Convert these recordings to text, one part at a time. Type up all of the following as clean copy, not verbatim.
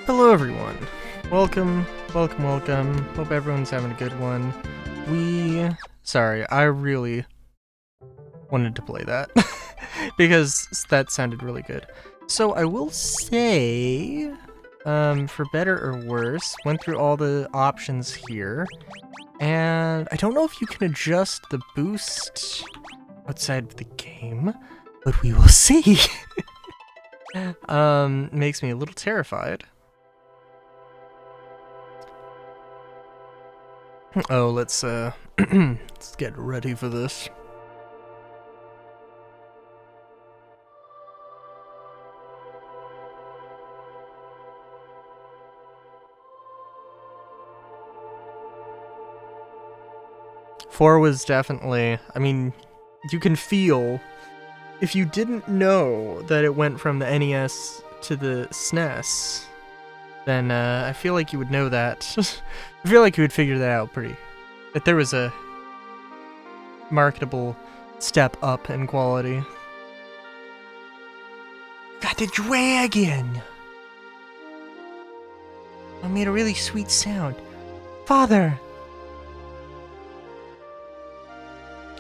Hello everyone. Welcome. Hope everyone's having a good one. Sorry, I really wanted to play that because that sounded really good. So I will say, for better or worse, went through all the options here, and I don't know if you can adjust the boost outside of the game, but we will see. Makes me a little terrified. Oh, let's let's get ready for this. Four was definitely, I mean, you can feel, if you didn't know that it went from the NES to the SNES, then I feel like you would know that. I feel like you would figure that out that there was a marketable step up in quality. Got the dragon! I made a really sweet sound. Father!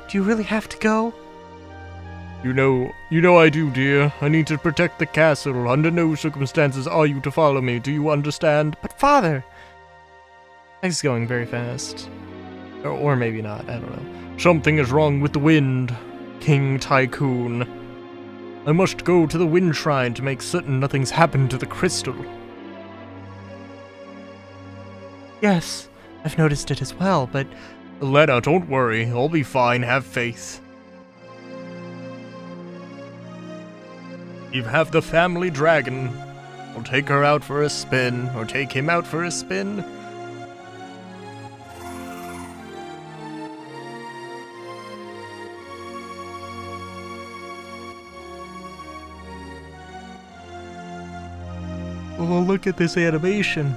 Do you really have to go? You know I do, dear. I need to protect the castle. Under no circumstances are you to follow me. Do you understand? But father! He's going very fast. Or maybe not, I don't know. Something is wrong with the wind, King Tycoon. I must go to the Wind Shrine to make certain nothing's happened to the crystal. Yes, I've noticed it as well, but... Lena, don't worry. I'll be fine. Have faith. You have the family dragon. I'll take her out for a spin, or take him out for a spin. Oh, look at this animation.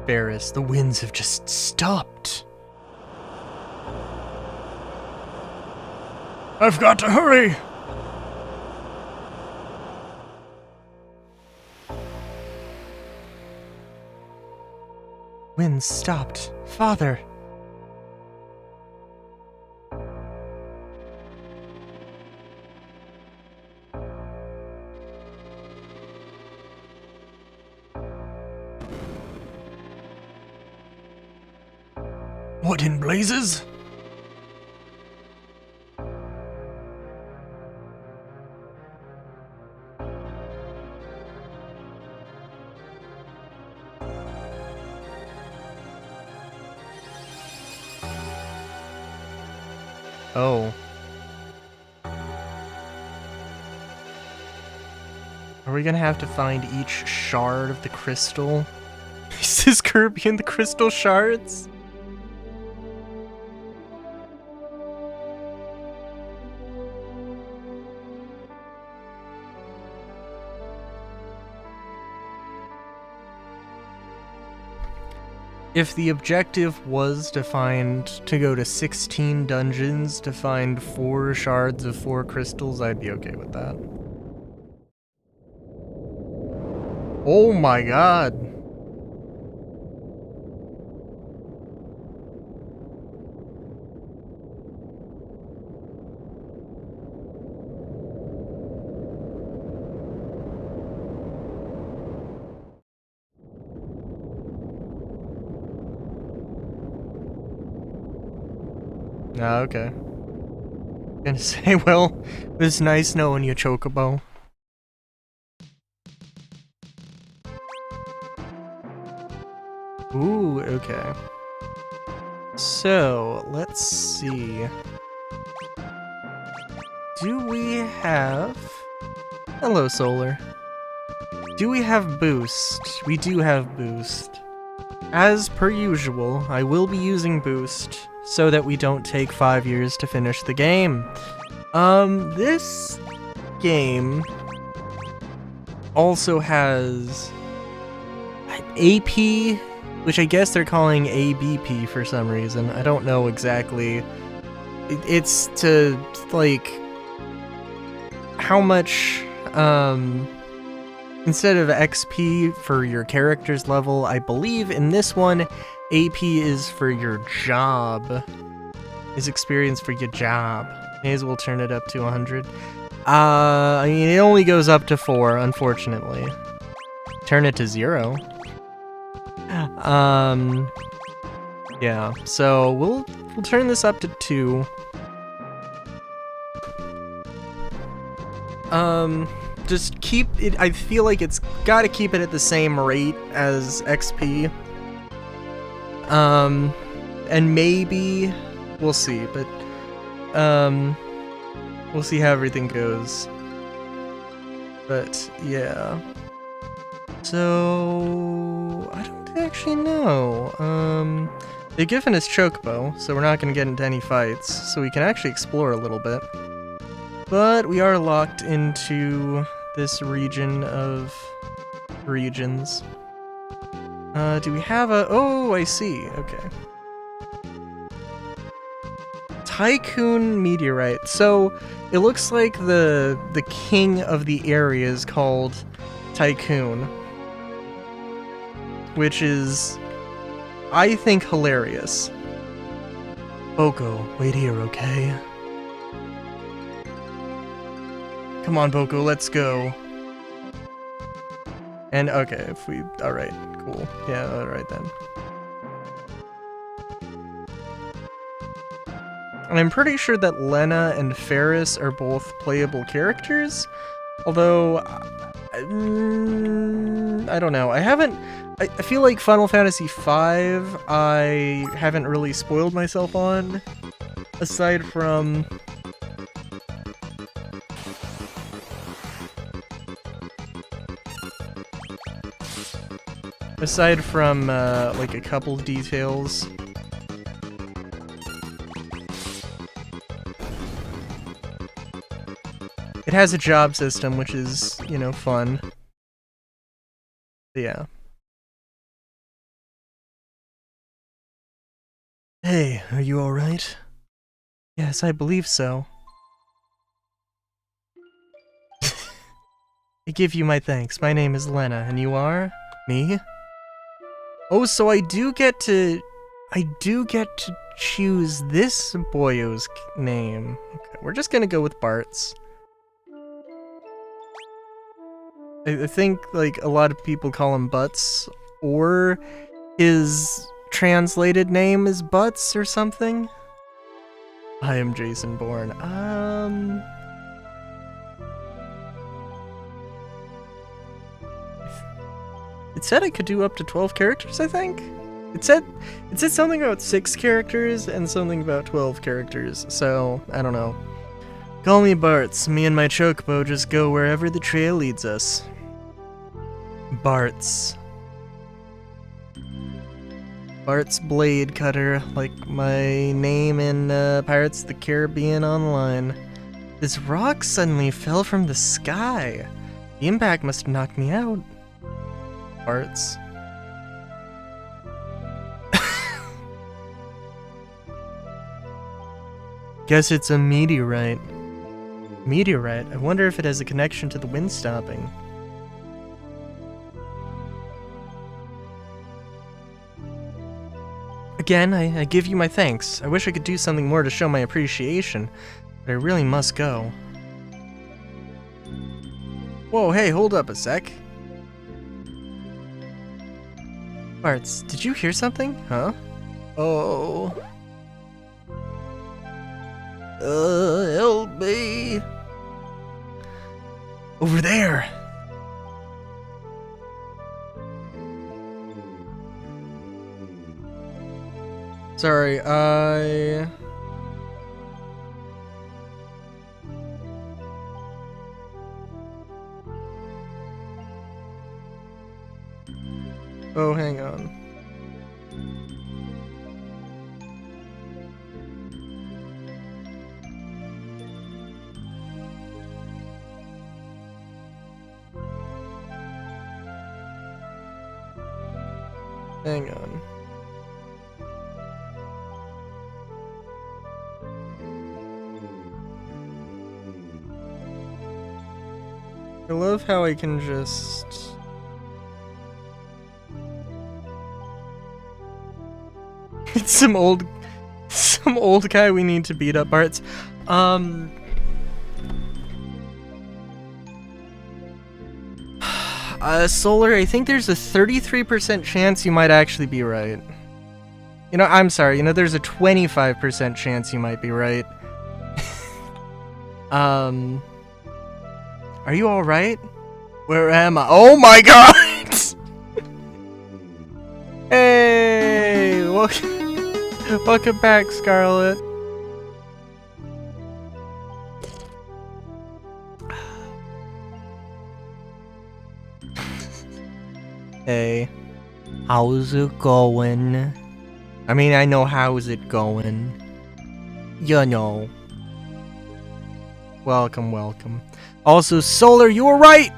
Barris, the winds have just stopped. I've got to hurry! Winds stopped. Father! What in blazes? Oh. Are we gonna have to find each shard of the crystal? Is this Kirby and the crystal shards? If the objective was to go to 16 dungeons to find 4 shards of 4 crystals, I'd be okay with that. Oh my god! Ah, okay. Gonna say, well, it was nice knowing you, Chocobo. Ooh, okay. So, let's see. Do we have... Hello, Solar. Do we have boost? We do have boost. As per usual, I will be using boost so that we don't take 5 years to finish the game. This game also has AP, which I guess they're calling ABP for some reason. I don't know exactly. It's to, like, how much, instead of XP for your character's level, I believe in this one, AP is for your job. Is experience for your job. May as well turn it up to 100. I mean, it only goes up to 4, unfortunately. Turn it to 0. Yeah, so we'll turn this up to 2. Just keep it, I feel like it's gotta keep it at the same rate as XP. And maybe, we'll see, but, we'll see how everything goes. But, yeah. So, I don't actually know. They've given us Chocobo, so we're not gonna get into any fights, so we can actually explore a little bit. But we are locked into this region of regions. Do we have a... Oh, I see. Okay. Tycoon Meteorite. So, it looks like the king of the area is called Tycoon. Which is, I think, hilarious. Boko, wait here, okay? Come on, Boko, let's go. And, okay, if we... Alright, cool. Yeah, alright then. And I'm pretty sure that Lena and Ferris are both playable characters. Although... I don't know. I haven't... I feel like Final Fantasy V I haven't really spoiled myself on. Aside from... like, a couple of details. It has a job system, which is, you know, fun. But yeah. Hey, are you alright? Yes, I believe so. I give you my thanks. My name is Lena, and you are? Me? Oh, so I do get to choose this boyo's name. Okay, we're just gonna go with Bart's. I think, like, a lot of people call him Butts, or his translated name is Butts or something. I am Jason Bourne. It said I could do up to 12 characters, I think? It said something about 6 characters and something about 12 characters, so I don't know. Call me Bart's. Me and my Chocobo just go wherever the trail leads us. Bart's. Bart's Blade Cutter, like my name in Pirates of the Caribbean Online. This rock suddenly fell from the sky. The impact must have knocked me out. Bart's. Guess it's a meteorite. Meteorite? I wonder if it has a connection to the wind stopping. Again, I give you my thanks. I wish I could do something more to show my appreciation, but I really must go. Whoa, hey, hold up a sec. Bart's, did you hear something? Huh? Oh. Help me. Over there. Sorry, Oh, hang on. Hang on. I love how I can just... It's some old guy we need to beat up, Bartz. Solar, I think there's a 33% chance you might actually be right. You know, I'm sorry, you know, there's a 25% chance you might be right. Are you alright? Where am I? Oh my god! Hey! Welcome back, Scarlet. Hey. How's it going? I mean, I know how's it going. You know. Welcome, welcome. Also, Solar, you were right!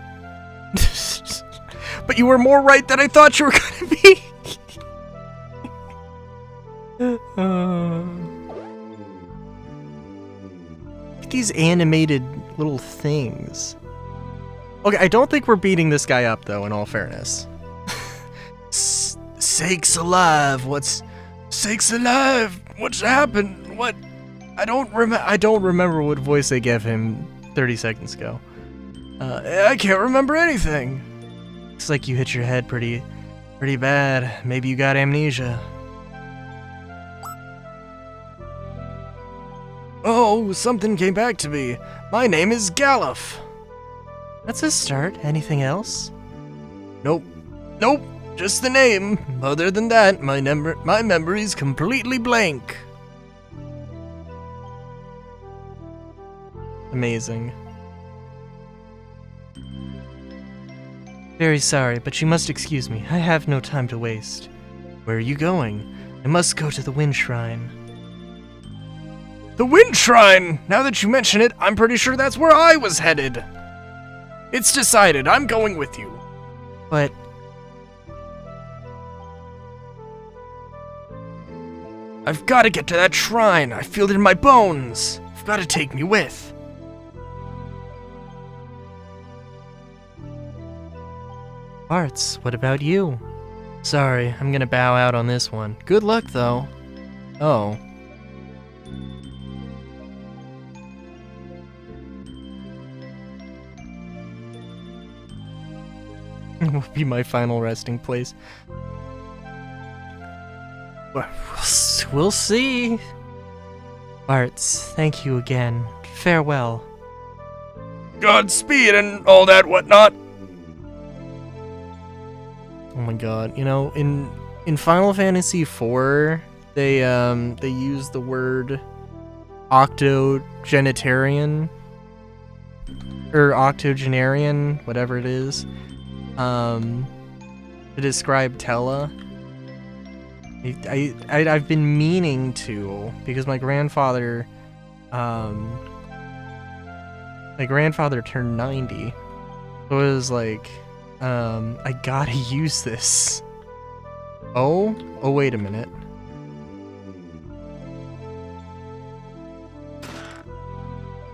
But you were more right than I thought you were gonna be! These animated little things. Okay, I don't think we're beating this guy up, though, in all fairness. Sakes alive, Sakes alive! What's happened? What? I don't remember what voice they gave him 30 seconds ago. I can't remember anything. Looks like you hit your head pretty bad. Maybe you got amnesia. Oh, something came back to me. My name is Galuf. That's a start. Anything else? Nope. Just the name. Other than that, my memory's completely blank. Amazing. Very sorry, but you must excuse me. I have no time to waste. Where are you going? I must go to the Wind Shrine. The Wind Shrine! Now that you mention it, I'm pretty sure that's where I was headed. It's decided. I'm going with you. But... I've got to get to that shrine. I feel it in my bones. You've got to take me with. Bartz, what about you? Sorry, I'm gonna bow out on this one. Good luck, though. Oh. Will be my final resting place. We'll see. Bartz, thank you again. Farewell. Godspeed and all that whatnot. Oh my god, you know, in Final Fantasy IV, they use the word octogenarian or octogenarian, whatever it is, to describe Tella. I've been meaning to, because my grandfather turned 90, so it was like, I gotta use this. Oh, wait a minute.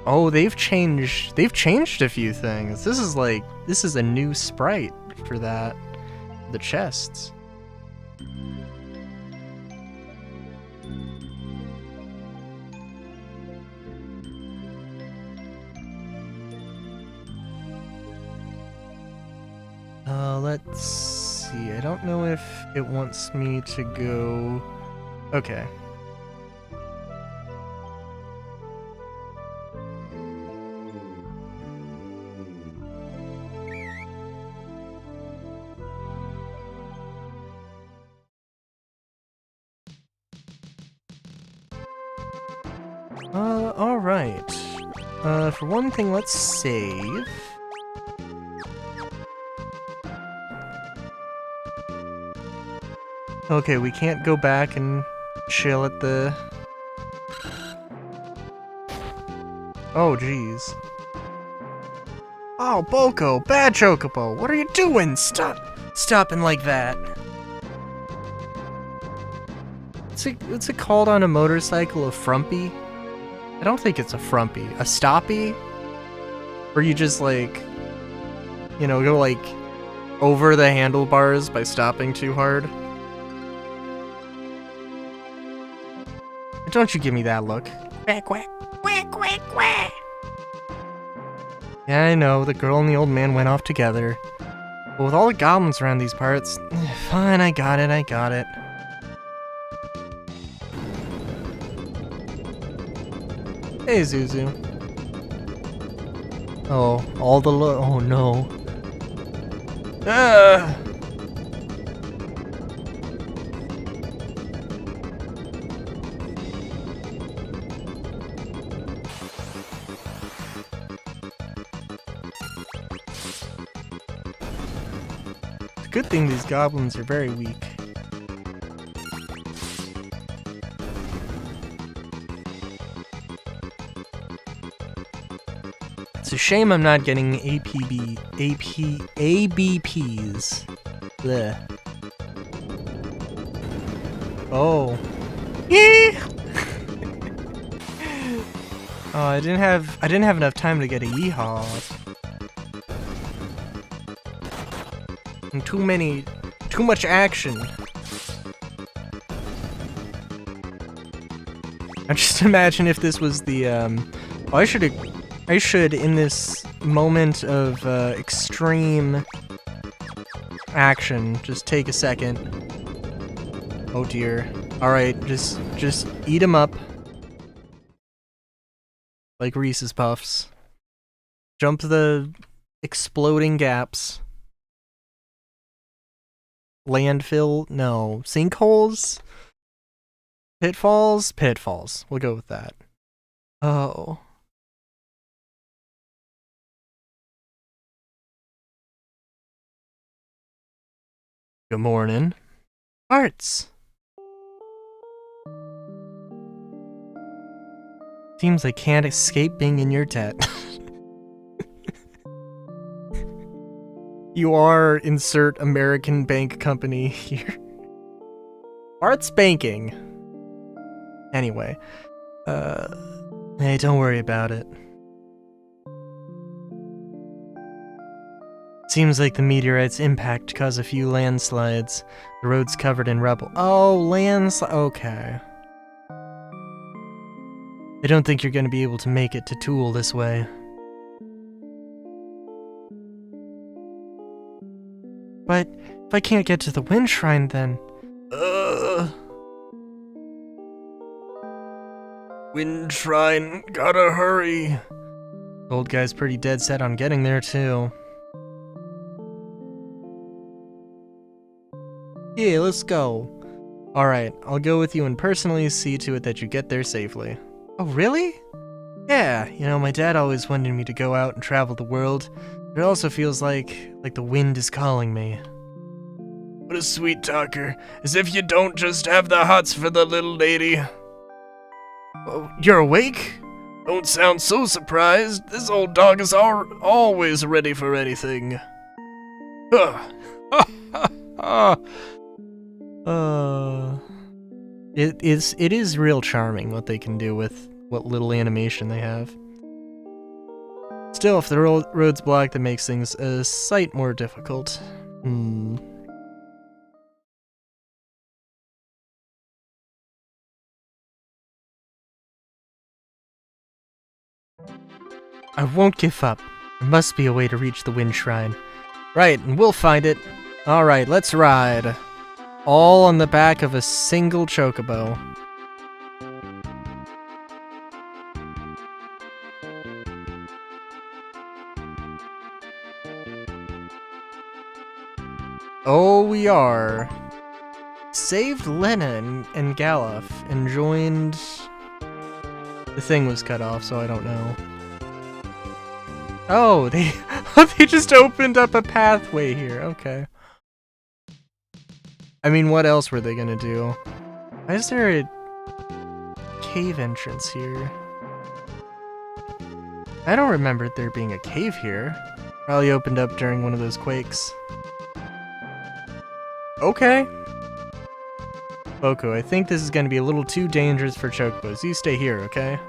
Oh, they've changed a few things. This is a new sprite for that, the chests. Let's see. I don't know if it wants me to go... Okay. Alright. For one thing, let's save. Okay, we can't go back and chill at the... Oh, jeez. Oh, Boko, bad Chocobo, what are you doing? Stop! Stopping like that. What's it called on a motorcycle? A frumpy? I don't think it's a frumpy. A stoppy? Where you just like, you know, go like over the handlebars by stopping too hard. Don't you give me that look. Quack, quack, quack, quack, quack. Yeah, I know, the girl and the old man went off together. But with all the goblins around these parts, fine, I got it. Hey, Zuzu. Oh, all the oh no. Ah! It's a good thing these goblins are very weak. It's a shame I'm not getting ABPs. Blech. Oh. Oh, I didn't have enough time to get a yeehaw. And too much action. I just imagine if this was the I should, in this moment of extreme action, just take a second. Oh dear. Alright, just eat them up. Like Reese's Puffs. Jump the exploding gaps. Landfill? No. Sinkholes? Pitfalls? Pitfalls. We'll go with that. Oh. Good morning. Arts! Seems I can't escape being in your debt. You are insert American bank company here. Arts banking. Anyway. Hey, don't worry about it. Seems like the meteorite's impact caused a few landslides. The road's covered in rubble. Oh, landslide. Okay. I don't think you're going to be able to make it to Tool this way. But if I can't get to the Wind Shrine, then... Wind Shrine, gotta hurry. The old guy's pretty dead set on getting there, too. Yeah, let's go. Alright, I'll go with you and personally see to it that you get there safely. Oh, really? Yeah, you know, my dad always wanted me to go out and travel the world, but it also feels like the wind is calling me. What a sweet talker, as if you don't just have the hots for the little lady. Oh, you're awake? Don't sound so surprised, this old dog is always ready for anything. It is real charming what they can do with what little animation they have. Still, if the road's blocked, that makes things a sight more difficult. I won't give up. There must be a way to reach the Wind Shrine. Right, and we'll find it. Alright, let's ride. All on the back of a single chocobo. Oh, we are. Saved Lena and Galuf and joined... The thing was cut off, so I don't know. Oh, they just opened up a pathway here. Okay. I mean, what else were they gonna do? Why is there a cave entrance here? I don't remember there being a cave here. Probably opened up during one of those quakes. Okay. Boku, I think this is gonna be a little too dangerous for Chocobos. You stay here, okay?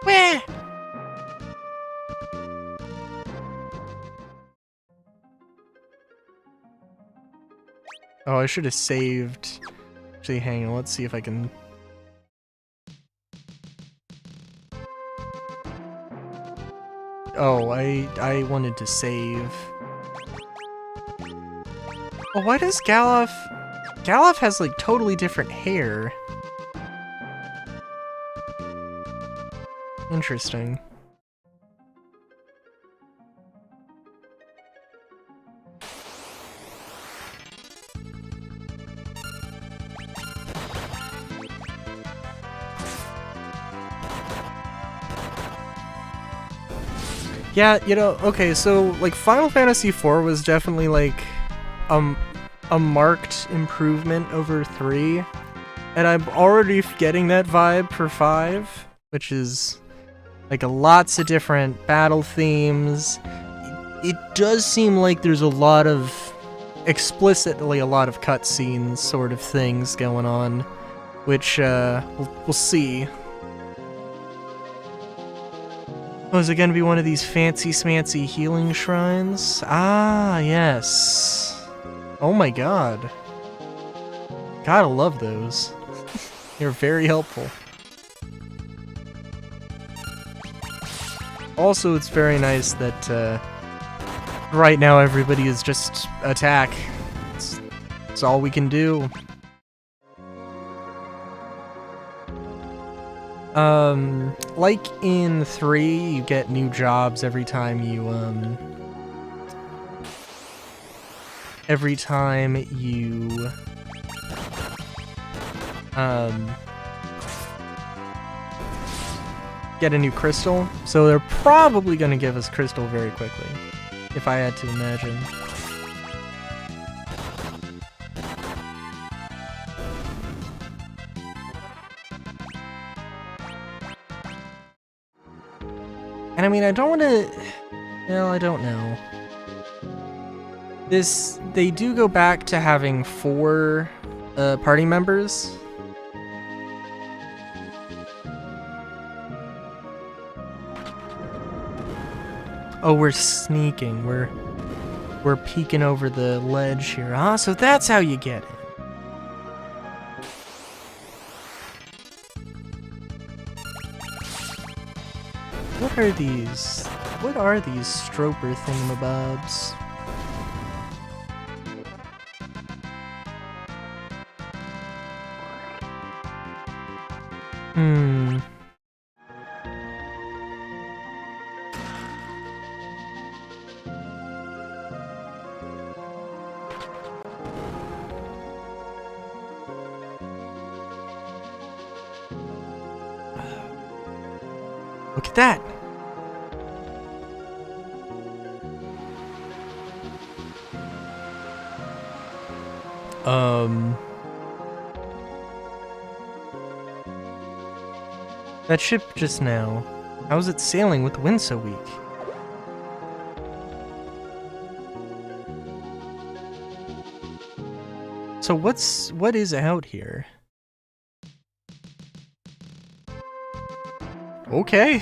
Wah! Oh, I should have saved. Actually, hang on, let's see if I can... Oh, I wanted to save. Oh, why does Galuf... Galuf has, like, totally different hair. Interesting. Yeah, you know, okay, so, like, Final Fantasy IV was definitely, like, a marked improvement over 3, and I'm already getting that vibe for 5, which is, like, lots of different battle themes. It does seem like there's a lot of, explicitly a lot of cutscenes sort of things going on, which, we'll see. Oh, is it gonna be one of these fancy-smancy healing shrines? Ah, yes. Oh my god. Gotta love those. They're very helpful. Also, it's very nice that, right now everybody is just attack. It's all we can do. Like in 3, you get new jobs every time you, get a new crystal. So they're probably gonna give us crystal very quickly, if I had to imagine. And I mean, I don't want to... Well, I don't know. They do go back to having 4 party members. Oh, we're sneaking. We're peeking over the ledge here. Ah, so that's how you get it. What are these? What are these stroper thingamabobs? Look at that! That ship just now, how is it sailing with the wind so weak? So what is out here? Okay.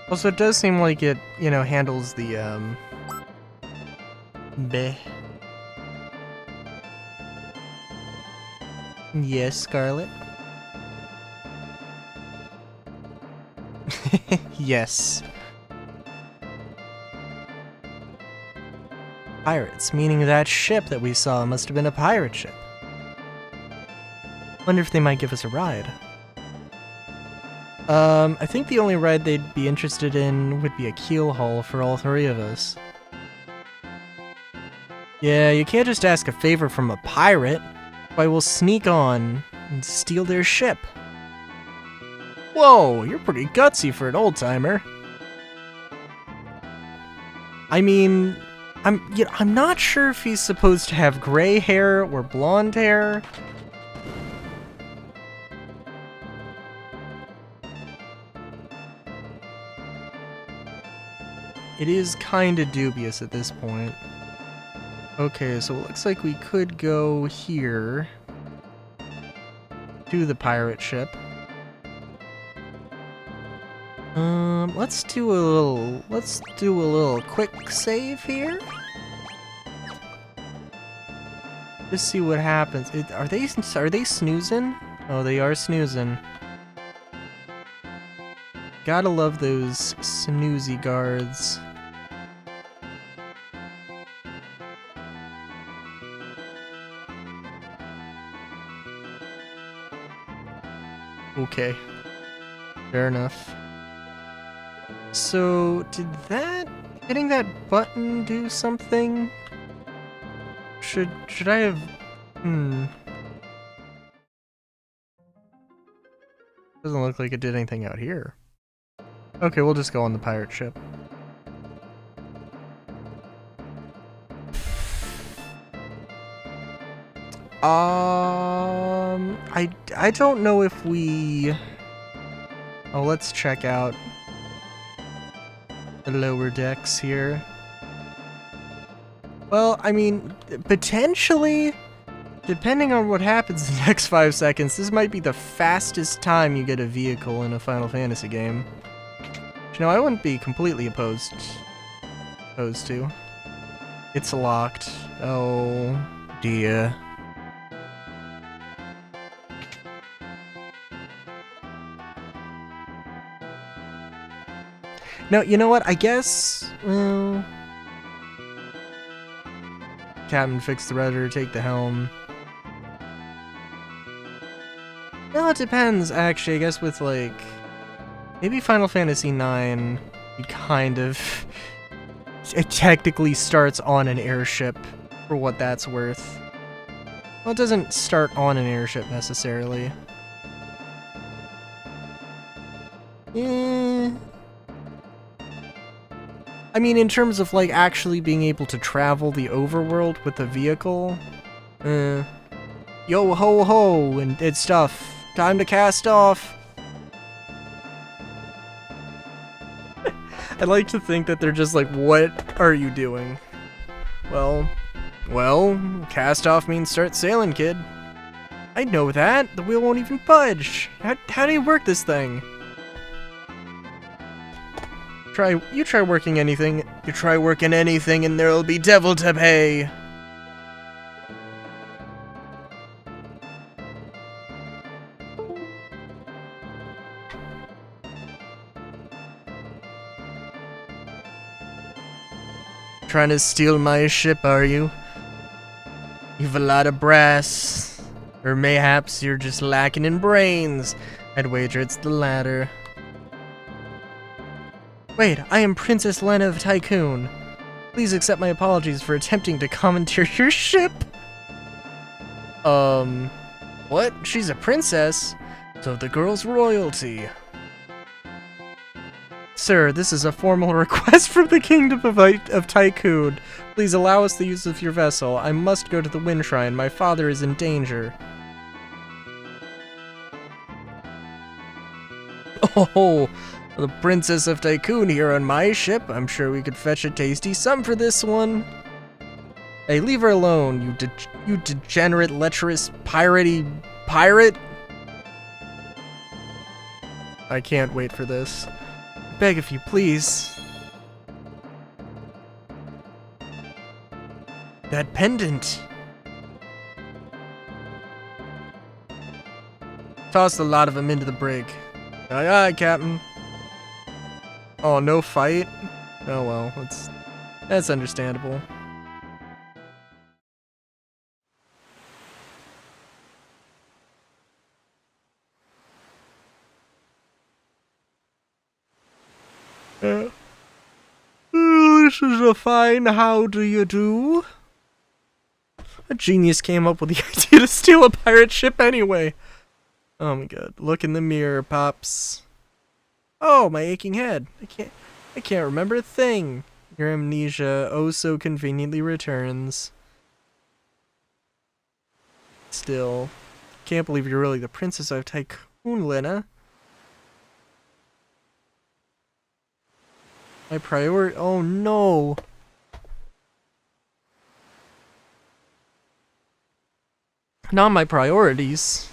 Also, it does seem like it, you know, handles the, bleh. Yes, Scarlet? Yes. Pirates, meaning that ship that we saw must have been a pirate ship. Wonder if they might give us a ride. I think the only ride they'd be interested in would be a keel haul for all three of us. Yeah, you can't just ask a favor from a pirate. Why, we'll sneak on and steal their ship. Whoa, you're pretty gutsy for an old-timer. I mean, I'm not sure if he's supposed to have gray hair or blonde hair. It is kinda dubious at this point. Okay, so it looks like we could go here to the pirate ship. Let's do a little quick save here. Just see what happens. Are they snoozing? Oh, they are snoozing. Gotta love those snoozy guards. Okay. Fair enough. So, did hitting that button do something? Should I have... Doesn't look like it did anything out here. Okay, we'll just go on the pirate ship. I don't know if we... Oh, let's check out the lower decks here. Well, I mean, potentially, depending on what happens in the next 5 seconds, this might be the fastest time you get a vehicle in a Final Fantasy game. You know, I wouldn't be completely opposed to. It's locked. Oh, dear. No, you know what? I guess, well... Captain, fix the rudder, take the helm. Well, it depends, actually. I guess with, like... Maybe Final Fantasy IX, it kind of... It technically starts on an airship, for what that's worth. Well, it doesn't start on an airship, necessarily. I mean, in terms of, like, actually being able to travel the overworld with the vehicle, yo ho ho and stuff. Time to cast off. I'd like to think that they're just like, what are you doing? Well, cast off means start sailing, kid. I know that. The wheel won't even budge. How do you work this thing? You try working anything. You try working anything and there'll be devil to pay. Trying to steal my ship, are you? You've a lot of brass. Or mayhaps you're just lacking in brains. I'd wager it's the latter. Wait, I am Princess Lena of Tycoon. Please accept my apologies for attempting to commandeer your ship. What? She's a princess? So the girl's royalty. Sir, this is a formal request from the Kingdom of Tycoon. Please allow us the use of your vessel. I must go to the Wind Shrine. My father is in danger. Oh, the Princess of Tycoon here on my ship. I'm sure we could fetch a tasty sum for this one. Hey, leave her alone, you degenerate, lecherous, piratey pirate. I can't wait for this. Beg if you please. That pendant. Tossed a lot of them into the brig. Aye, aye, Captain. Oh, no fight? Oh well, that's understandable. This is a fine how do you do? A genius came up with the idea to steal a pirate ship anyway. Oh my god. Look in the mirror, Pops. Oh, my aching head. I can't remember a thing. Your amnesia oh so conveniently returns. Still, can't believe you're really the princess of Tycoon, Lena. My priority. Oh no. Not my priorities.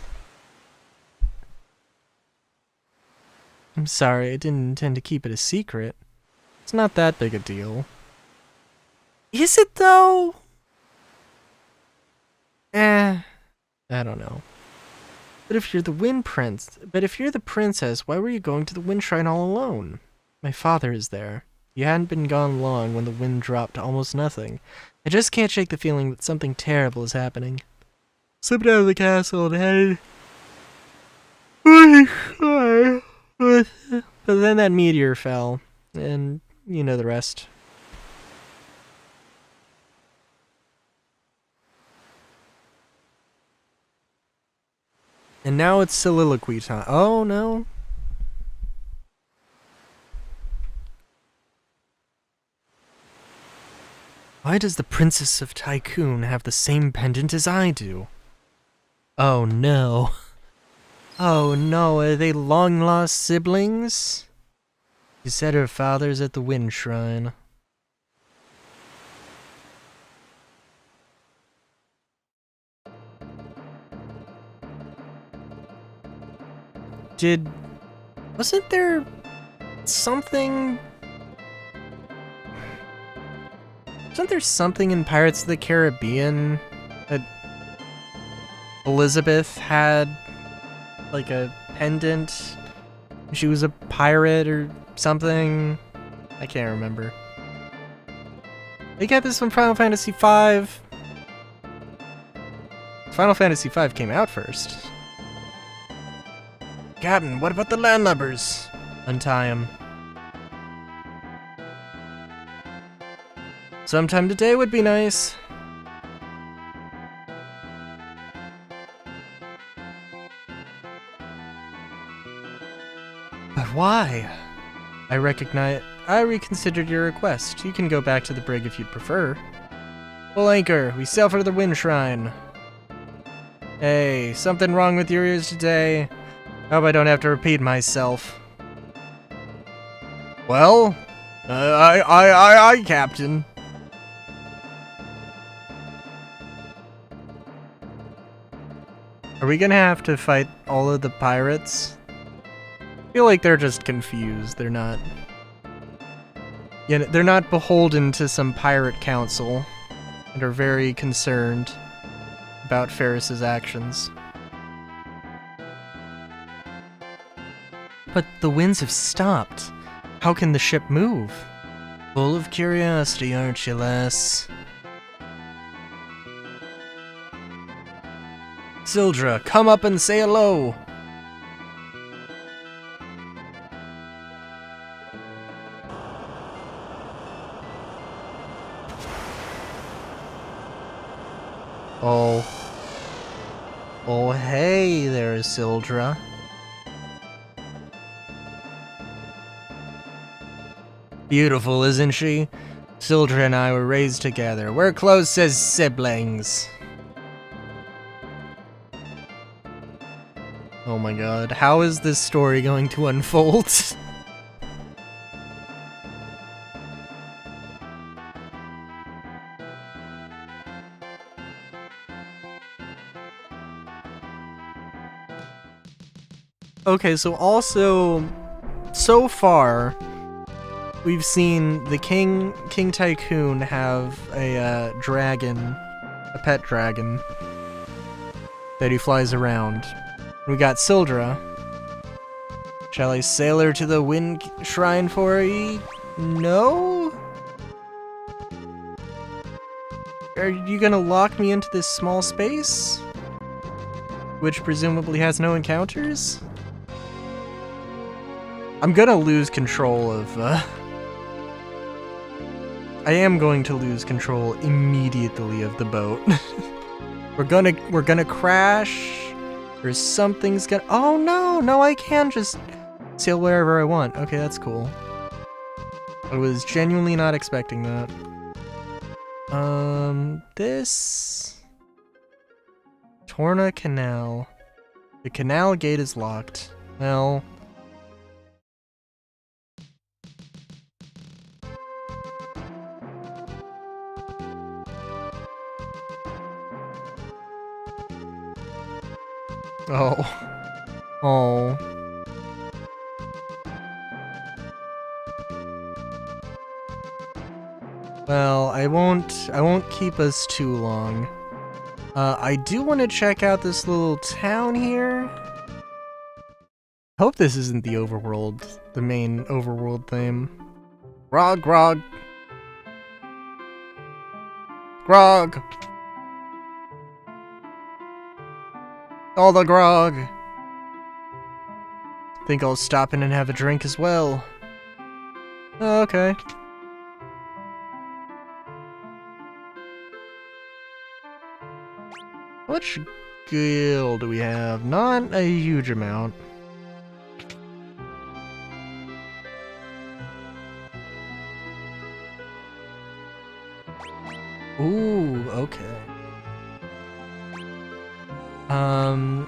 I'm sorry, I didn't intend to keep it a secret. It's not that big a deal. Is it though? I don't know. But if you're the princess, why were you going to the wind shrine all alone? My father is there. You hadn't been gone long when the wind dropped to almost nothing. I just can't shake the feeling that something terrible is happening. Slipped out of the castle and headed... But then that meteor fell, and you know the rest. And now it's soliloquy time. Oh no. Why does the Princess of Tycoon have the same pendant as I do? Oh no. Oh no, are they long-lost siblings? She said her father's at the Wind Shrine. Wasn't there something... Wasn't there something in Pirates of the Caribbean that Elizabeth had, like a pendant? She was a pirate or something? I can't remember. They got this from Final Fantasy V. Final Fantasy V came out first. Captain, what about the landlubbers? Untie him. Sometime today would be nice. But why? I reconsidered your request. You can go back to the brig if you'd prefer. Full anchor. We sail for the Wind Shrine. Hey, something wrong with your ears today? Hope I don't have to repeat myself. Well, I, Captain. Are we gonna have to fight all of the pirates? I feel like they're just confused. They're not... they're not beholden to some pirate council and are very concerned about Ferris's actions. But the winds have stopped. How can the ship move? Full of curiosity, aren't you, lass? Sildra, come up and say hello! Oh. Oh, hey there, Sildra. Beautiful, isn't she? Sildra and I were raised together. We're close as siblings. Oh my god, how is this story going to unfold? Okay, so also, so far, we've seen the King Tycoon have a dragon, a pet dragon, that he flies around. We got Sildra. Shall I sail her to the Wind Shrine for a... No? Are you gonna lock me into this small space? Which presumably has no encounters? I'm gonna lose control of, I am going to lose control immediately of the boat. We're gonna crash. Or something's gonna... Oh no, I can just sail wherever I want. Okay, that's cool. I was genuinely not expecting that. This... Torna Canal. The canal gate is locked. Well... Oh. Oh. Well, I won't keep us too long. I do want to check out this little town here. Hope this isn't the overworld, the main overworld theme. Grog, grog. Grog. All the grog. Think I'll stop in and have a drink as well. Oh, okay. How much gil do we have? Not a huge amount. Ooh, okay.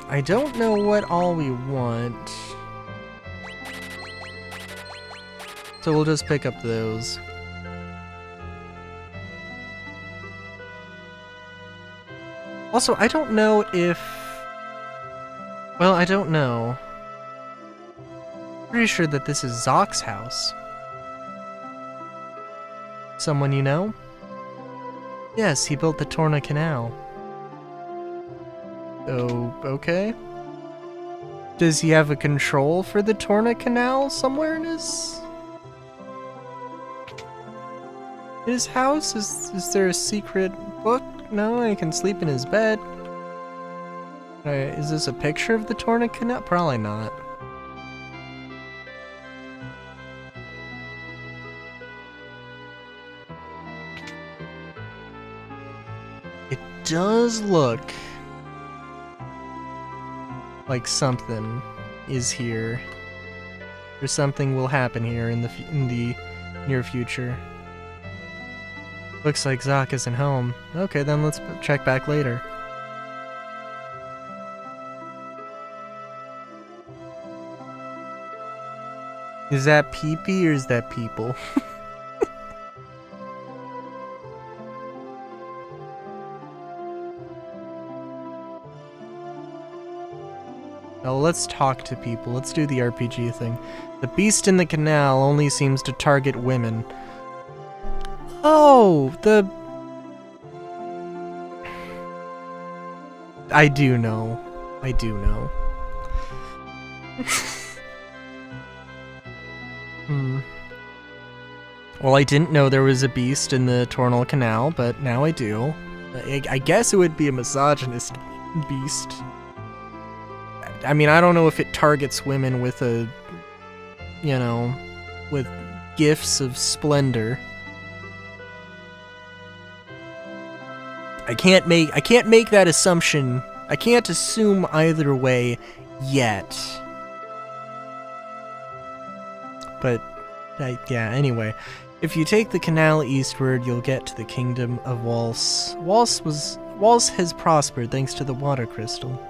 I don't know what all we want. So we'll just pick up those. Also, I don't know if... Well, I don't know. Pretty sure that this is Zock's house. Someone you know? Yes, he built the Torna Canal. Oh, okay. Does he have a control for the Torna Canal somewhere in his house? Is there a secret book? No, I can sleep in his bed. Is this a picture of the Torna Canal? Probably not. It does look like something is here, or something will happen here in the near future. Looks like Zock isn't home. Okay, then let's check back later. Is that pee-pee or is that people? Oh, let's talk to people. Let's do the RPG thing. The beast in the canal only seems to target women. Oh, I do know. I do know. Well, I didn't know there was a beast in the Tornal Canal, but now I do. I guess it would be a misogynist beast. I mean, I don't know if it targets women with with gifts of splendor. I can't make that assumption. I can't assume either way yet. But yeah, anyway, if you take the canal eastward, you'll get to the kingdom of Waltz. Waltz has prospered thanks to the water crystal.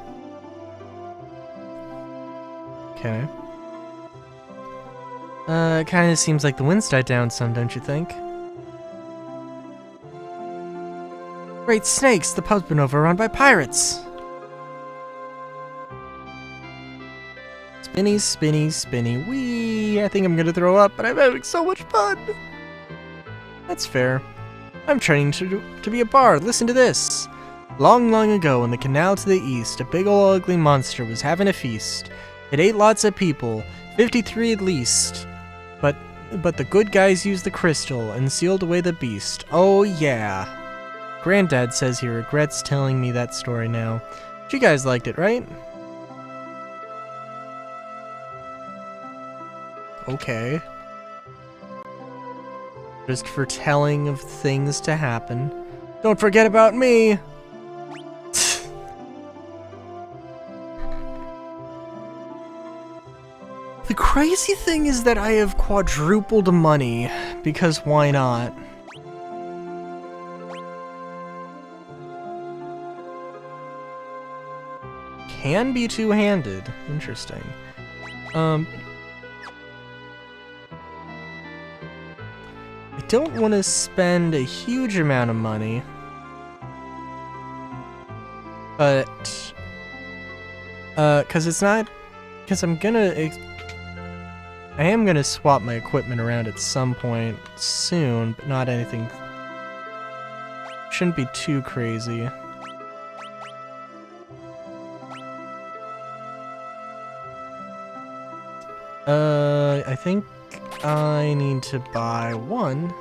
Okay. It kind of seems like the wind's died down some, don't you think? Great snakes! The pub's been overrun by pirates! Spinny, spinny, spinny, wee! I think I'm gonna throw up, but I'm having so much fun! That's fair. I'm training to be a bard. Listen to this! Long, long ago, in the canal to the east, a big ol' ugly monster was having a feast. It ate lots of people, 53 at least. But the good guys used the crystal and sealed away the beast. Oh yeah. Granddad says he regrets telling me that story now. But you guys liked it, right? Okay. Just for telling of things to happen. Don't forget about me! The crazy thing is that I have quadrupled money, because why not? Can be two-handed. Interesting. I don't want to spend a huge amount of money, but because I am gonna swap my equipment around at some point soon, but not anything. Shouldn't be too crazy. I think I need to buy one.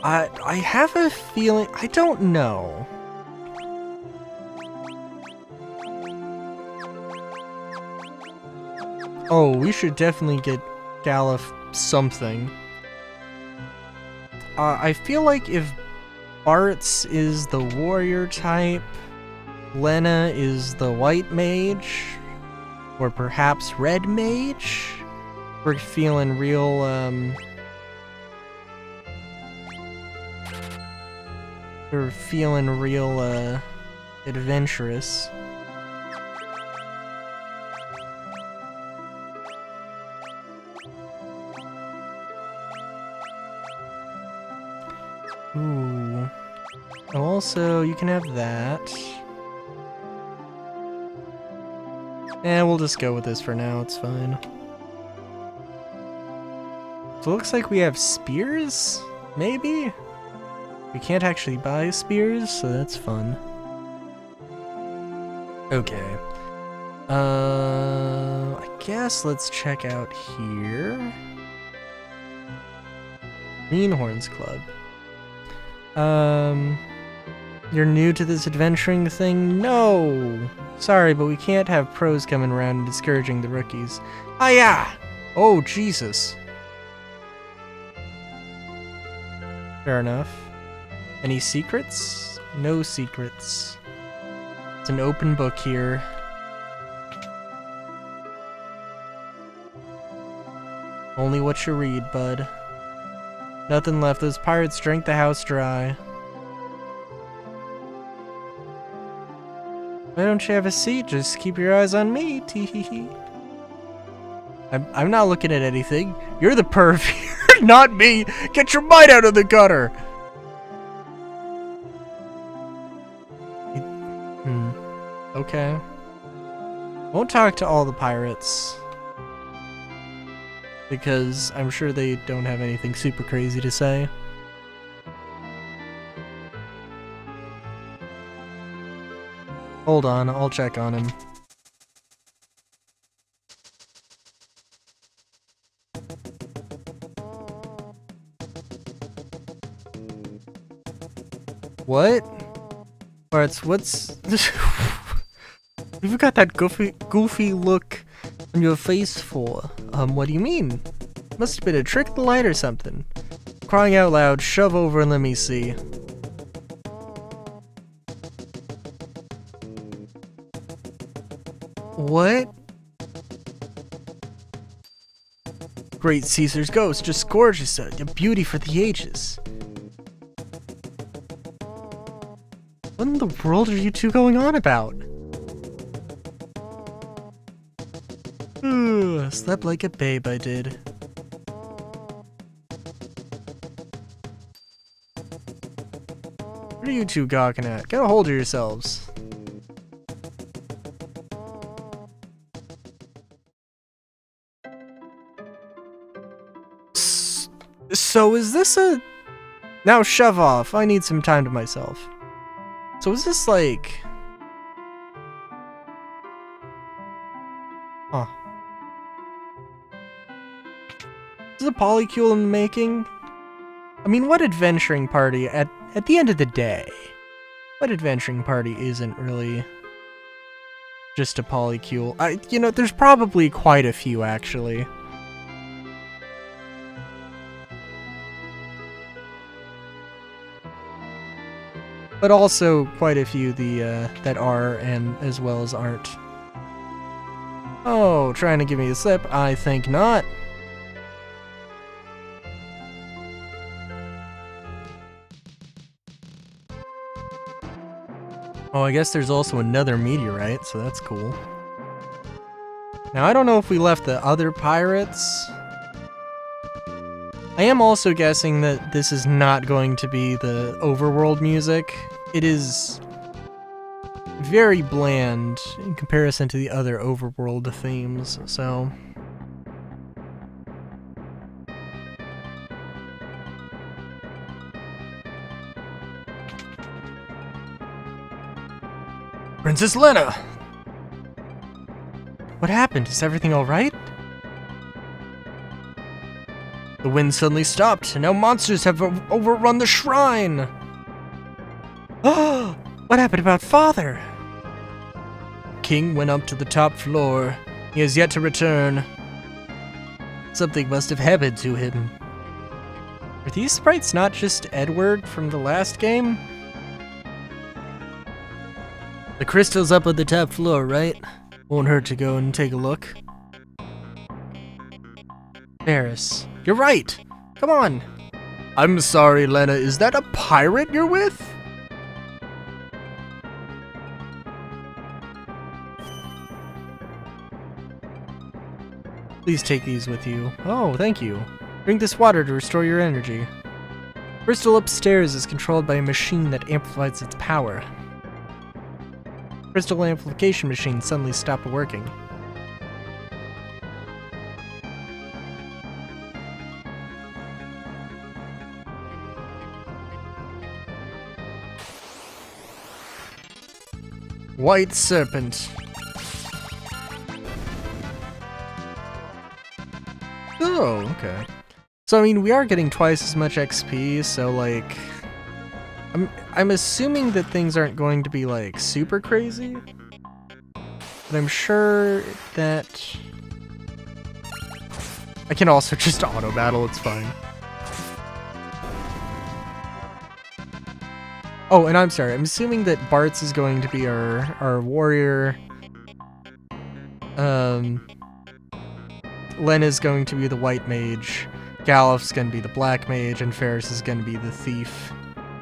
I have a feeling, I don't know. Oh, we should definitely get Galuf something. I feel like if Bartz is the warrior type, Lena is the white mage, or perhaps red mage, we're feeling real, adventurous. Ooh. Also, you can have that. We'll just go with this for now, it's fine. So it looks like we have spears? Maybe? We can't actually buy spears, so that's fun. Okay. I guess let's check out here. Greenhorns Club. You're new to this adventuring thing? No! Sorry, but we can't have pros coming around and discouraging the rookies. Ah-ya! Oh, Jesus. Fair enough. Any secrets? No secrets. It's an open book here. Only what you read, bud. Nothing left. Those pirates drank the house dry. Why don't you have a seat? Just keep your eyes on me. Tee-hee-hee. I'm not looking at anything. You're the perv here, not me. Get your mind out of the gutter. Okay. Won't talk to all the pirates, because I'm sure they don't have anything super crazy to say. Hold on, I'll check on him. What? Bartz, what's... You've got that goofy look on your face for. What do you mean? Must have been a trick of the light or something. Crying out loud, shove over and let me see. What? Great Caesar's ghost, just gorgeous, a beauty for the ages. What in the world are you two going on about? Slept like a babe, I did. What are you two gawking at? Get a hold of yourselves. So is this a... Now shove off. I need some time to myself. So is this like... Huh. Is this a polycule in the making? I mean, what adventuring party, at the end of the day, what adventuring party isn't really just a polycule? You know, there's probably quite a few, actually. But also quite a few that are and as well as aren't. Oh, trying to give me a slip? I think not. Oh, I guess there's also another meteorite, so that's cool. Now, I don't know if we left the other pirates. I am also guessing that this is not going to be the overworld music. It is very bland in comparison to the other overworld themes, so... Princess Lena! What happened? Is everything alright? The wind suddenly stopped, and now monsters have overrun the shrine! Oh! What happened about Father? King went up to the top floor. He has yet to return. Something must have happened to him. Are these sprites not just Edward from the last game? The crystal's up on the top floor, right? Won't hurt to go and take a look. Varys, you're right! Come on! I'm sorry, Lena, is that a pirate you're with? Please take these with you. Oh, thank you. Drink this water to restore your energy. Crystal upstairs is controlled by a machine that amplifies its power. Crystal amplification machine suddenly stopped working. White Serpent. Oh, okay. So, I mean, we are getting twice as much XP, so, like... I'm assuming that things aren't going to be, like, super crazy. But I'm sure that... I can also just auto-battle, it's fine. Oh, and I'm sorry, I'm assuming that Bartz is going to be our warrior. Lena's going to be the white mage. Galuf's going to be the black mage, and Ferris is going to be the thief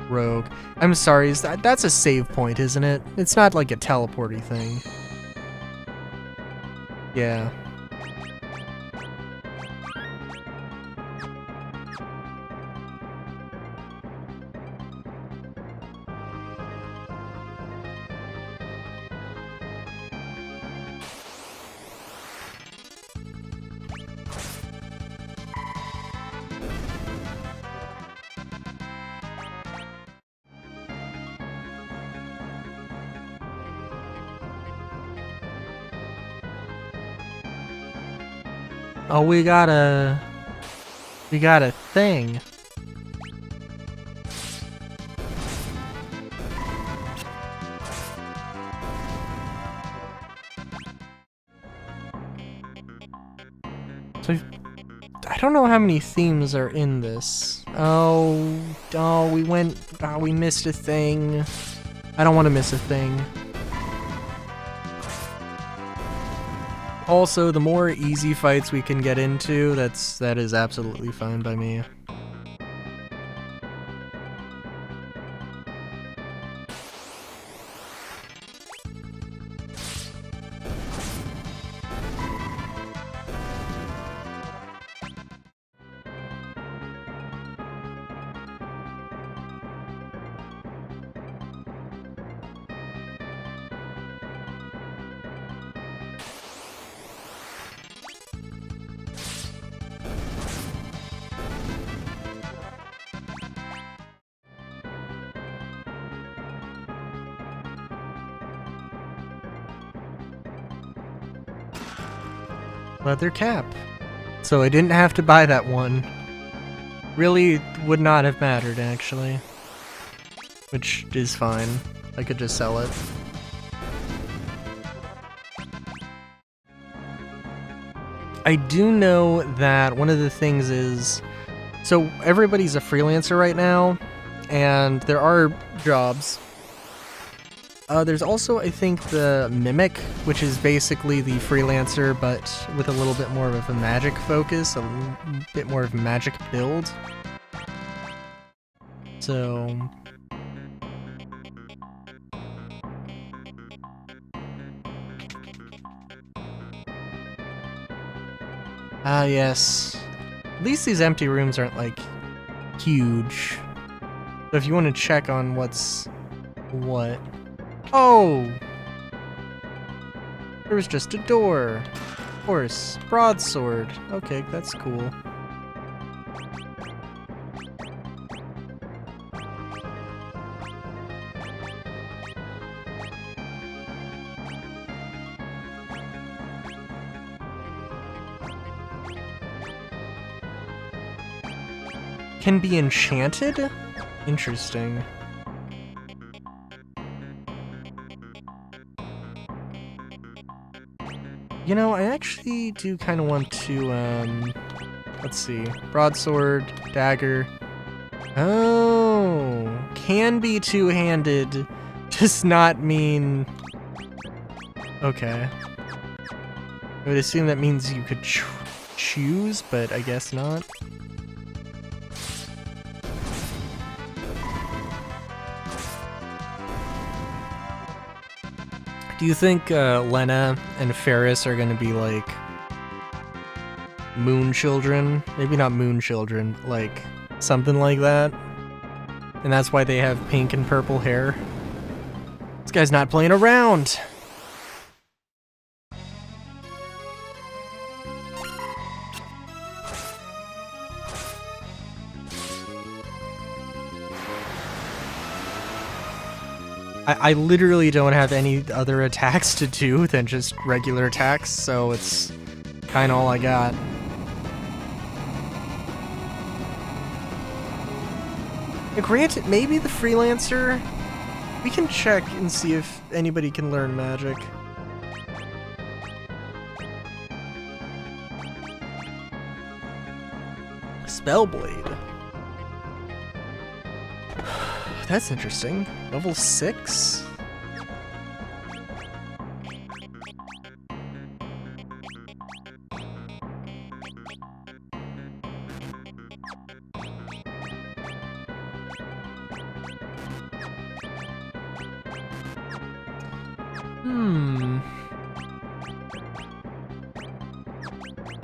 rogue. I'm sorry, that's a save point, isn't it? It's not like a teleporty thing. Yeah. Oh, we got a thing. So, I don't know how many themes are in this. Oh, we missed a thing. I don't want to miss a thing. Also, the more easy fights we can get into, that is absolutely fine by me. leather cap. So I didn't have to buy that one. Really would not have mattered, actually. Which is fine. I could just sell it. I do know that one of the things is... So everybody's a freelancer right now, and there are jobs. There's also, I think, the Mimic, which is basically the freelancer, but with a little bit more of a magic focus, a bit more of a magic build. So... Ah, yes. At least these empty rooms aren't, like, huge. So if you want to check on what's... what... Oh! There was just a door. Of course. Broadsword. Okay, that's cool. Can be enchanted? Interesting. You know, I actually do kind of want to, let's see. Broadsword, dagger. Oh, can be two-handed, does not mean... Okay. I would assume that means you could choose, but I guess not. Do you think Lena and Ferris are gonna be like moon children? Maybe not moon children, like something like that. And that's why they have pink and purple hair. This guy's not playing around. I literally don't have any other attacks to do than just regular attacks, so it's kinda all I got. And granted, maybe the freelancer... We can check and see if anybody can learn magic. Spellblade. That's interesting. Level 6?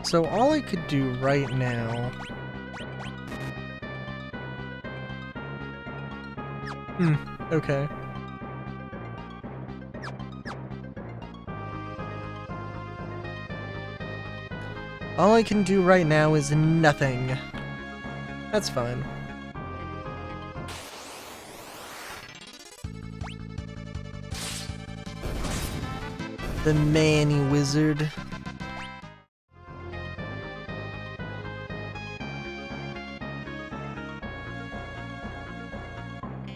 So all I could do right now... Okay. All I can do right now is nothing. That's fine. The Manny Wizard.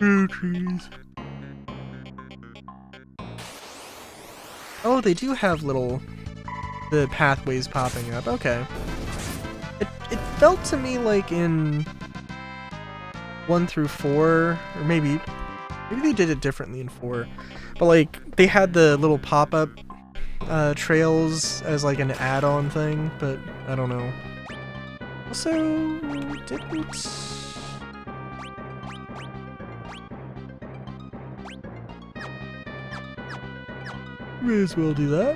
Oh, jeez. Oh, they do have the pathways popping up. Okay. It felt to me like in 1 through 4, or maybe they did it differently in 4, but like they had the little pop-up trails as like an add-on thing, but I don't know. Also, didn't... May as well do that.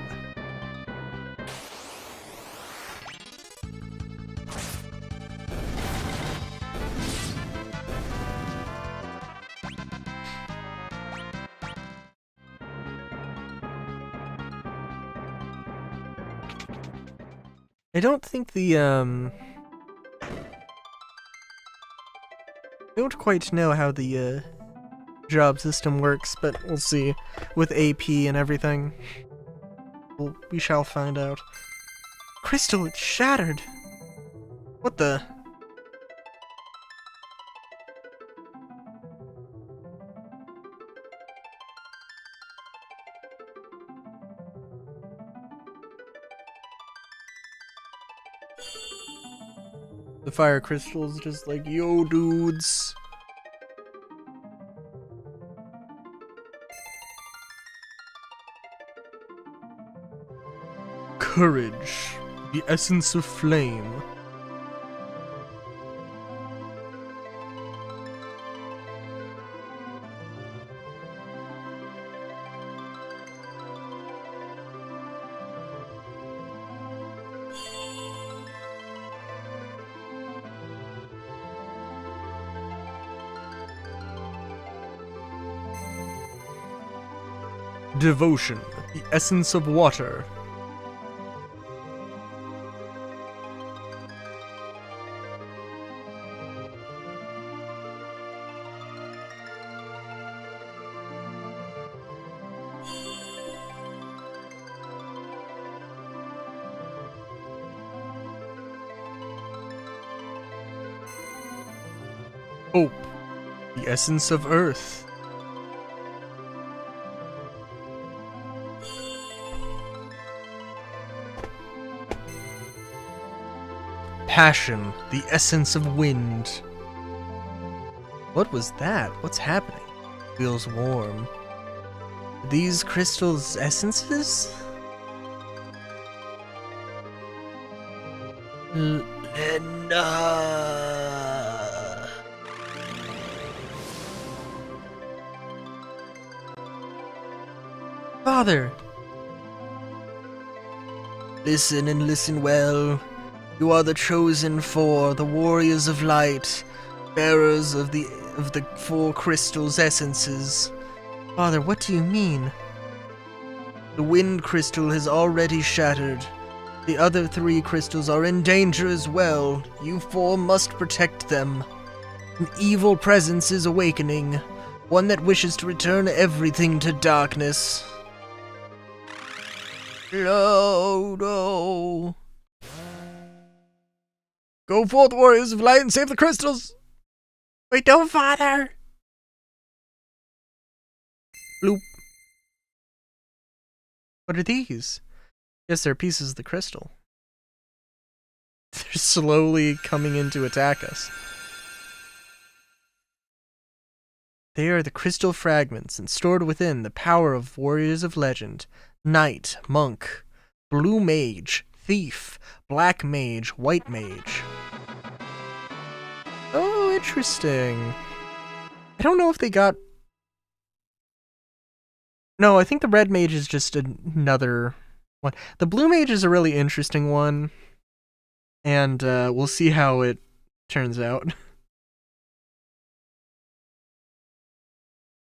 I don't think the, I don't quite know how the, job system works, but we'll see. With AP and everything. We shall find out. Crystal, it's shattered. What the? The fire crystal's just like, yo, dudes. Courage, the essence of flame. Devotion, the essence of water. Hope, the essence of earth. Passion, the essence of wind. What was that? What's happening? Feels warm. Are these crystals essences? Lena. Father! Listen and listen well. You are the chosen four, the warriors of light, bearers of the four crystals' essences. Father, what do you mean? The wind crystal has already shattered. The other three crystals are in danger as well. You four must protect them. An evil presence is awakening, one that wishes to return everything to darkness. No. Go forth, warriors of light, and save the crystals! Wait, don't, Father! Bloop. What are these? Yes, they're pieces of the crystal. They're slowly coming in to attack us. They are the crystal fragments, and stored within the power of warriors of legend. Knight, monk, blue mage, thief, black mage, white mage. Oh, interesting. I don't know if they got... No, I think the red mage is just another one. The blue mage is a really interesting one, and we'll see how it turns out.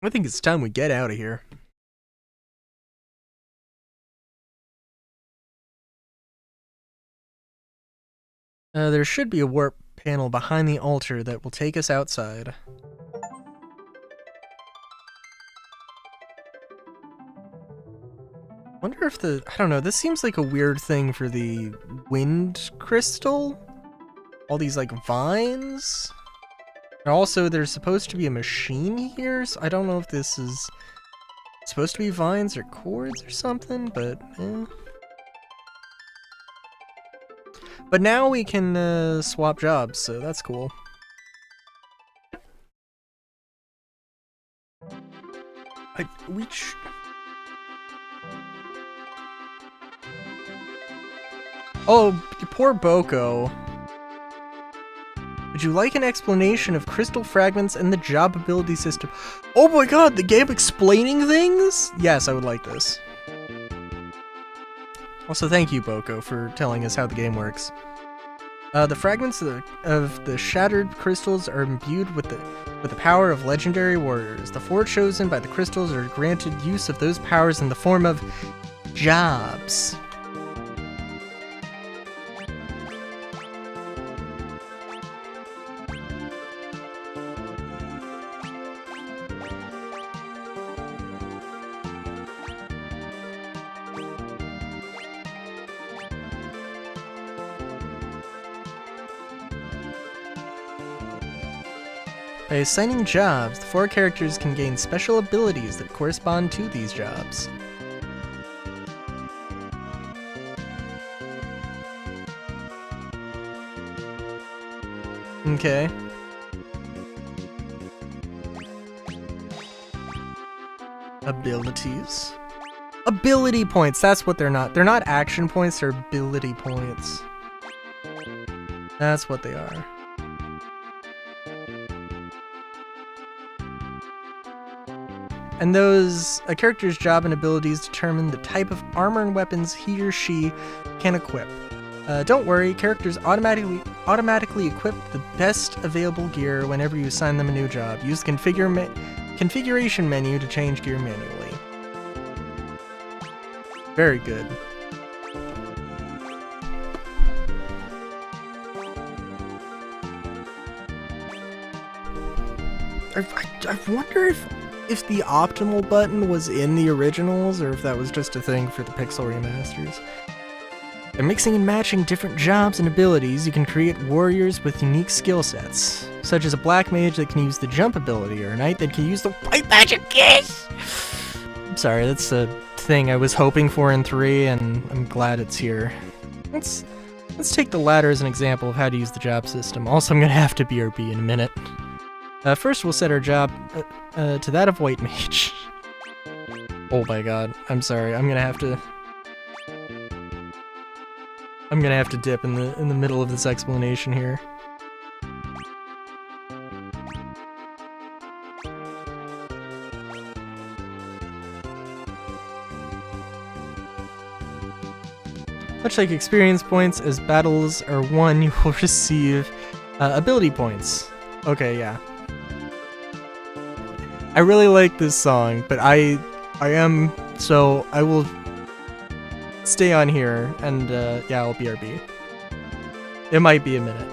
I think it's time we get out of here. There should be a warp panel behind the altar that will take us outside. Wonder if I don't know, this seems like a weird thing for the wind crystal? All these, like, vines? And also, there's supposed to be a machine here, so I don't know if this is supposed to be vines or cords or something, but eh. But now we can swap jobs, so that's cool. Oh, poor Boko. Would you like an explanation of crystal fragments and the job ability system? Oh my god, the game explaining things? Yes, I would like this. Also, thank you, Boko, for telling us how the game works. The fragments of the shattered crystals are imbued with the power of legendary warriors. The four chosen by the crystals are granted use of those powers in the form of jobs. By assigning jobs, the 4 characters can gain special abilities that correspond to these jobs. Okay. Abilities. Ability points, that's what they're not. They're not action points, they're ability points. That's what they are. And a character's job and abilities determine the type of armor and weapons he or she can equip. Don't worry, characters automatically equip the best available gear whenever you assign them a new job. Use the configuration menu to change gear manually. Very good. I wonder if the optimal button was in the originals or if that was just a thing for the Pixel remasters. By mixing and matching different jobs and abilities, you can create warriors with unique skill sets, such as a black mage that can use the jump ability, or a knight that can use the white magic kiss! I'm sorry, that's a thing I was hoping for in 3, and I'm glad it's here. Let's take the latter as an example of how to use the job system. Also, I'm gonna have to BRB in a minute. First, we'll set our job to that of white mage. Oh my god, I'm sorry, I'm gonna have to dip in the middle of this explanation here. Much like experience points, as battles are won, you will receive ability points. Okay, yeah. I really like this song, but I will stay on here, and yeah, I'll BRB. It might be a minute.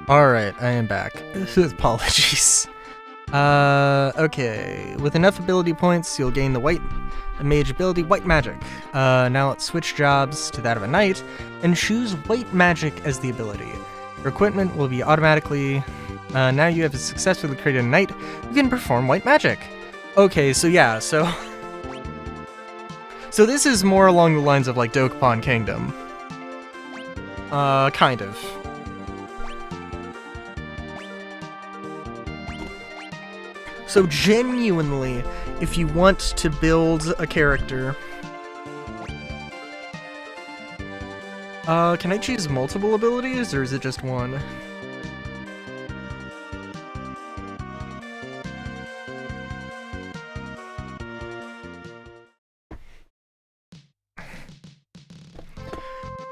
Alright, I am back. Apologies. Okay. With enough ability points, you'll gain the white mage ability, White Magic. Now let's switch jobs to that of a knight, and choose White Magic as the ability. Your equipment will be automatically... now you have successfully created a knight, you can perform White Magic. Okay, so yeah, so... so this is more along the lines of, like, Dokapon Kingdom. Kind of. So genuinely, if you want to build a character... can I choose multiple abilities, or is it just one?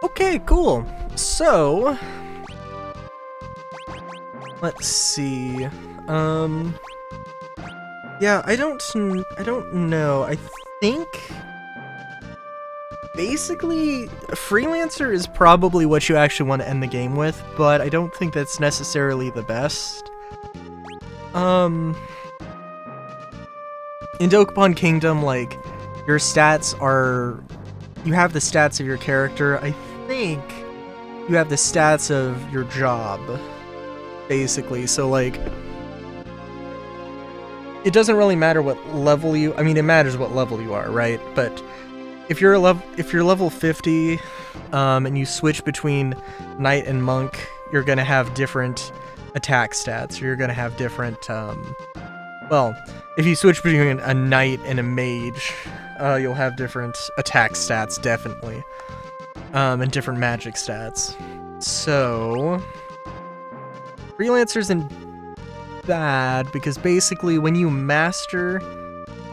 Okay, cool. So... let's see... yeah, I don't know. I think... basically, Freelancer is probably what you actually want to end the game with, but I don't think that's necessarily the best. In Dokapon Kingdom, like, your stats are... you have the stats of your character. I think you have the stats of your job, basically. So, like... it doesn't really matter what level you... I mean, it matters what level you are, right? But if you're level 50, and you switch between knight and monk, you're gonna have different attack stats. Or you're gonna have different, well, if you switch between a knight and a mage, you'll have different attack stats, definitely, and different magic stats. So, Freelancer's in bad because basically when you master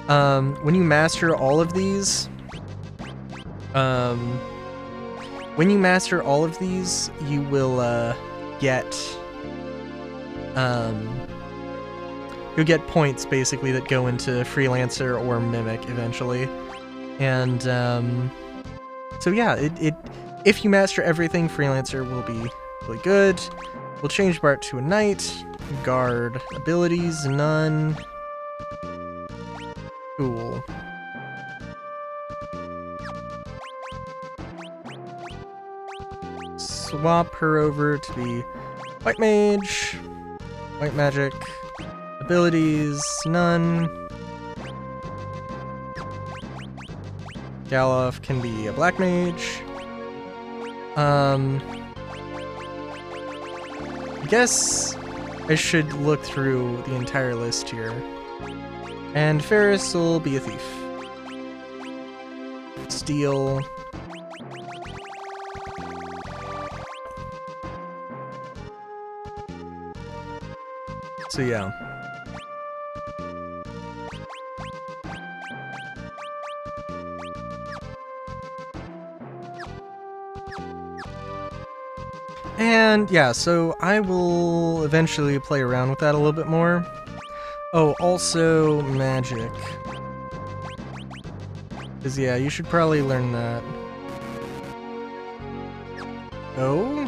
all of these, you will you'll get points basically that go into Freelancer or Mimic eventually, and so yeah, if you master everything, Freelancer will be really good. We'll change Bart to a knight. Guard abilities, none. Cool. Swap her over to be White Mage. White Magic. Abilities, none. Galof can be a Black Mage. I guess I should look through the entire list here. And Ferris will be a thief. Steel. So yeah. And yeah, so I will eventually play around with that a little bit more. Oh, also magic. Because yeah, you should probably learn that. Oh?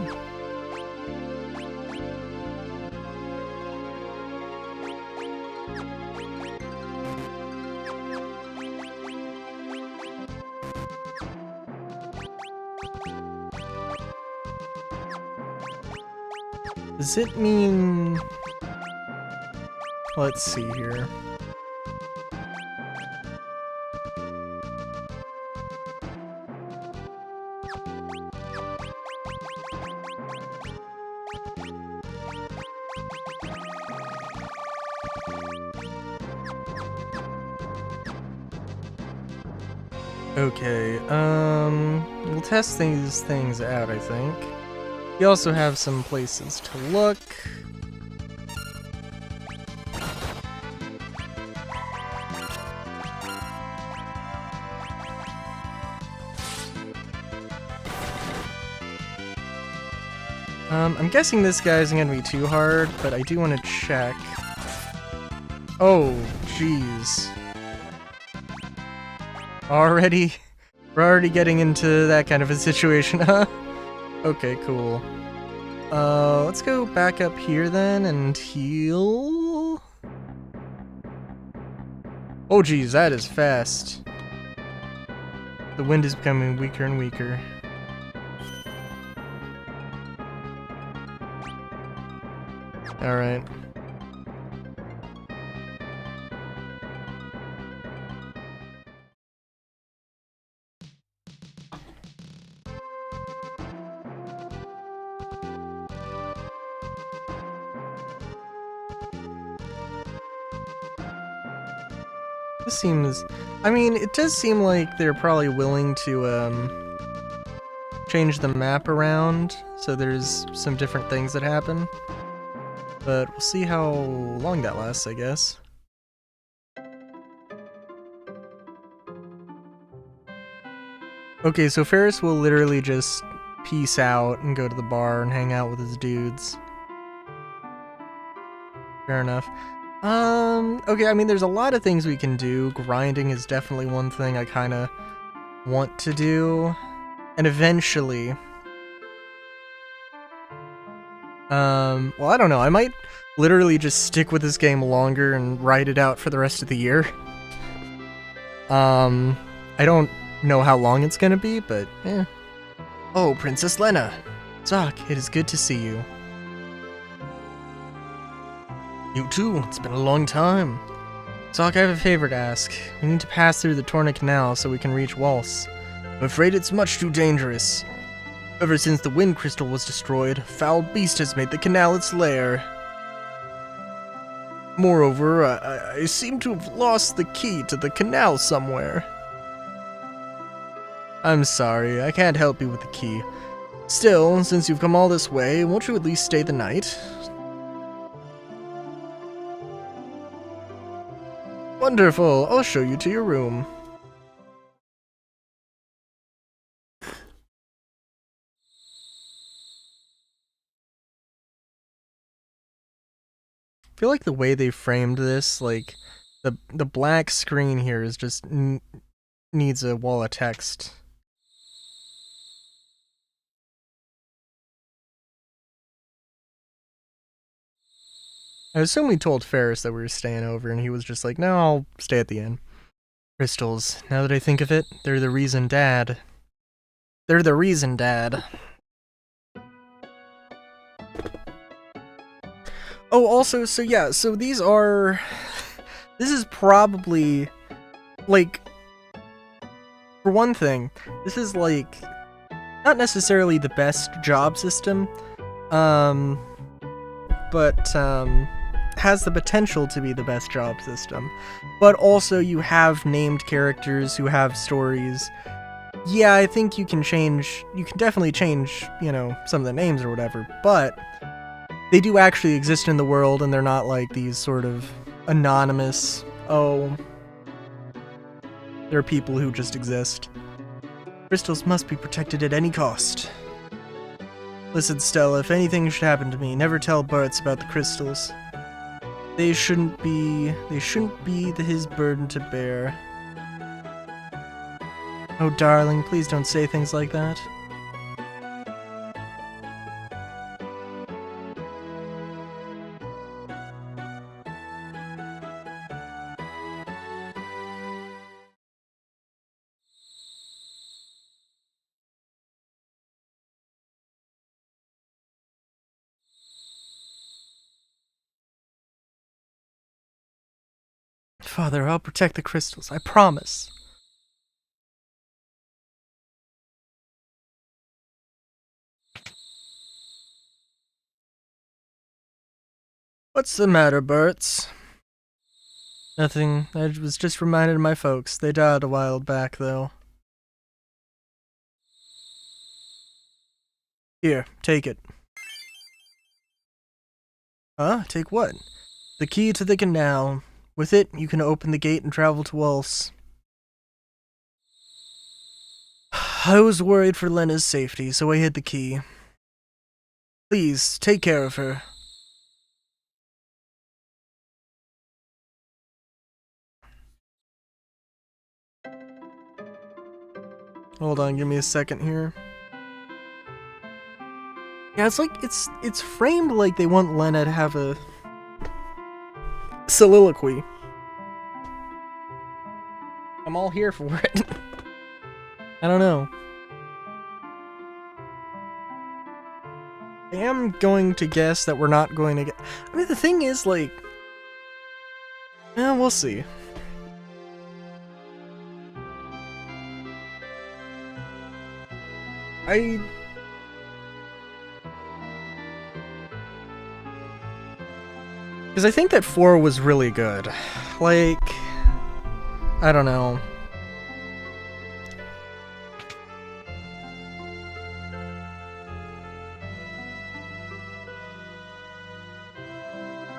Does it mean... let's see here. Okay, we'll test these things out, I think. We also have some places to look. I'm guessing this guy isn't gonna be too hard, but I do want to check. Oh, jeez. Already? We're already getting into that kind of a situation, huh? Okay, cool. Let's go back up here then and heal. Oh geez, that is fast. The wind is becoming weaker and weaker. Alright. This seems... I mean, it does seem like they're probably willing to, change the map around, so there's some different things that happen. But we'll see how long that lasts, I guess. Okay, so Ferris will literally just peace out and go to the bar and hang out with his dudes. Fair enough. Okay, I mean, there's a lot of things we can do. Grinding is definitely one thing I kind of want to do. And eventually... well, I don't know. I might literally just stick with this game longer and ride it out for the rest of the year. I don't know how long it's gonna be, but eh. Oh, Princess Lena! Zoc, it is good to see you. You too, it's been a long time. Zoc, I have a favor to ask. We need to pass through the Torna Canal so we can reach Waltz. I'm afraid it's much too dangerous. Ever since the Wind Crystal was destroyed, a foul beast has made the canal its lair. Moreover, I seem to have lost the key to the canal somewhere. I'm sorry, I can't help you with the key. Still, since you've come all this way, won't you at least stay the night? Wonderful, I'll show you to your room. I feel like the way they framed this, like, the black screen here is just needs a wall of text. I assume we told Ferris that we were staying over, and he was just like, no, I'll stay at the inn. Crystals, now that I think of it, they're the reason Dad... They're the reason, Dad. Oh, also, so yeah, so these are... This is probably, like... For one thing, this is, like, not necessarily the best job system, but, has the potential to be the best job system. But also you have named characters who have stories. Yeah, I think you can definitely change, you know, some of the names or whatever, but they do actually exist in the world and they're not like these sort of anonymous, oh, there are people who just exist. Crystals must be protected at any cost. Listen, Stella, if anything should happen to me, never tell Bartz about the crystals. They shouldn't be his burden to bear. Oh, darling, please don't say things like that. Father, I'll protect the crystals, I promise. What's the matter, Bartz? Nothing. I was just reminded of my folks. They died a while back, though. Here, take it. Huh? Take what? The key to the canal. With it, you can open the gate and travel to Waltz. I was worried for Lena's safety, so I hid the key. Please, take care of her. Hold on, give me a second here. Yeah, it's like it's framed like they want Lena to have a soliloquy. I'm all here for it. I don't know. I am going to guess that we're not going to get... I mean, the thing is, like... we'll see. Because I think that 4 was really good. Like... I don't know.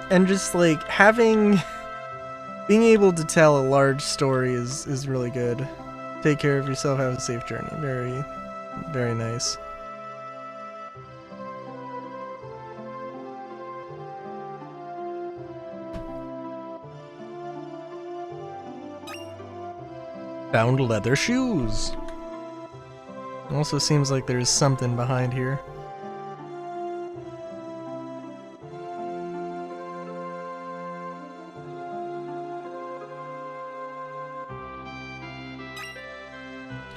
And just like being able to tell a large story is really good. Take care of yourself, have a safe journey. Very, very nice. Found leather shoes. Also seems like there's something behind here.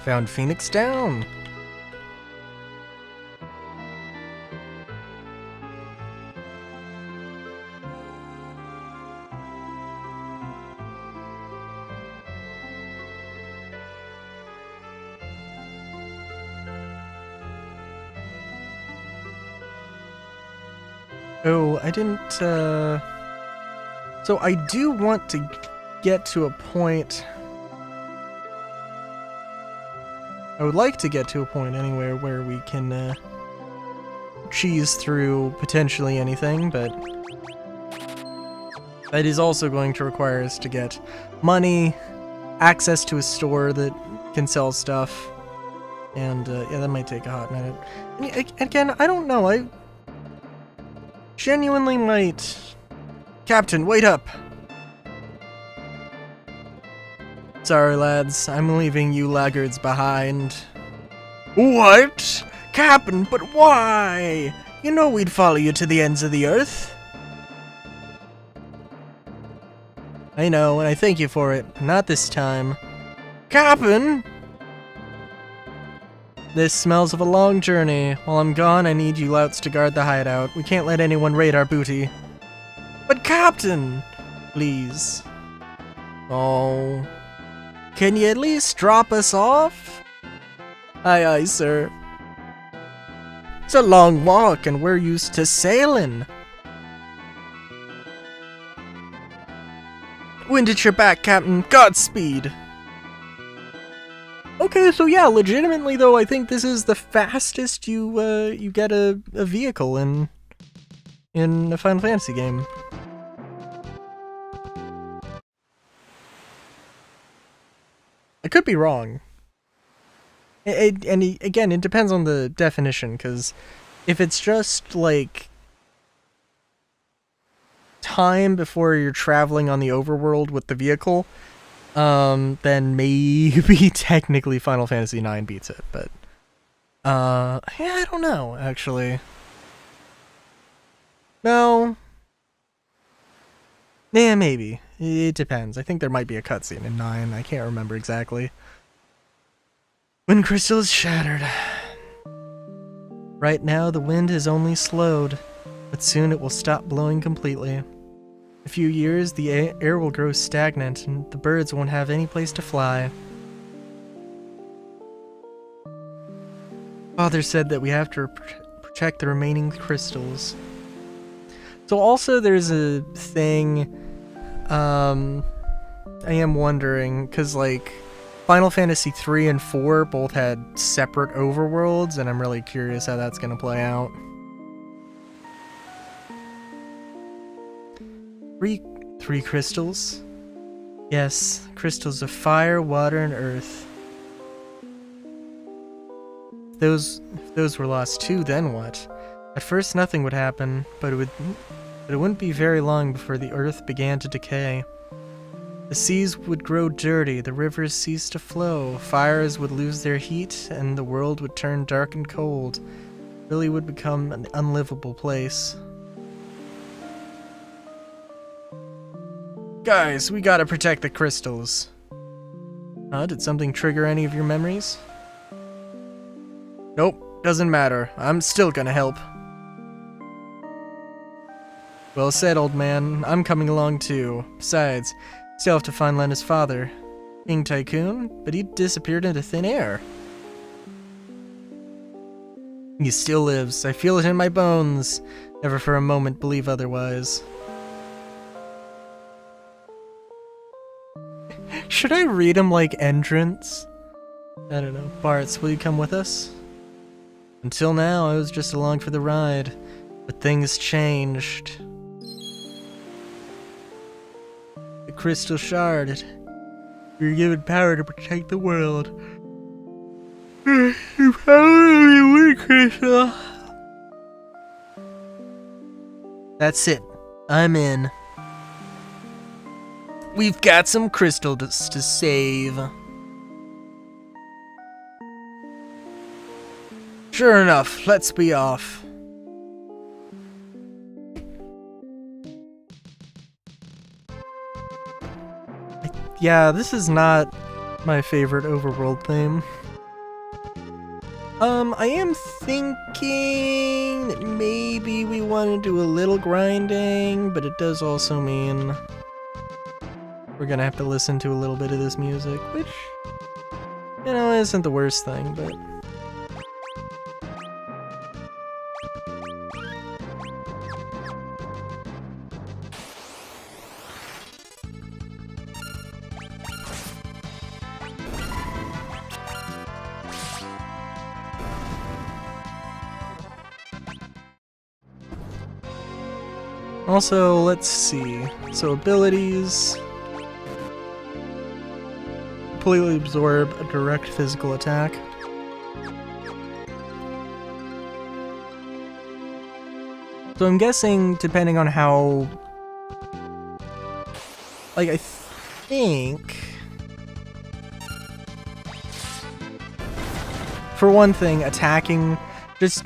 Found Phoenix Down. Oh, I didn't, So I do want to get to a point... I would like to get to a point anywhere where we can, cheese through potentially anything, but... that is also going to require us to get money, access to a store that can sell stuff, and, yeah, that might take a hot minute. And again, I don't know, I... genuinely might... Captain, wait up! Sorry, lads, I'm leaving you laggards behind. What? Captain, but why? You know we'd follow you to the ends of the earth. I know, and I thank you for it, but not this time. Captain! This smells of a long journey. While I'm gone, I need you louts to guard the hideout. We can't let anyone raid our booty. But Captain! Please. Oh... Can you at least drop us off? Aye, aye, sir. It's a long walk, and we're used to sailing. Wind at your back, Captain. Godspeed. Okay, so yeah, legitimately though, I think this is the fastest you get a vehicle in a Final Fantasy game. I could be wrong. Again, it depends on the definition, because if it's just, like, time before you're traveling on the overworld with the vehicle, then maybe technically Final Fantasy IX beats it, but, yeah, I don't know, actually. No. Yeah, maybe. It depends. I think there might be a cutscene in 9. I can't remember exactly. Wind crystal is shattered. Right now, the wind has only slowed, but soon it will stop blowing completely. In a few years, the air will grow stagnant, and the birds won't have any place to fly. Father said that we have to protect the remaining crystals. So also there's a thing... I am wondering, because, like, Final Fantasy 3 and 4 both had separate overworlds, and I'm really curious how that's gonna play out. Three crystals? Yes, crystals of fire, water, and earth. If those were lost too, then what? At first nothing would happen, but it wouldn't be very long before the earth began to decay. The seas would grow dirty, the rivers cease to flow, fires would lose their heat, and the world would turn dark and cold. really would become an unlivable place. Guys, we gotta protect the crystals. Did something trigger any of your memories? Nope, doesn't matter. I'm still gonna help. Well said, old man. I'm coming along too. Besides, still have to find Lena's father, King Tycoon, but he disappeared into thin air. He still lives. I feel it in my bones. Never for a moment believe otherwise. Should I read him like entrance? I don't know. Bartz, will you come with us? Until now, I was just along for the ride, but things changed. The crystal shard. We were given power to protect the world. You probably win, Crystal. That's it. I'm in. We've got some crystals to save. Sure enough, let's be off. Yeah, this is not my favorite overworld theme. I am thinking that maybe we want to do a little grinding, but it does also mean we're gonna have to listen to a little bit of this music, which, you know, isn't the worst thing, but... Also, let's see. So abilities. Completely absorb a direct physical attack. So I'm guessing, depending on how... Like, I think... For one thing, attacking... Just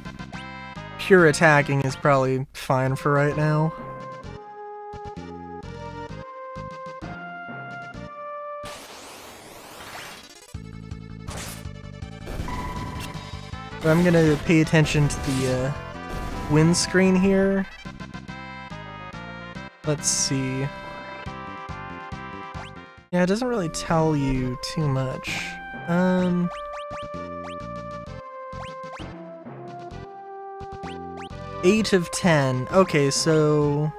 pure attacking is probably fine for right now. But I'm gonna pay attention to the windscreen here. Let's see. Yeah, it doesn't really tell you too much. 8 of 10. Okay, so...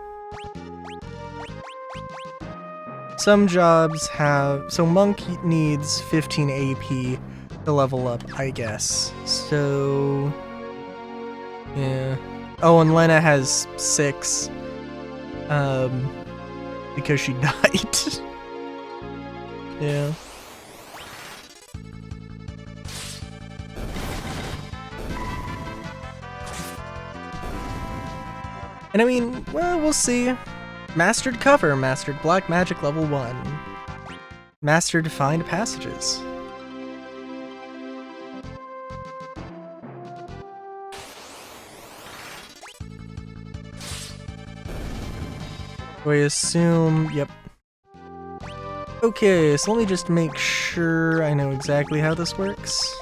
Some jobs have... So Monk needs 15 AP to level up, I guess. So... Yeah. Oh, and Lena has 6. Because she died. Yeah. And I mean, well, we'll see. Mastered cover, mastered black magic level 1. Mastered defined passages. I assume, yep. Okay, so let me just make sure I know exactly how this works.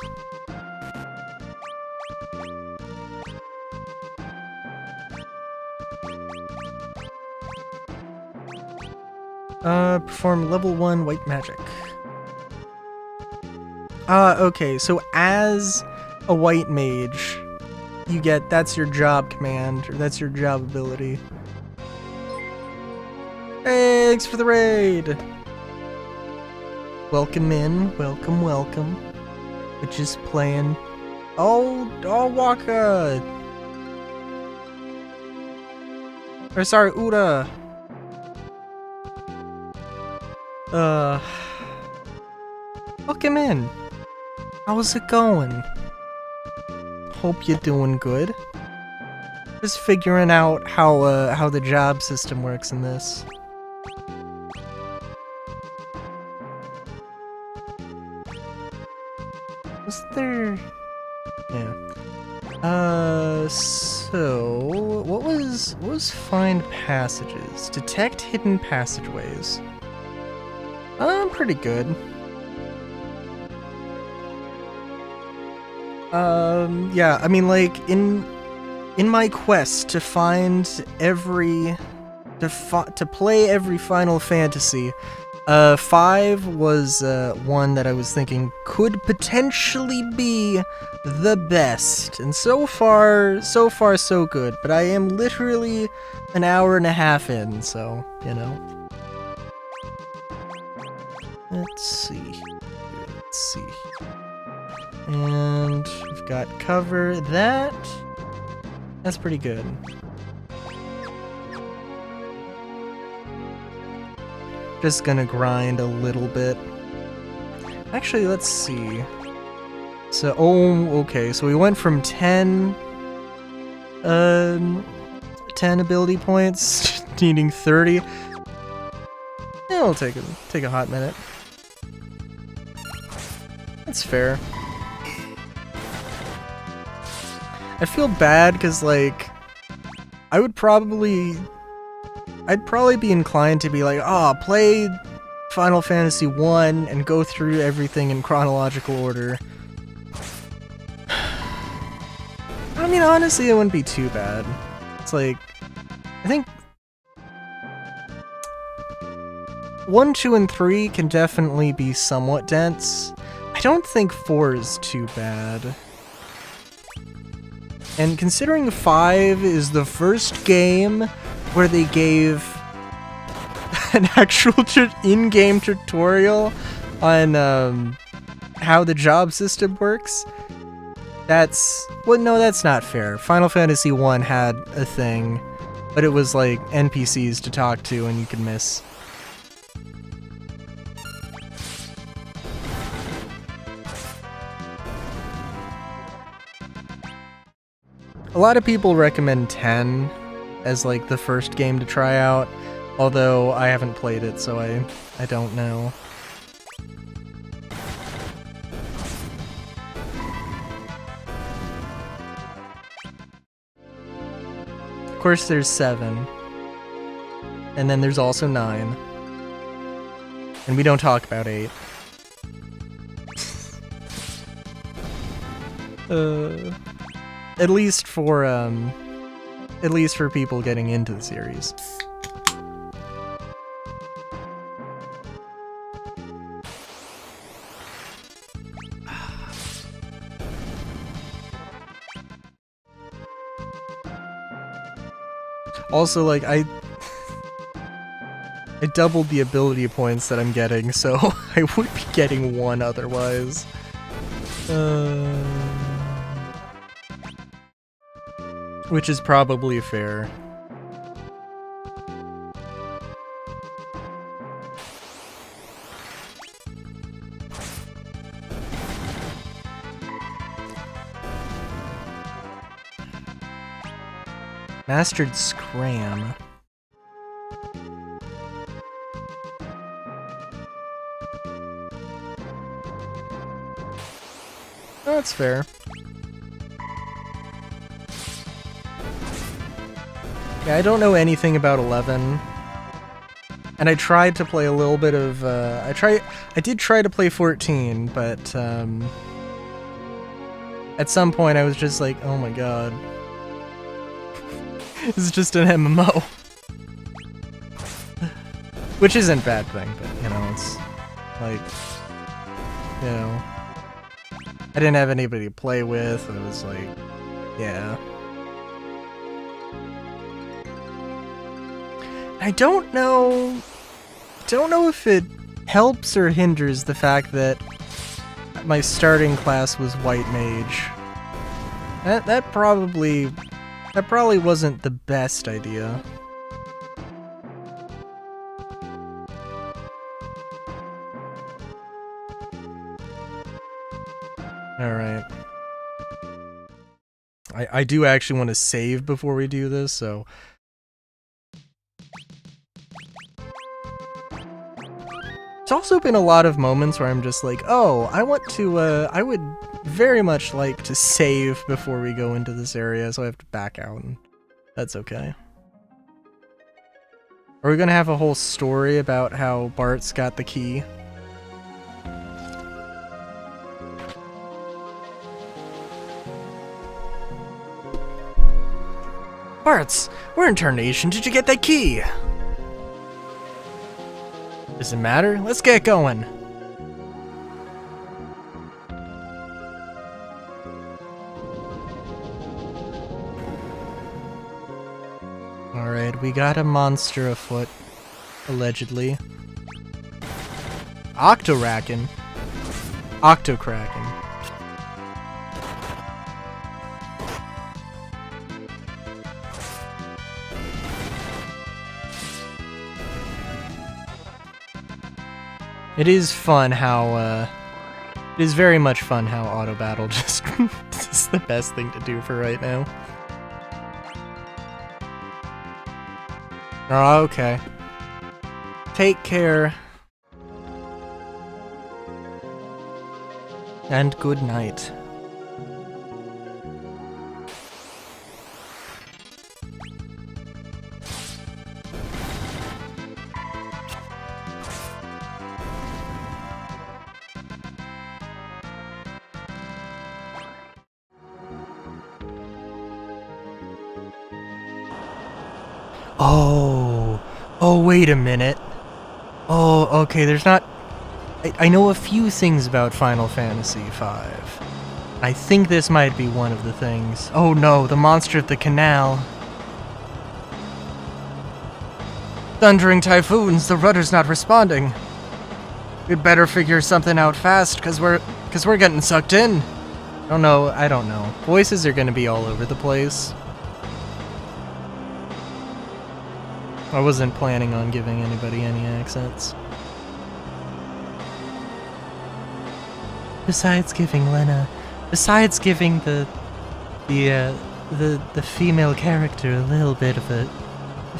Perform level 1 white magic. Okay, so as a white mage, you get, that's your job command, or that's your job ability. Thanks for the raid! Welcome in, welcome, welcome. We're just playing... Oh, Waka! Or sorry, Uda! Welcome in. How's it going? Hope you're doing good. Just figuring out how the job system works in this. Was there... Yeah. So what was find passages? Detect hidden passageways. Pretty good. Yeah, I mean, like, in my quest to find to play every Final Fantasy, 5 was one that I was thinking could potentially be the best, and so far so good, but I am literally an hour and a half in, so, you know. Let's see. And we've got cover. That's pretty good. Just gonna grind a little bit. Actually, let's see. So, okay, so we went from 10 ability points, needing 30. Yeah, it'll take a hot minute. That's fair. I feel bad because, like, I'd probably be inclined to be like, play Final Fantasy 1 and go through everything in chronological order. I mean, honestly, it wouldn't be too bad. It's like, I think 1, 2, and 3 can definitely be somewhat dense. I don't think 4 is too bad. And considering 5 is the first game where they gave an actual in-game tutorial on how the job system works, no, that's not fair. Final Fantasy 1 had a thing, but it was like NPCs to talk to and you could miss. A lot of people recommend 10 as like the first game to try out, although I haven't played it, so I don't know. Of course there's 7. And then there's also 9. And we don't talk about 8. At least for people getting into the series. Also, like, I doubled the ability points that I'm getting, so I would be getting 1 otherwise. Which is probably fair. Mastered Scram. Oh, that's fair. Yeah, I don't know anything about 11. And I tried to play a little bit of, I did try to play 14, but, at some point I was just like, oh my god. This is just an MMO. Which isn't a bad thing, but, you know, it's, like, you know, I didn't have anybody to play with, it was like, yeah. I don't know if it helps or hinders the fact that my starting class was White Mage. That probably wasn't the best idea. Alright. I do actually want to save before we do this, so... There's also been a lot of moments where I'm just like, oh, I want to, I would very much like to save before we go into this area, so I have to back out, and that's okay. Are we gonna have a whole story about how Bart's got the key? Bart's, where in tarnation did you get that key? Does it matter? Let's get going. Alright, we got a monster afoot, allegedly. Octoraken. Octokraken. It is fun how, it is very much fun how auto battle just is the best thing to do for right now. Oh, okay. Take care. And good night. Oh, wait a minute. Oh, okay, there's not... I know a few things about Final Fantasy V. I think this might be one of the things. Oh no, the monster at the canal. Thundering typhoons, the rudder's not responding. We'd better figure something out fast, cause we're getting sucked in. I don't know. Voices are gonna be all over the place. I wasn't planning on giving anybody any accents. Besides giving the female character a little bit of a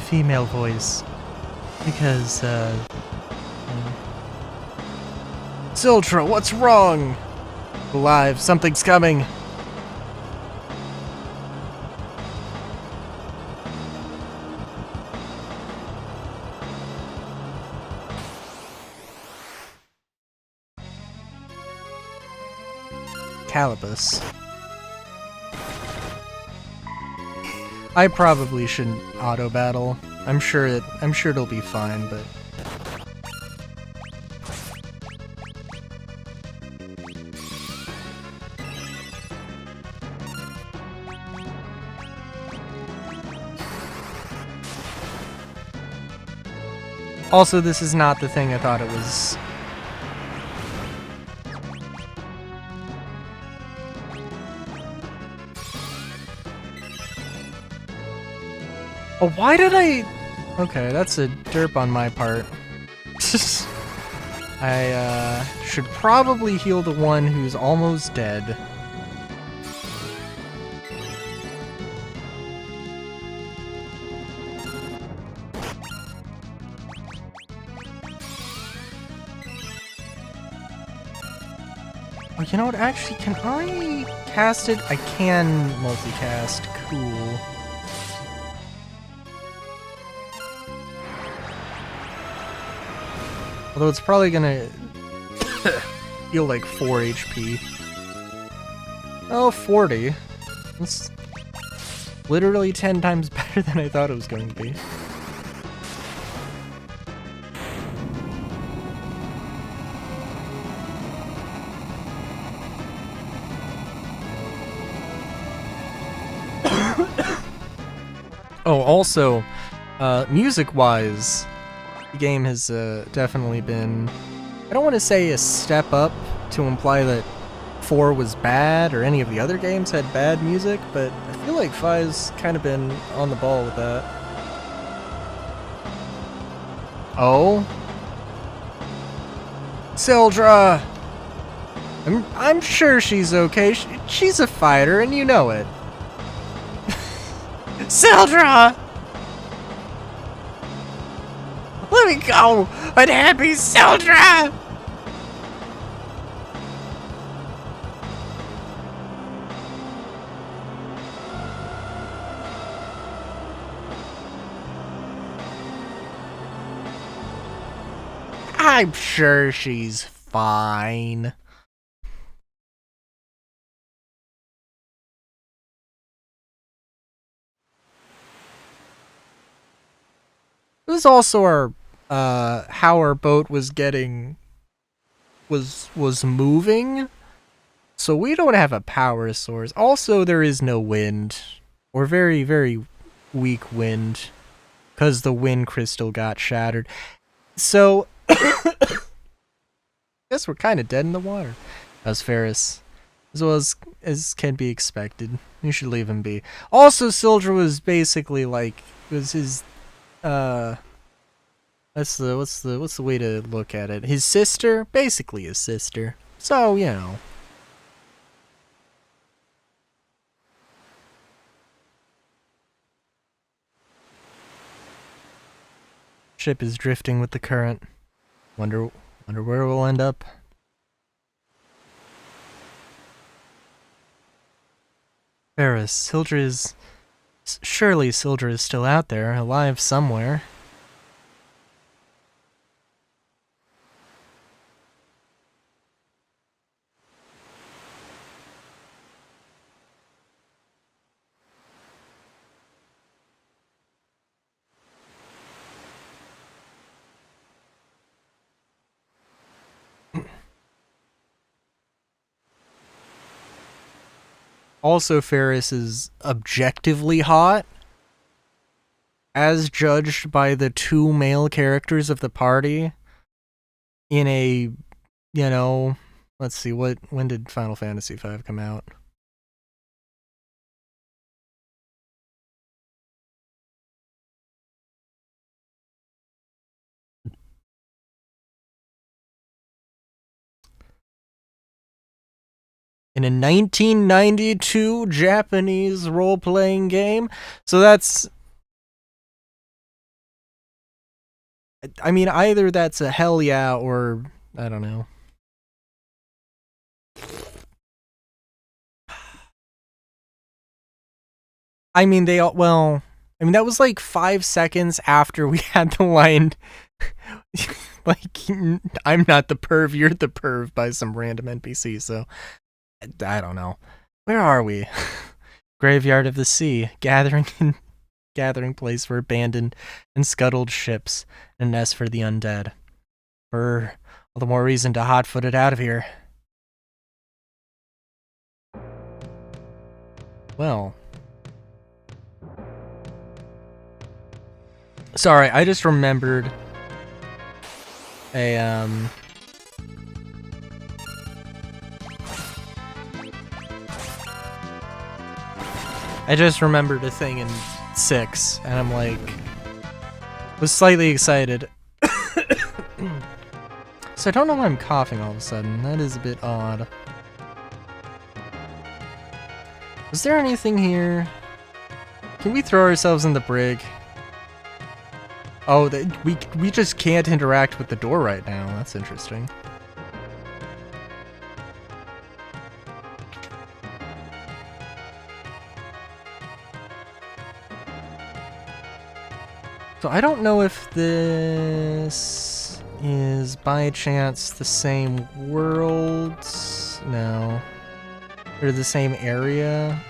female voice, because Zildra, what's wrong? Alive, something's coming. Calibus. I probably shouldn't auto battle. I'm sure it'll be fine, but also, this is not the thing I thought it was. Oh, why did I... Okay, that's a derp on my part. I should probably heal the one who's almost dead. Oh, you know what? Actually, can I cast it? I can multicast. Cool. Although it's probably gonna heal like 4 HP. Oh, 40. That's literally 10 times better than I thought it was going to be. Oh, also, music-wise, the game has definitely been, I don't want to say a step up to imply that 4 was bad or any of the other games had bad music, but I feel like 5's kind of been on the ball with that. Oh? Zildra! I'm sure she's okay. She's a fighter and you know it. Zildra! Let me go! Unhappy Zildra! I'm sure she's fine. It was also our how our boat was moving. So we don't have a power source. Also, there is no wind, or very, very weak wind, because the wind crystal got shattered. So, I guess we're kind of dead in the water. As Ferris, as well as can be expected. You should leave him be. Also, Sildra was basically like, was his, what's the way to look at it? His sister, basically his sister. So, you know. Ship is drifting with the current. Wonder where we'll end up. Ferris, surely Sildra is still out there, alive somewhere. Also, Ferris is objectively hot, as judged by the two male characters of the party in a, you know, let's see, when did Final Fantasy V come out? In a 1992 Japanese role-playing game. So that's, I mean, either that's a hell yeah or I don't know. I mean, that was like 5 seconds after we had the line, like, I'm not the perv, you're the perv, by some random NPC, so I don't know. Where are we? Graveyard of the Sea, gathering place for abandoned and scuttled ships, and a nest for the undead. For all the more reason to hot-foot it out of here. Well. Sorry, I just remembered I just remembered a thing in 6, and I'm like, was slightly excited. So I don't know why I'm coughing all of a sudden. That is a bit odd. Was there anything here? Can we throw ourselves in the brig? Oh, we just can't interact with the door right now. That's interesting. So I don't know if this is by chance the same world. No. Or the same area.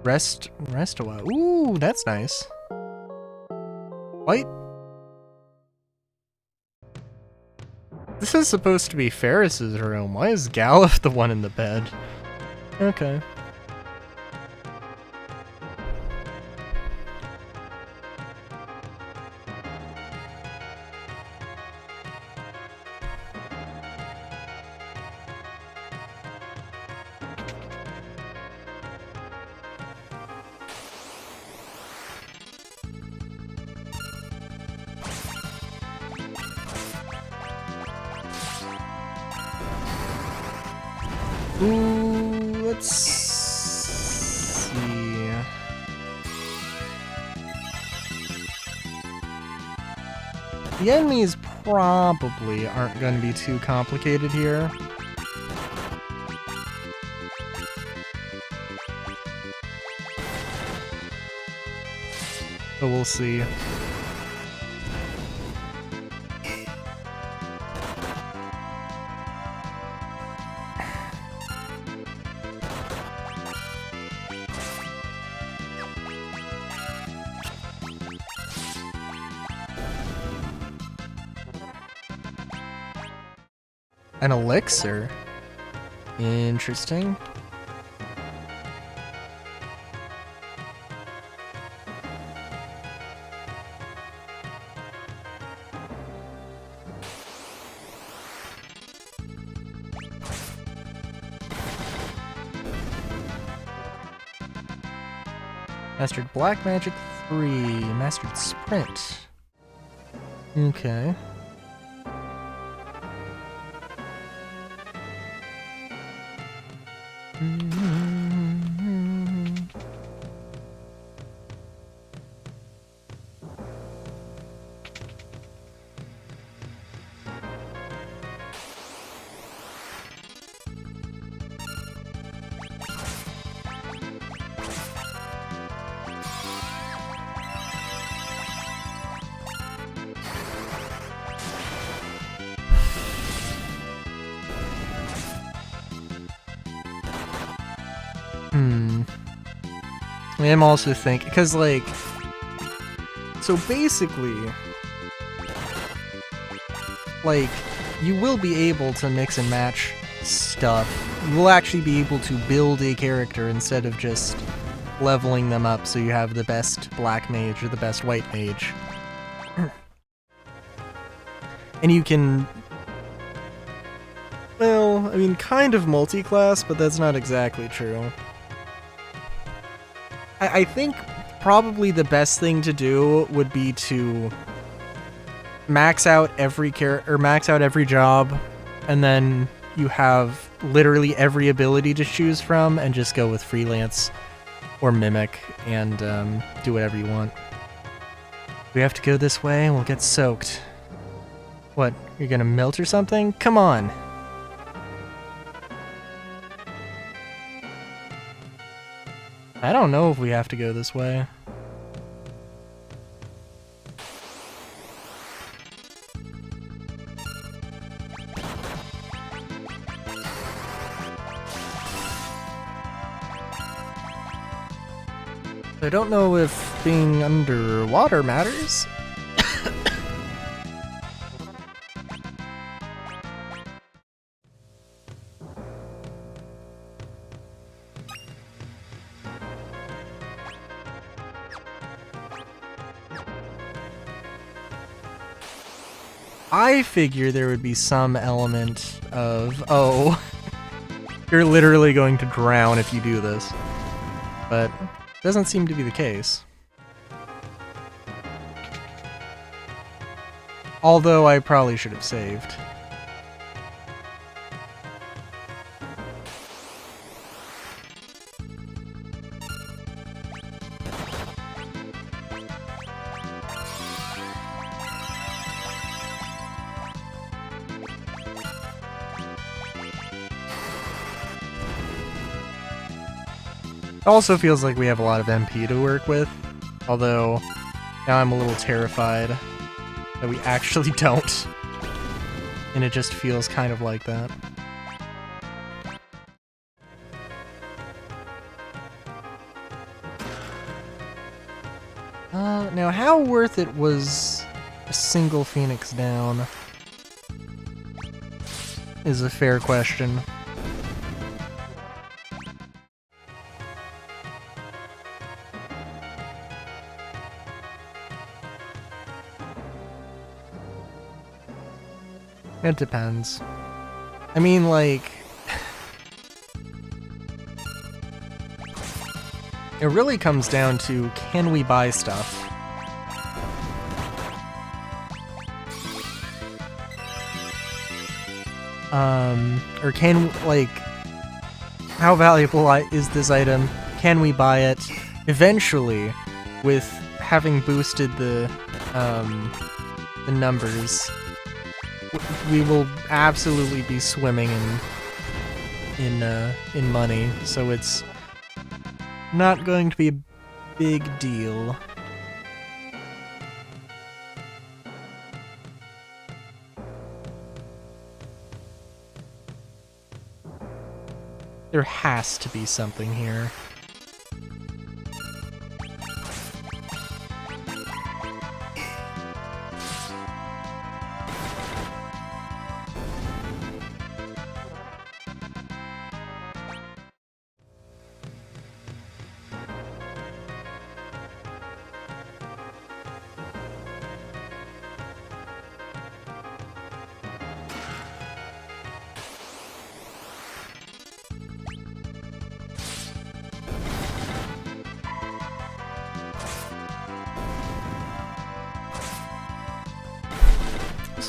Rest a while. Ooh, that's nice. What? This is supposed to be Ferris's room. Why is Galuf the one in the bed? Okay. Ooh, let's see. The enemies probably aren't going to be too complicated here. But we'll see. An elixir? Interesting. Mastered Black Magic 3. Mastered Sprint. Okay. I'm also thinking, because, like, so basically, like, you will be able to mix and match stuff. You will actually be able to build a character instead of just leveling them up so you have the best black mage or the best white mage. And you can, well, I mean, kind of multi-class, but that's not exactly true. I think probably the best thing to do would be to max out every max out every job, and then you have literally every ability to choose from, and just go with freelance or mimic and do whatever you want. We have to go this way, and we'll get soaked. What? You're gonna melt or something? Come on. I don't know if we have to go this way. I don't know if being underwater matters. I figure there would be some element of, oh, you're literally going to drown if you do this. But doesn't seem to be the case. Although I probably should have saved. It also feels like we have a lot of MP to work with, although now I'm a little terrified that we actually don't, and it just feels kind of like that. Now how worth it was a single Phoenix down is a fair question. It depends. I mean, like, it really comes down to, can we buy stuff? Or can, like, how valuable is this item? Can we buy it? Eventually, with having boosted the numbers, we will absolutely be swimming in money, so it's not going to be a big deal. There has to be something here.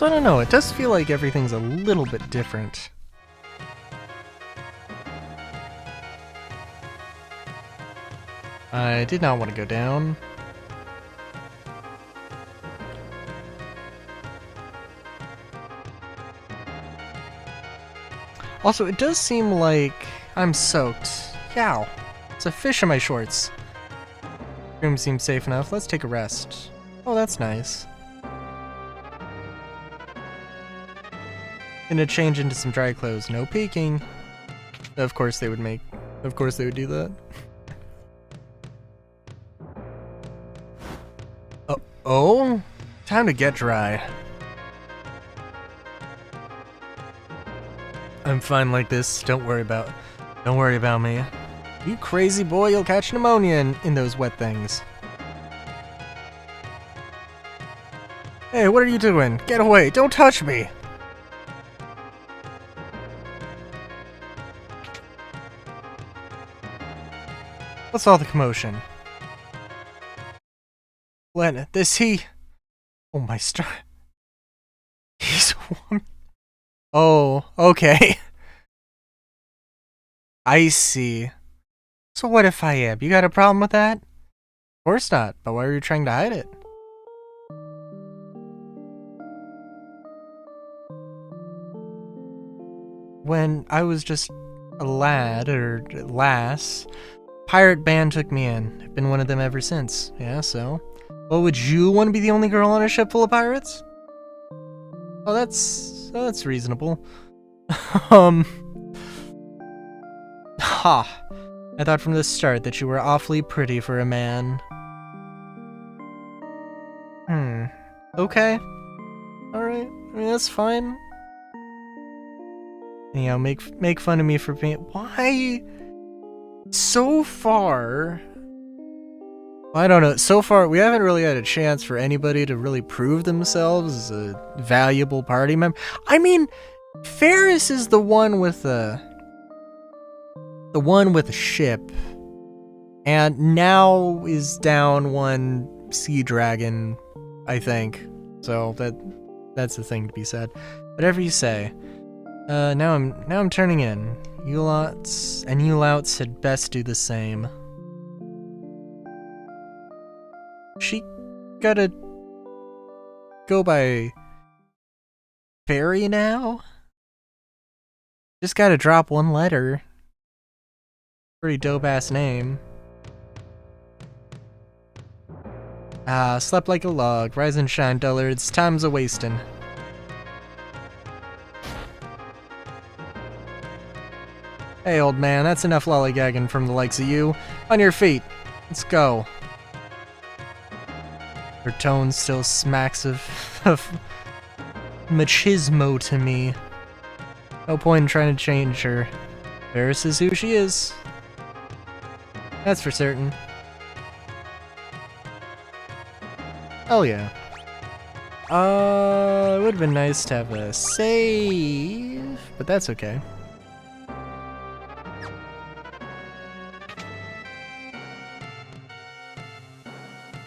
Also, I don't know, it does feel like everything's a little bit different. I did not want to go down. Also, it does seem like I'm soaked. Yow. It's a fish in my shorts. Room seems safe enough. Let's take a rest. Oh, that's nice. Gonna change into some dry clothes. No peeking. Of course they would do that. Oh? Time to get dry. I'm fine like this. Don't worry about me. You crazy boy, you'll catch pneumonia in those wet things. Hey, what are you doing? Get away! Don't touch me! What's all the commotion? Len, Oh my star. He's a woman. Oh, okay. I see. So what if I am? You got a problem with that? Of course not, but why are you trying to hide it? When I was just a lad, or lass, pirate band took me in. I've been one of them ever since. Yeah, so? Well, would you want to be the only girl on a ship full of pirates? Oh, that's reasonable. Ha! I thought from the start that you were awfully pretty for a man. Okay. Alright. I mean, that's fine. You know, make fun of me for being... Why? So far... I don't know. So far, we haven't really had a chance for anybody to really prove themselves as a valuable party member. I mean, Ferris is the one with the ship, and now is down one sea dragon, I think. So that's the thing to be said. Whatever you say. Now I'm turning in. You louts had best do the same. She gotta go by Fairy now? Just gotta drop one letter. Pretty dope ass name. Slept like a log. Rise and shine, dullards. Time's a wastin'. Hey, old man, that's enough lollygagging from the likes of you. On your feet. Let's go. Her tone still smacks of machismo to me. No point in trying to change her. Ferris is who she is. That's for certain. Hell yeah. It would have been nice to have a save, but that's okay.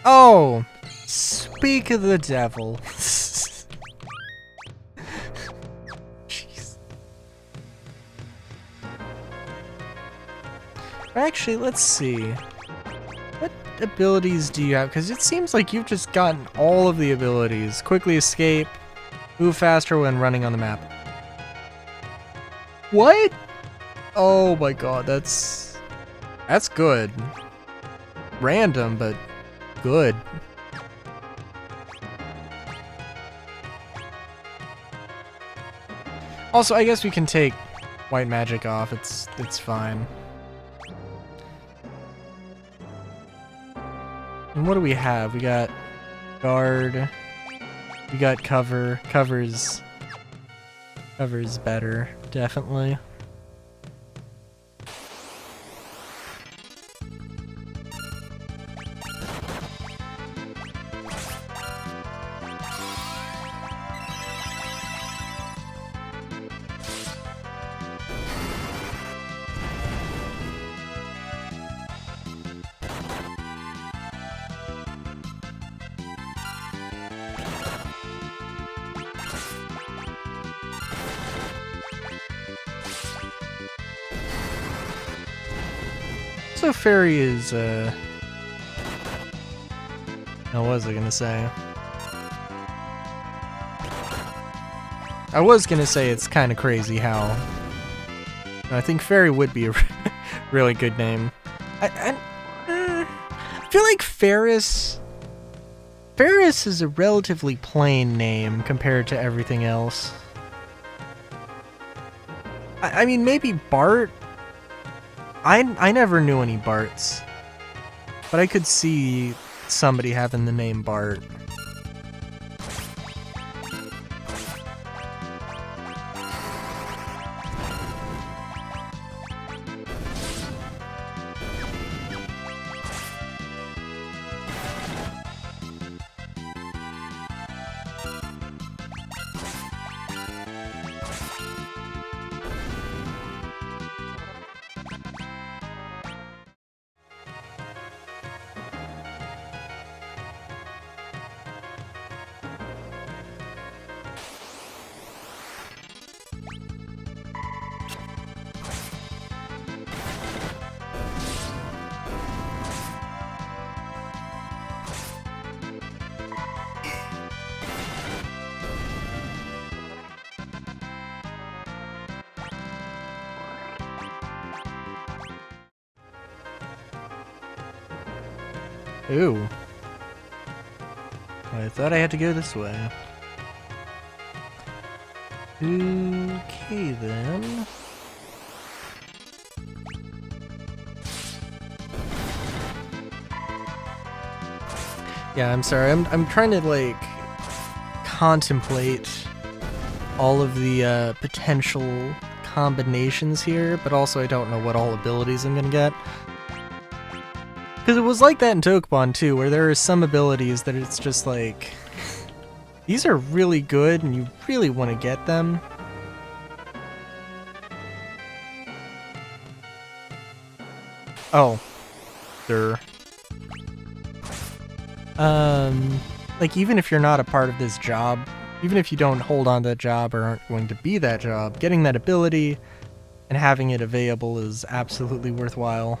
Oh! Speak of the devil. Jeez. Actually, let's see. What abilities do you have? Because it seems like you've just gotten all of the abilities. Quickly escape, move faster when running on the map. What? Oh my god, that's good. Random, but good. Also, I guess we can take white magic off. It's fine. And what do we have? We got guard. We got cover. Cover's better, definitely. also Fairy is, what was I gonna say? I was gonna say it's kind of crazy how... I think Fairy would be a really good name. I feel like Ferris is a relatively plain name compared to everything else. I mean, maybe Bart? I never knew any Barts. But I could see somebody having the name Bart. Ooh. I thought I had to go this way. Okay then. Yeah, I'm sorry. I'm trying to like contemplate all of the potential combinations here, but also I don't know what all abilities I'm gonna get. Because it was like that in Dokapon too, where there are some abilities that it's just like, these are really good and you really want to get them. Oh. Sure. Like even if you're not a part of this job, even if you don't hold on to that job or aren't going to be that job, getting that ability and having it available is absolutely worthwhile.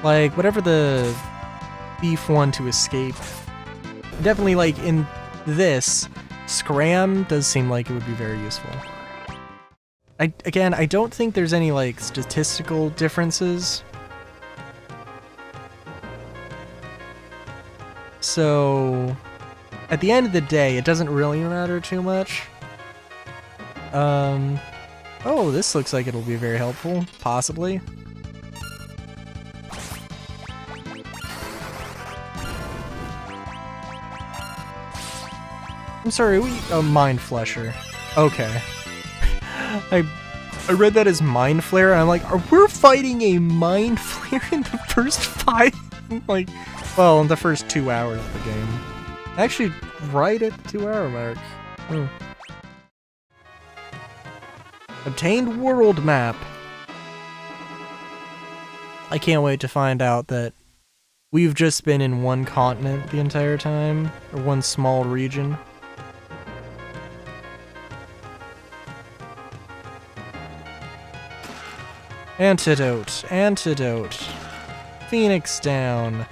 Like, whatever the thief one to escape. Definitely, like, in this, Scram does seem like it would be very useful. Again, I don't think there's any, like, statistical differences. So, at the end of the day, it doesn't really matter too much. Oh, this looks like it'll be very helpful, possibly. I'm sorry, a Mind Flesher. Okay. I read that as Mind Flare, and I'm like, we're fighting a Mind Flare in the first fight? Like, well, in the first 2 hours of the game. Actually, right at the 2-hour mark. Obtained world map. I can't wait to find out that we've just been in one continent the entire time, or one small region. Antidote. Phoenix down.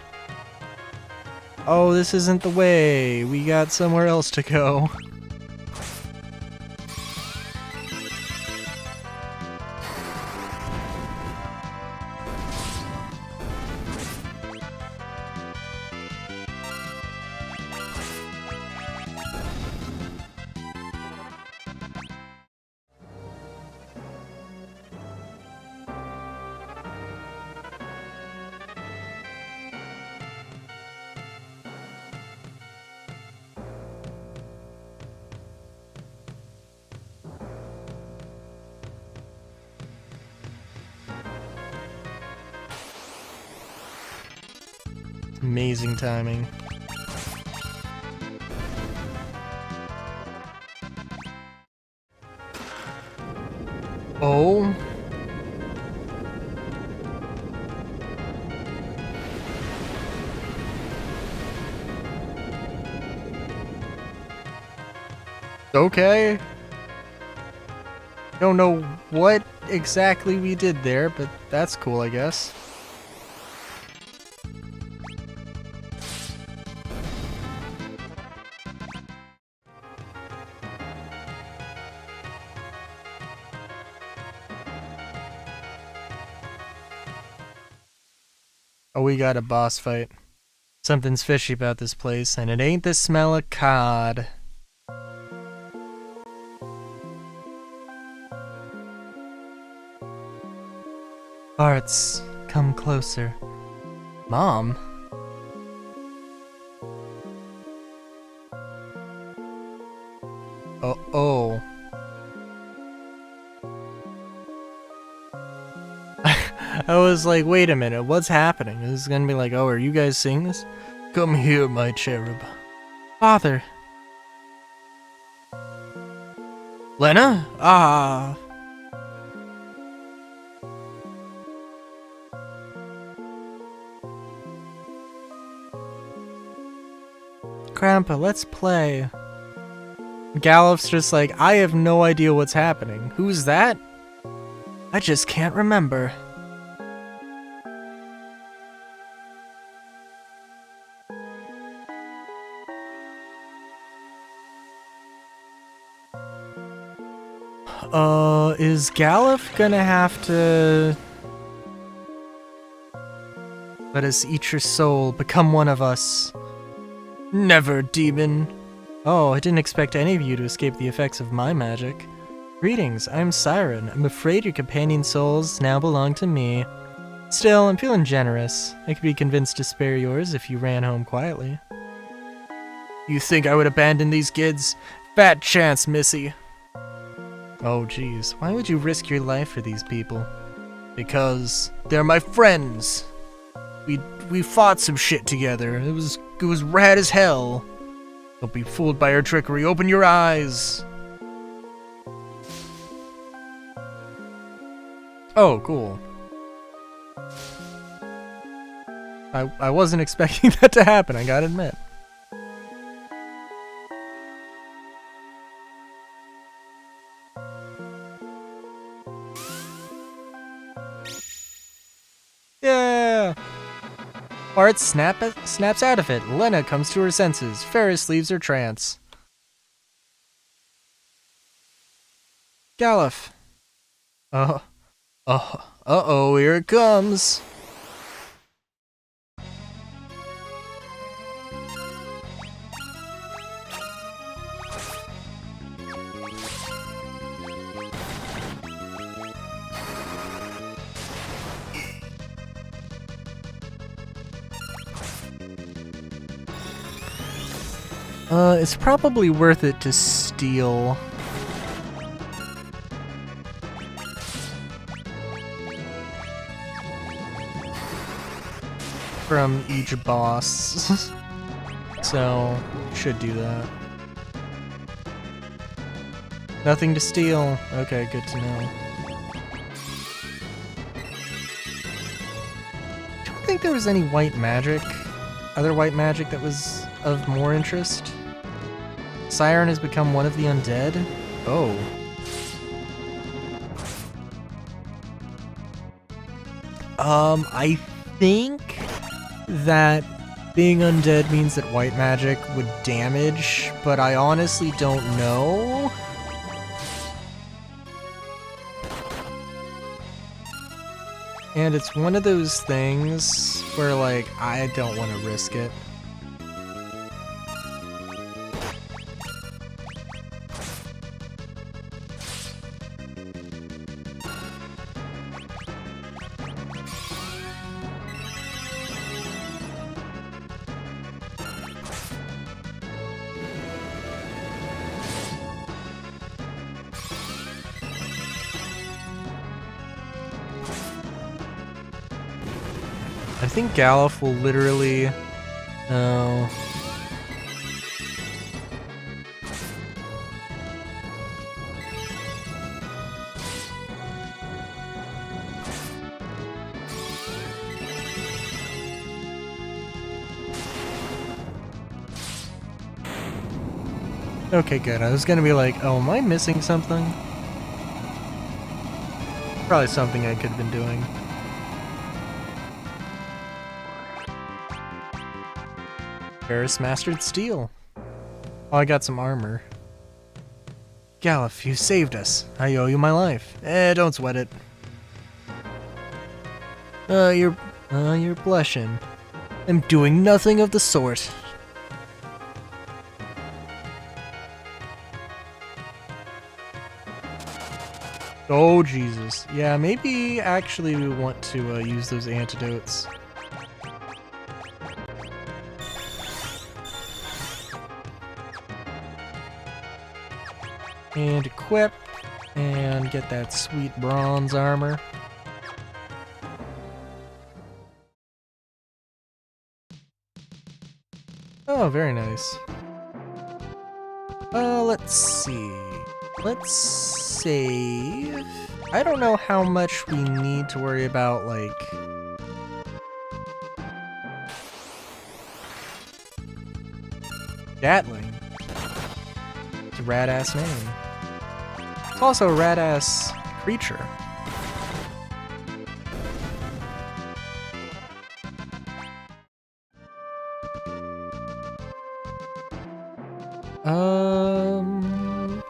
Oh, this isn't the way. We got somewhere else to go. Amazing timing. Oh. Okay. Don't know what exactly we did there, but that's cool, I guess. Oh, we got a boss fight. Something's fishy about this place, and it ain't the smell of cod. Bartz, come closer. Mom? Oh. I was like, wait a minute, what's happening? This is gonna be like, oh, are you guys seeing this? Come here, my cherub. Father. Lena? Ah. Grandpa, let's play. Gallup's just like, I have no idea what's happening. Who's that? I just can't remember. Is Gallup gonna have to let us eat your soul, become one of us? Never, demon. Oh, I didn't expect any of you to escape the effects of my magic. Greetings, I'm Siren. I'm afraid your companion souls now belong to me. Still, I'm feeling generous. I could be convinced to spare yours if you ran home quietly. You think I would abandon these kids? Fat chance, Missy. Oh geez, why would you risk your life for these people? Because they're my friends. We fought some shit together. It was rad as hell. Don't be fooled by her trickery. Open your eyes. Oh, cool. I wasn't expecting that to happen, I gotta admit. Yeah! Bart snaps out of it. Lena comes to her senses. Ferris leaves her trance. Gallup. Uh-oh, here it comes. It's probably worth it to steal. From each boss. So, should do that. Nothing to steal. Okay, good to know. I don't think there was any white magic. Other white magic that was of more interest. Siren has become one of the undead? Oh. I think that being undead means that white magic would damage, but I honestly don't know. And it's one of those things where, like, I don't want to risk it. I think Gallup will literally... Oh... Okay, good. I was gonna be like, oh, am I missing something? Probably something I could have been doing. Ferrous Mastered Steel. Oh, I got some armor. Galuf, you saved us. I owe you my life. Don't sweat it. You're blushing. I'm doing nothing of the sort. Oh, Jesus. Yeah, maybe actually we want to use those antidotes. And equip, and get that sweet bronze armor. Oh, very nice. Let's see. Let's save. I don't know how much we need to worry about, like... Gatling. It's a rad-ass name. It's also a rad-ass creature.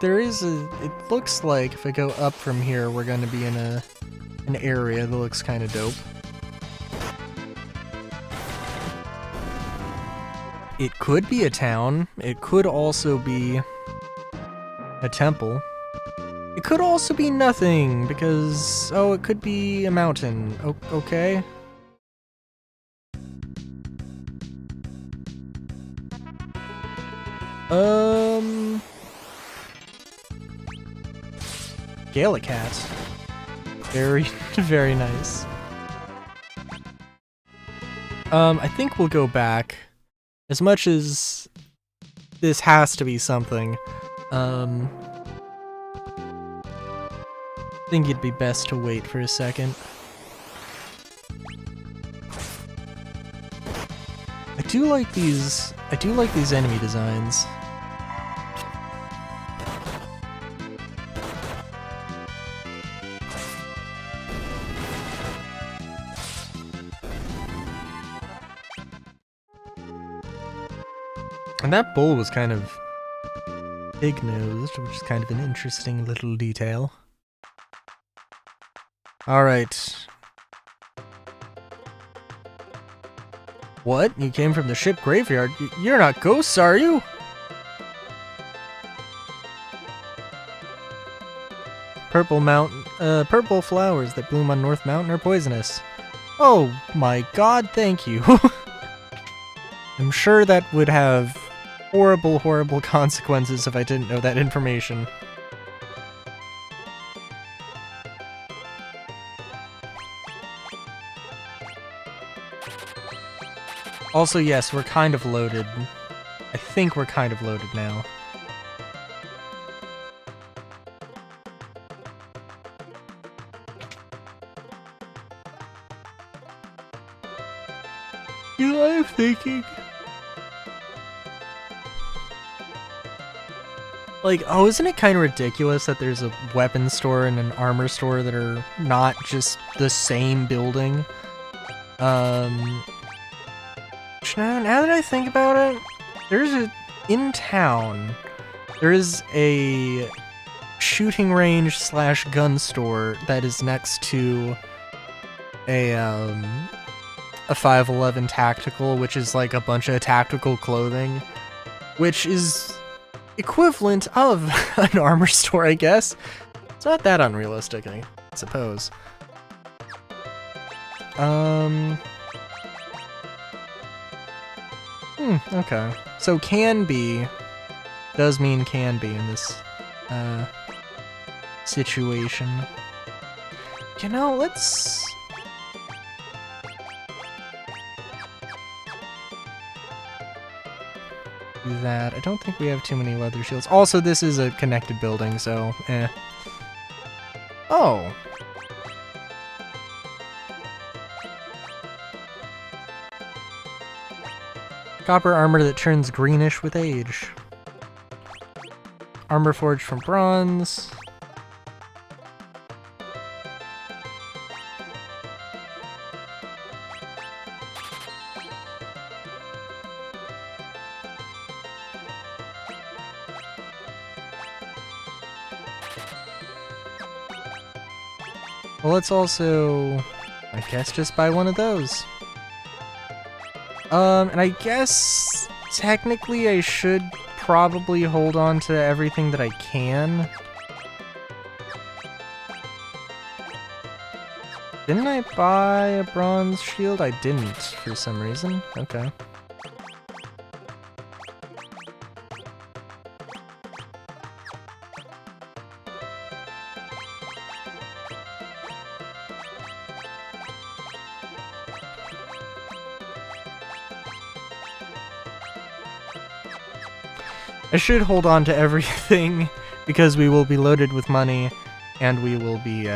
There is a... It looks like if I go up from here, we're gonna be in an area that looks kind of dope. It could be a town. It could also be a temple. It could also be nothing, because... Oh, it could be a mountain. Okay. Gallicat. Very, very nice. I think we'll go back. As much as this has to be something, I think it'd be best to wait for a second. I do like these enemy designs. And that bull was kind of big-nosed, which is kind of an interesting little detail. Alright. What? You came from the ship graveyard? You're not ghosts, are you? Purple flowers that bloom on North Mountain are poisonous. Oh my god, thank you. I'm sure that would have horrible, horrible consequences if I didn't know that information. Also, yes, we're kind of loaded. I think we're kind of loaded now. You know what I'm thinking? Like, oh, isn't it kind of ridiculous that there's a weapons store and an armor store that are not just the same building? Now that I think about it, in town, there is a shooting range / gun store that is next to a 511 tactical, which is like a bunch of tactical clothing, which is equivalent of an armor store, I guess. It's not that unrealistic, I suppose. Okay. So can be does mean can be in this situation. You know, let's do that. I don't think we have too many leather shields. Also, this is a connected building, so Oh. Copper armor that turns greenish with age. Armor forged from bronze. Well, let's also, I guess, just buy one of those. And I guess technically I should probably hold on to everything that I can. Didn't I buy a bronze shield? I didn't for some reason. Okay. I should hold on to everything because we will be loaded with money and we will be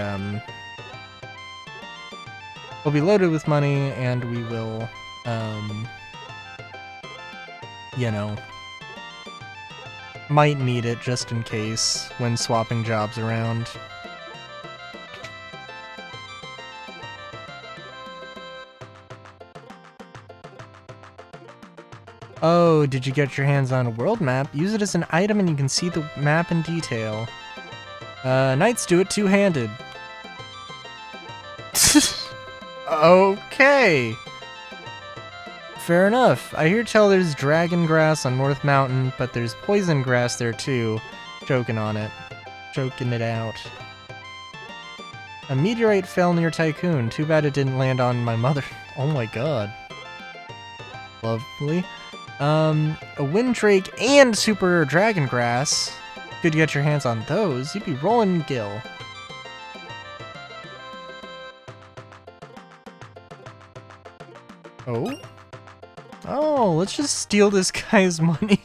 loaded with money and we will you know, might need it just in case when swapping jobs around. Oh, did you get your hands on a world map? Use it as an item and you can see the map in detail. Knights do it two-handed. Okay. Fair enough. I hear tell there's dragon grass on North Mountain, but there's poison grass there too. Choking on it. Choking it out. A meteorite fell near Tycoon. Too bad it didn't land on my mother. Oh my god. Lovely. A Windrake and Super Dragon Grass. Could you get your hands on those? You'd be rolling in Gil. Oh? Oh, let's just steal this guy's money.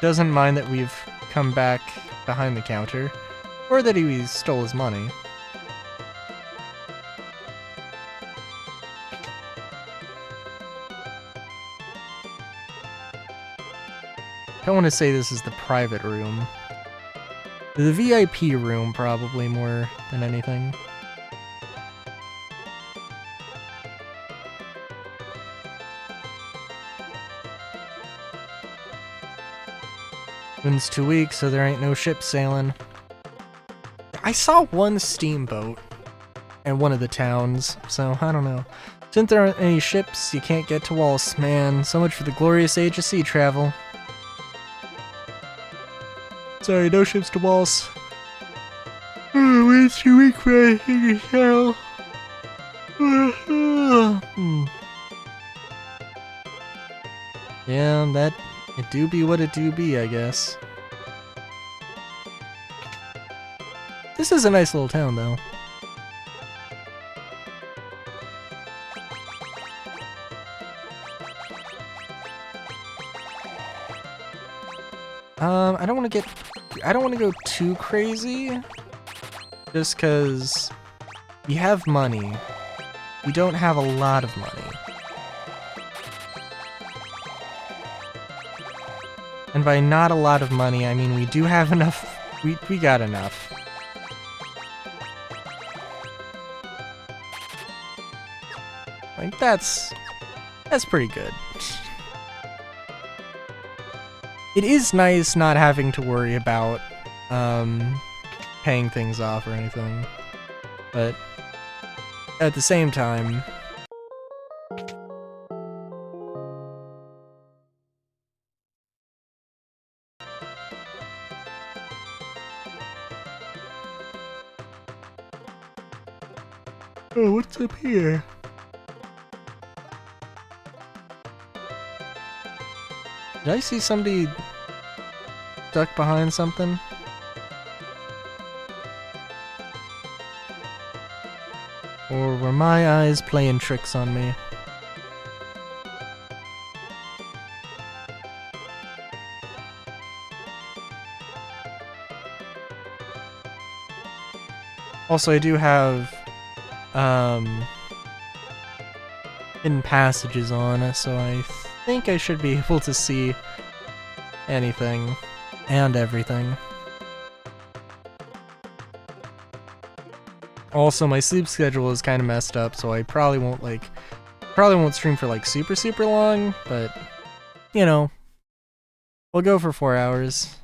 Doesn't mind that we've come back behind the counter. Or that he stole his money. I don't want to say this is the private room. The VIP room, probably, more than anything. Wind's too weak, so there ain't no ship sailing. I saw one steamboat in one of the towns, so I don't know. Since there aren't any ships, you can't get to Wallis, man. So much for the glorious age of sea travel. Sorry, no ships to Wallis. Oh, wind's too weak for anything to sail. Yeah, that... it do be what it do be, I guess. This is a nice little town, though. I don't want to go too crazy. Just because we have money. We don't have a lot of money. And by not a lot of money, I mean we do have enough. We got enough. Like that's pretty good. It is nice not having to worry about paying things off or anything. But at the same time, oh, what's up here? Did I see somebody duck behind something? Or were my eyes playing tricks on me? Also, I do have hidden passages on, so I think I should be able to see anything and everything. Also, my sleep schedule is kind of messed up, so I probably won't stream for like super long, but you know, we'll go for 4 hours.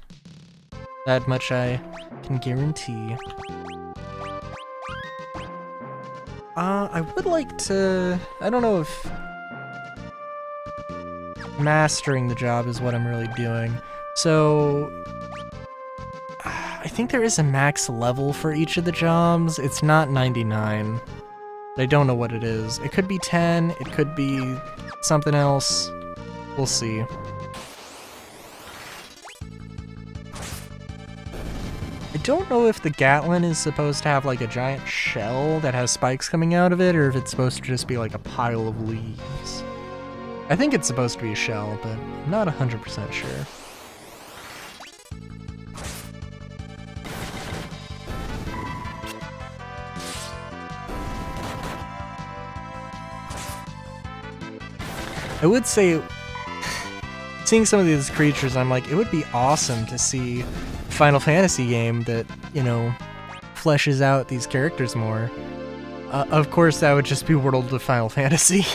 That much I can guarantee. I would like to... I don't know if mastering the job is what I'm really doing. So... I think there is a max level for each of the jobs. It's not 99. I don't know what it is. It could be 10, it could be something else. We'll see. I don't know if the Gatlin is supposed to have like a giant shell that has spikes coming out of it, or if it's supposed to just be like a pile of leaves. I think it's supposed to be a shell, but I'm not 100% sure. I would say, seeing some of these creatures, I'm like, it would be awesome to see a Final Fantasy game that, you know, fleshes out these characters more. Of course, that would just be World of Final Fantasy,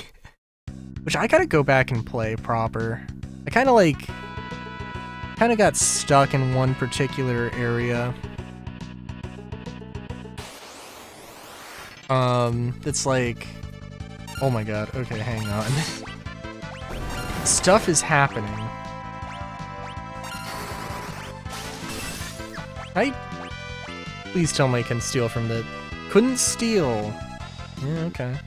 which I gotta go back and play proper. I kind of got stuck in one particular area. It's like, oh my god, okay, hang on. Stuff is happening. Please tell me I can steal from the... Couldn't steal. Yeah, okay.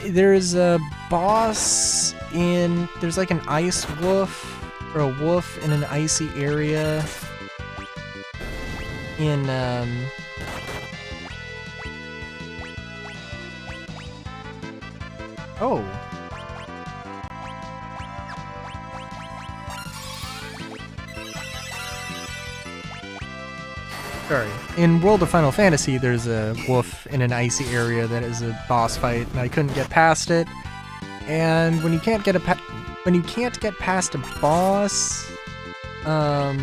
There's a boss in... There's like an ice wolf, or a wolf in an icy area. In, Oh. Sorry. In World of Final Fantasy, there's a wolf in an icy area that is a boss fight, and I couldn't get past it. And when you can't get past a boss, I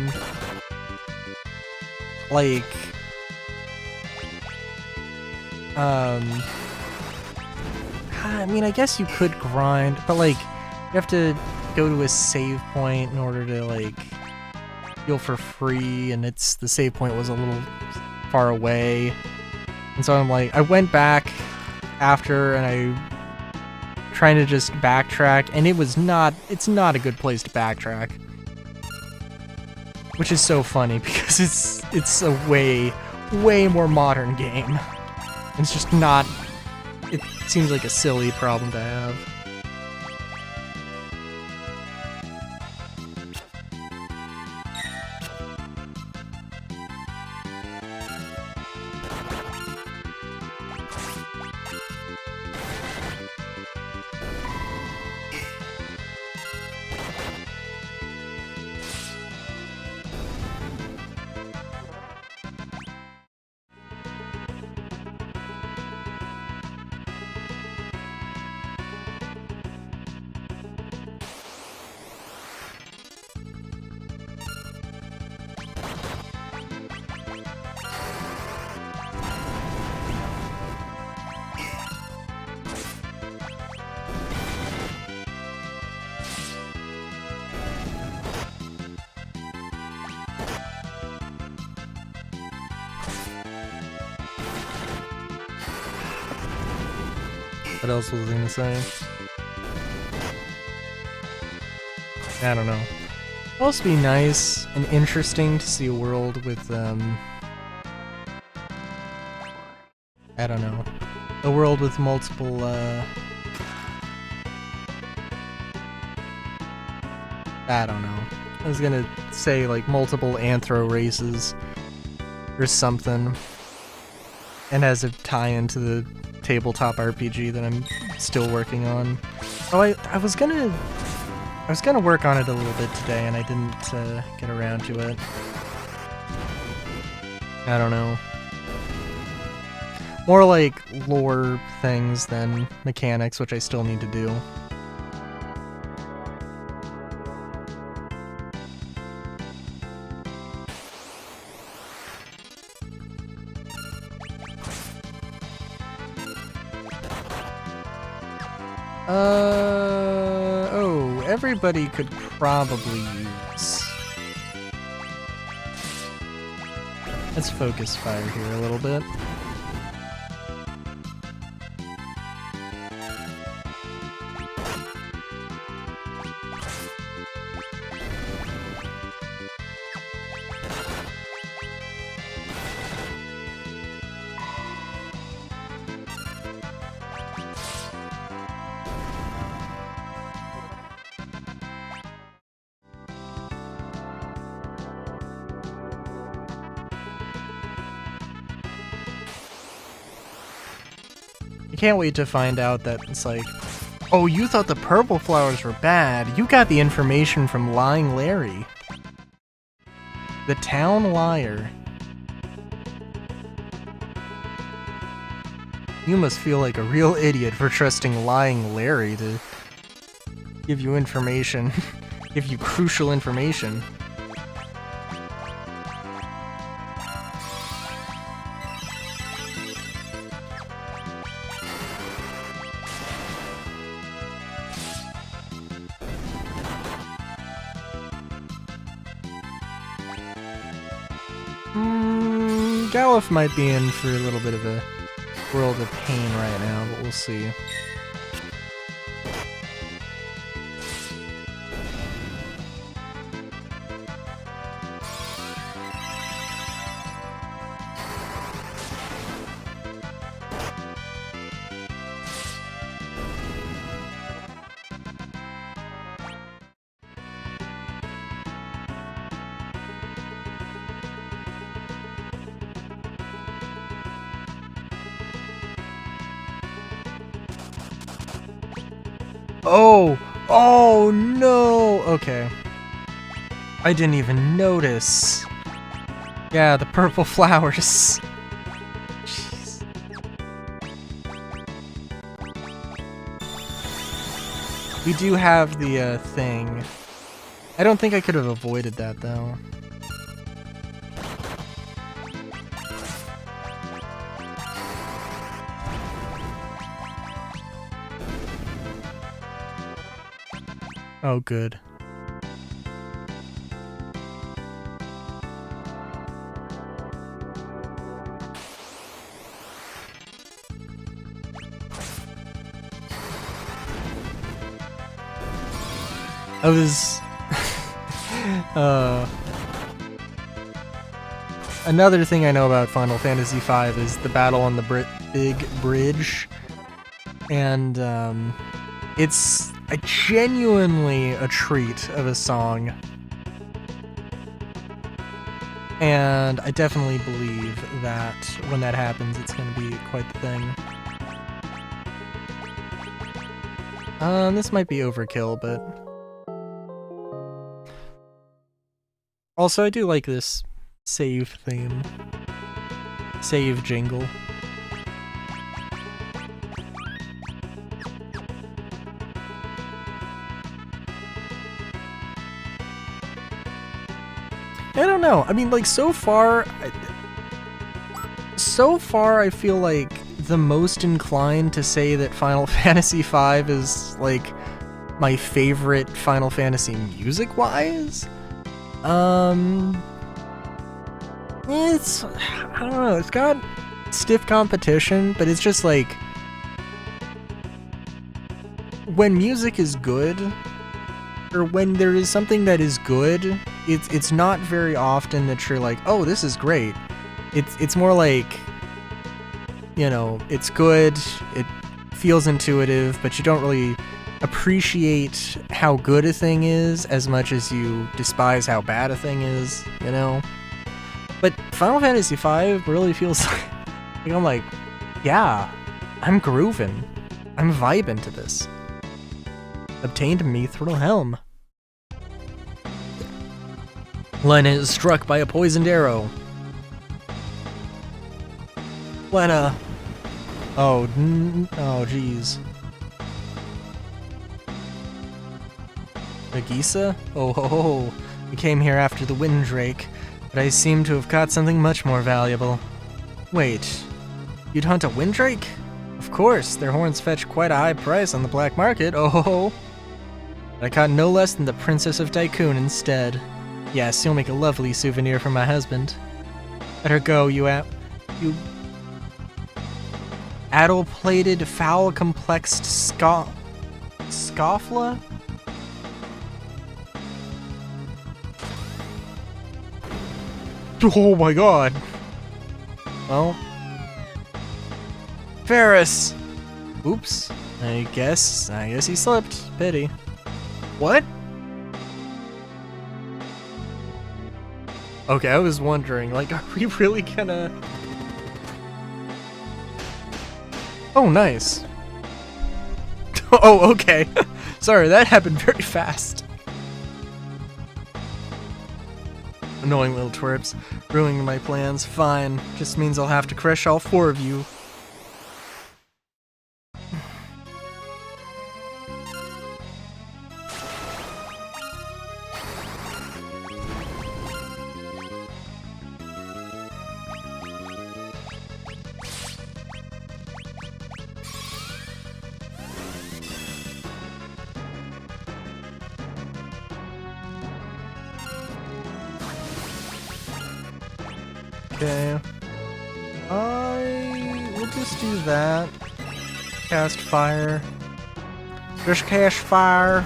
mean, I guess you could grind, but like, you have to go to a save point in order to like heal for free, and the save point was a little far away. And so I'm like, I went back after and I trying to just backtrack, and it's not a good place to backtrack. Which is so funny because it's a way more modern game. It's just not, it seems like a silly problem to have. What else was I gonna say? I don't know. It'd also be nice and interesting to see a world with, I don't know. A world with multiple, I don't know. I was gonna say, like, multiple anthro races or something. And has a tie-in to the tabletop RPG that I'm still working on. Oh, I was gonna work on it a little bit today, and I didn't get around to it. I don't know. More like lore things than mechanics, which I still need to do. Oh, everybody could probably use... Let's focus fire here a little bit. I can't wait to find out that it's like, oh, you thought the purple flowers were bad. You got the information from Lying Larry. The town liar. You must feel like a real idiot for trusting Lying Larry to give you information, give you crucial information. Galuf might be in for a little bit of a world of pain right now, but we'll see. Oh no! Okay. I didn't even notice. Yeah, the purple flowers. Jeez. We do have the thing. I don't think I could have avoided that though. Oh, good. I was... Another thing I know about Final Fantasy V is the battle on the big bridge. And, it's genuinely a treat of a song. And I definitely believe that when that happens, it's going to be quite the thing. This might be overkill, but... Also, I do like this save theme. Save jingle. I don't know. I mean, like, so far I feel like the most inclined to say that Final Fantasy V is, like, my favorite Final Fantasy music-wise. It's, I don't know, it's got stiff competition, but it's just, like, when music is good, or when there is something that is good, it's not very often that you're like, oh, this is great. It's more like, you know, it's good, it feels intuitive, but you don't really appreciate how good a thing is as much as you despise how bad a thing is, you know? But Final Fantasy V really feels like I'm like, yeah, I'm grooving. I'm vibing to this. Obtained Mithril Helm. Lena is struck by a poisoned arrow. Lena. Oh jeez. Nagisa? Oh ho ho. We came here after the Windrake, but I seem to have caught something much more valuable. Wait, you'd hunt a Windrake? Of course, their horns fetch quite a high price on the black market. Oh ho ho. But I caught no less than the Princess of Tycoon instead. Yes, you'll make a lovely souvenir for my husband. Better go, you addle-plated, foul-complexed scoffla? Oh my god. Well. Ferris! Oops. I guess he slipped. Pity. What? Okay, I was wondering, like, are we really gonna... Oh, nice. Oh, okay. Sorry, that happened very fast. Annoying little twerps. Ruining my plans. Fine. Just means I'll have to crush all 4 of you. Okay. We'll just do that. Cast fire. Just cast fire.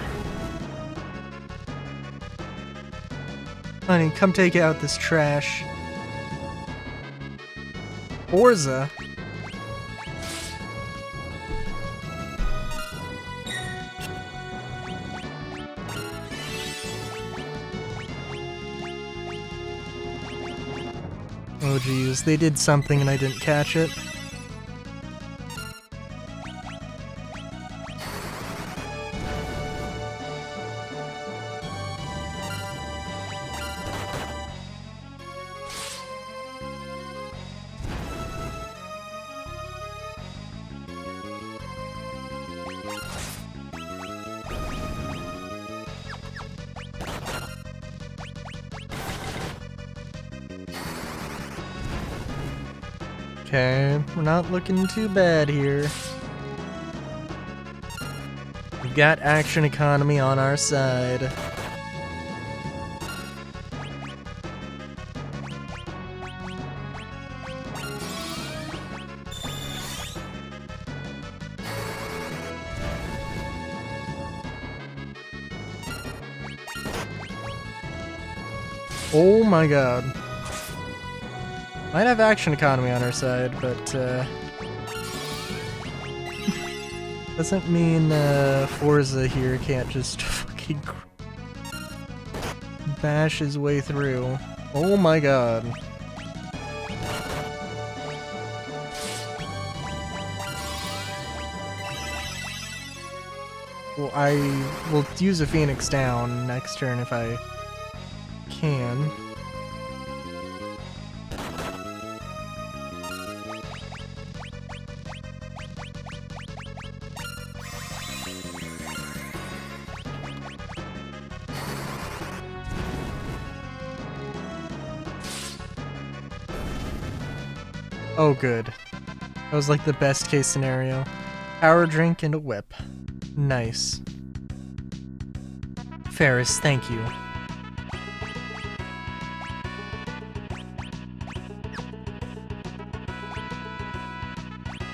Honey, come take out this trash. Forza? Oh geez, they did something and I didn't catch it. Okay, we're not looking too bad here. We've got action economy on our side. Oh my god. Might have action economy on our side, but doesn't mean Forza here can't just fucking bash his way through. Oh my god. Well, I will use a Phoenix down next turn if I can. Oh, good. That was like the best case scenario. Power drink and a whip. Nice. Ferris, thank you.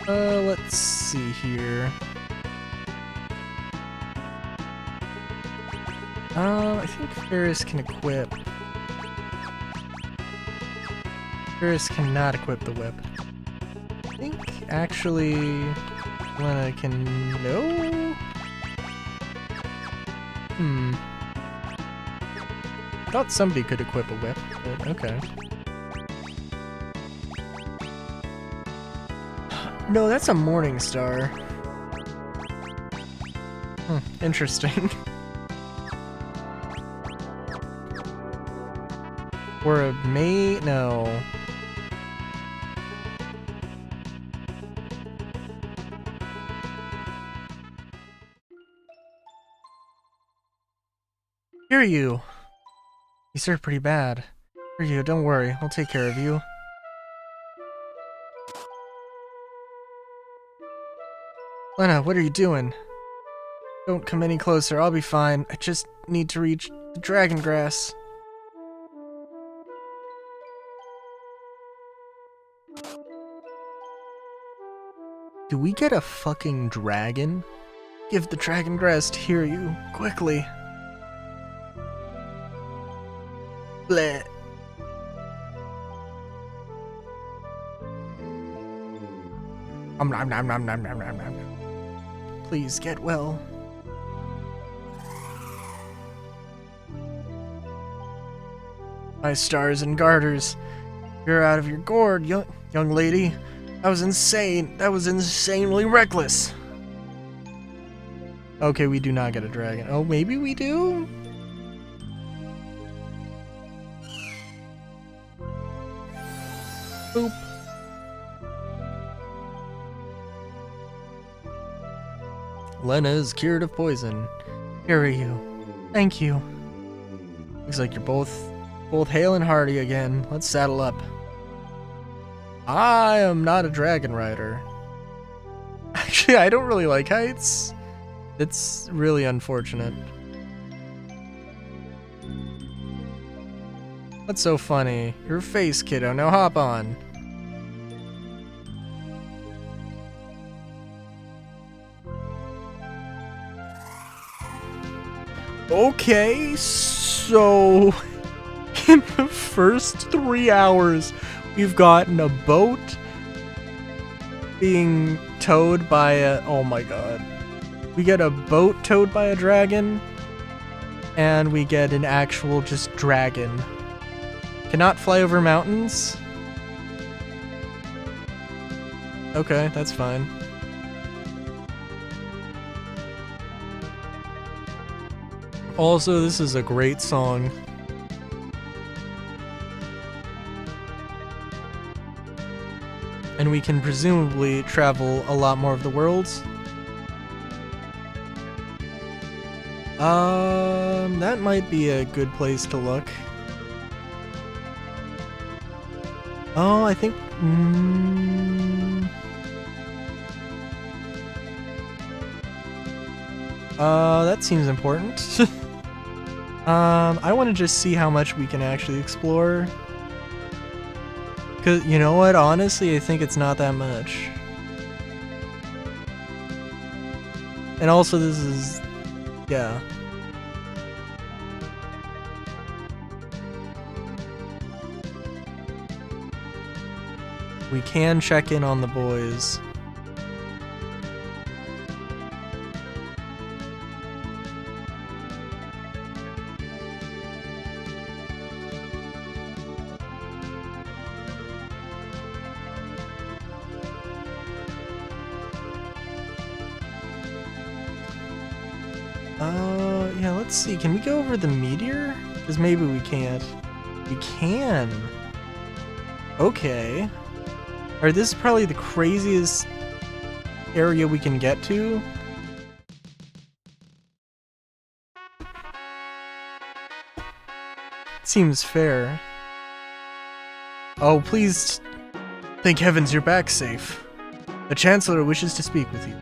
Let's see here. I think Ferris can equip. Ferris cannot equip the whip. I think actually Lena can. No? Thought somebody could equip a whip, but okay. No, that's a Morning Star. Interesting. Or a May? No. Here you. You served pretty bad. Here you, don't worry, I'll take care of you. Lena, what are you doing? Don't come any closer, I'll be fine. I just need to reach the dragon grass. Do we get a fucking dragon? Give the dragon grass to hear you, quickly. Bleh. Nom nom nom nom nom nom nom. Please get well. My stars and garters. You're out of your gourd, young lady. That was insane. That was insanely reckless. Okay, we do not get a dragon. Oh, maybe we do? Boop. Lena is cured of poison. Here are you. Thank you. Looks like you're both hale and hearty again. Let's saddle up. I am not a dragon rider. Actually, I don't really like heights. It's really unfortunate. What's so funny? Your face, kiddo. Now hop on. Okay, so in the first 3 hours, we've gotten a boat being towed by a... Oh my god. We get a boat towed by a dragon, and we get an actual just dragon. Cannot fly over mountains? Okay, that's fine. Also, this is a great song. And we can presumably travel a lot more of the worlds. That might be a good place to look. Oh, I think... that seems important. I want to just see how much we can actually explore. Cause, you know what, honestly, I think it's not that much. And also this is... yeah. We can check in on the boys. Yeah, let's see. Can we go over the meteor? Because maybe we can't. We can. Okay. Alright, this is probably the craziest area we can get to. Seems fair. Oh, please. Thank heavens you're back safe. The Chancellor wishes to speak with you.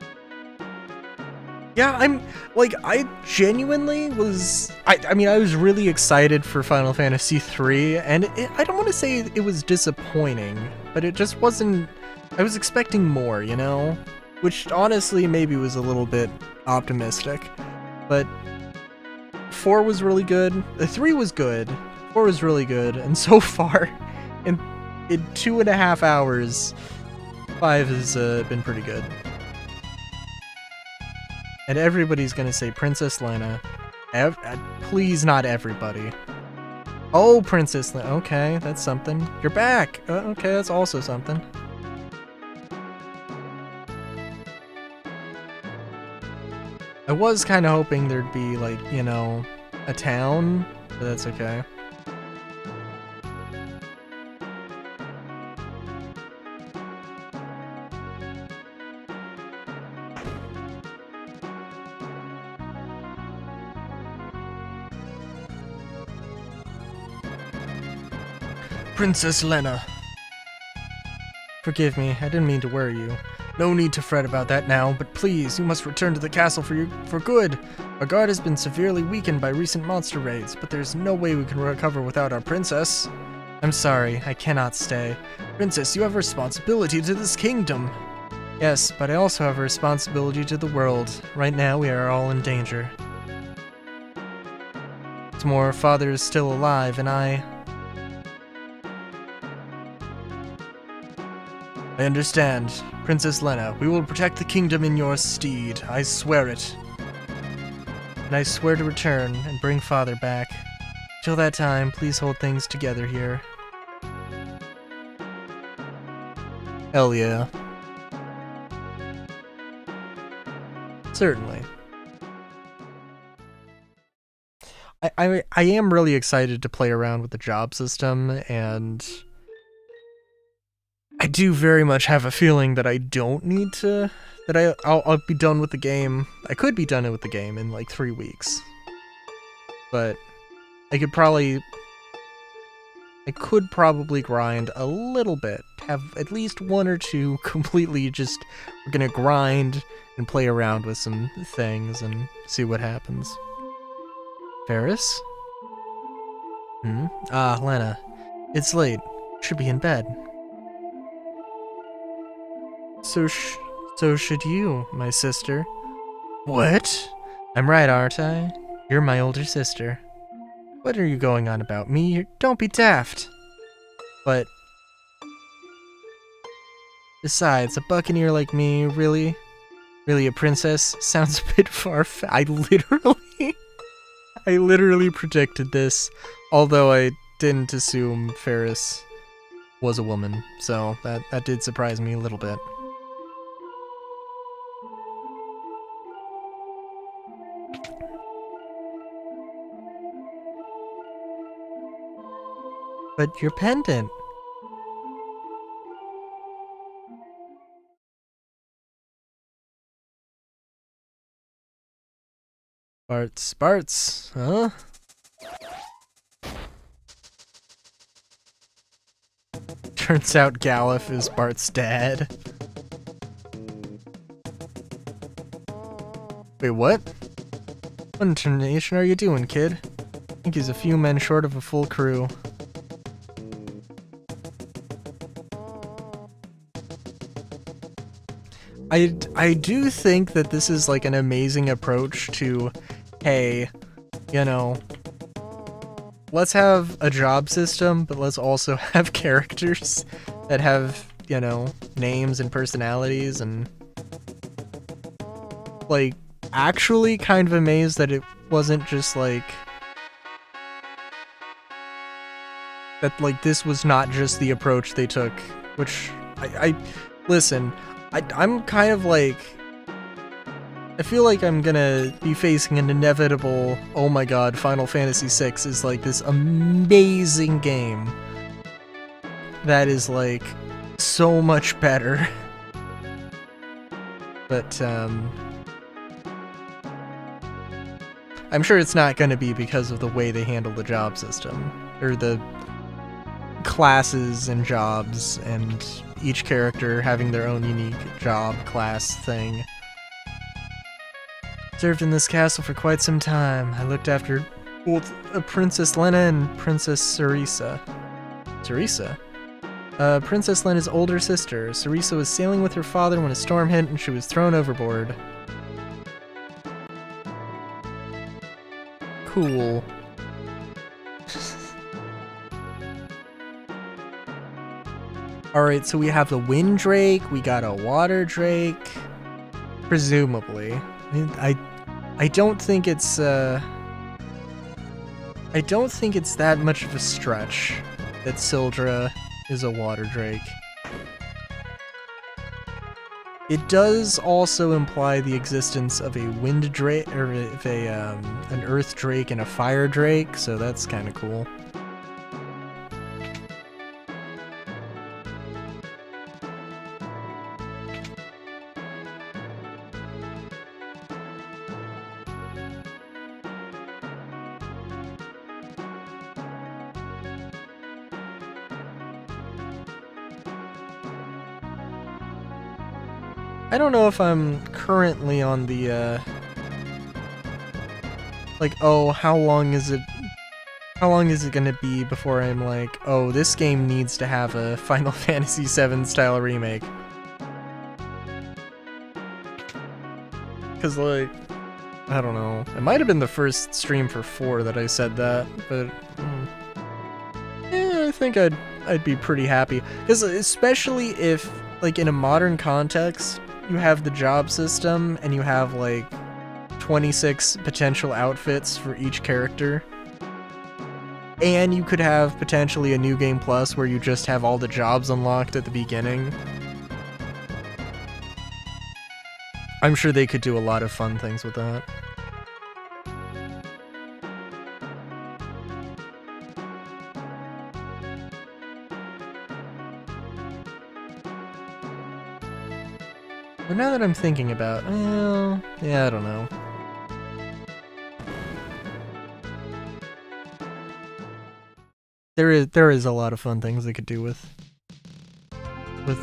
Yeah, I genuinely was, I mean, I was really excited for Final Fantasy III, and I don't want to say it was disappointing, but it just wasn't, I was expecting more, you know? Which honestly maybe was a little bit optimistic, but 4 was really good, 3 was good, 4 was really good, and so far, in 2.5 hours, 5 has been pretty good. And everybody's gonna say Princess Lena. Please, not everybody. Oh, Princess Lena. Okay, that's something. You're back. Okay, that's also something. I was kind of hoping there'd be, like, you know, a town, but that's okay. Princess Lena. Forgive me, I didn't mean to worry you. No need to fret about that now, but please, you must return to the castle for good. Our guard has been severely weakened by recent monster raids, but there's no way we can recover without our princess. I'm sorry, I cannot stay. Princess, you have a responsibility to this kingdom. Yes, but I also have a responsibility to the world. Right now, we are all in danger. More, father is still alive, and I understand. Princess Lena, we will protect the kingdom in your stead. I swear it. And I swear to return and bring father back. Till that time, please hold things together here. Hell yeah. Certainly. I am really excited to play around with the job system, and I do very much have a feeling that I don't need to, that I'll be done with the game. I could be done with the game in like 3 weeks, but I could probably grind a little bit, have at least 1 or 2 completely just, we're gonna grind and play around with some things and see what happens. Ferris? Ah, Lena. It's late. Should be in bed. So should you, my sister. What? I'm right, aren't I? You're my older sister. What are you going on about me? Don't be daft. But besides, a buccaneer like me, really a princess, sounds a bit far-fetched. I literally predicted this, although I didn't assume Ferris was a woman, so that did surprise me a little bit. But your pendant. Bart's, huh? Turns out Galuf is Bart's dad. Wait, what? What intonation are you doing, kid? I think he's a few men short of a full crew. I do think that this is like an amazing approach to, hey, you know, let's have a job system, but let's also have characters that have, you know, names and personalities, and like actually kind of amazed that it wasn't just like that, like this was not just the approach they took, which I listen, I'm kind of like, I feel like I'm gonna be facing an inevitable, oh my god, Final Fantasy VI is like this amazing game that is like so much better. But I'm sure it's not gonna be because of the way they handle the job system, or the classes and jobs, and each character having their own unique job class thing. Served in this castle for quite some time. I looked after both Princess Lena and Princess Sarisa. Sarisa? Princess Lena's older sister. Sarisa was sailing with her father when a storm hit and she was thrown overboard. Cool. Alright, so we have the Wind Drake, we got a Water Drake. Presumably. I don't think it's that much of a stretch that Sildra is a Water Drake. It does also imply the existence of a Wind Drake, or of an Earth Drake and a Fire Drake, so that's kind of cool. I don't know if I'm currently on the, like, oh, how long is it gonna be before I'm like, oh, this game needs to have a Final Fantasy VII style remake? Because, like, I don't know. It might have been the first stream for 4 that I said that, but yeah, I think I'd be pretty happy. Because especially if, like, in a modern context, you have the job system and you have, like, 26 potential outfits for each character. And you could have potentially a New Game Plus where you just have all the jobs unlocked at the beginning. I'm sure they could do a lot of fun things with that. But now that I'm thinking about, well, yeah, I don't know. There is a lot of fun things they could do with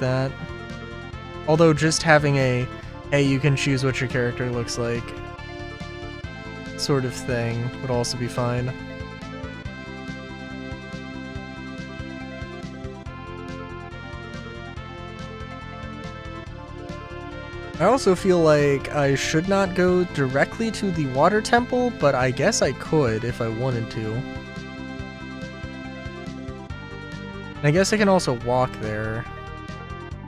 that. Although just having a, hey, you can choose what your character looks like sort of thing would also be fine. I also feel like I should not go directly to the water temple, but I guess I could if I wanted to. I guess I can also walk there.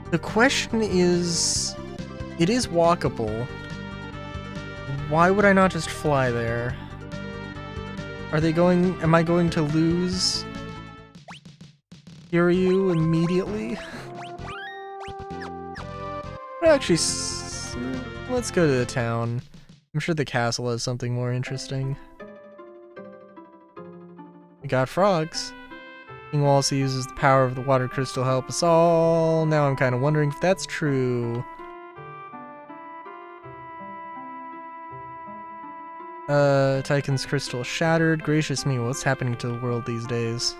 The question is, it is walkable. Why would I not just fly there? Am I going to lose Kiryu immediately? Actually, let's go to the town. I'm sure the castle has something more interesting. We got frogs. King Walsey uses the power of the water crystal to help us all. Now I'm kind of wondering if that's true. Tychon's crystal shattered. Gracious me, what's happening to the world these days?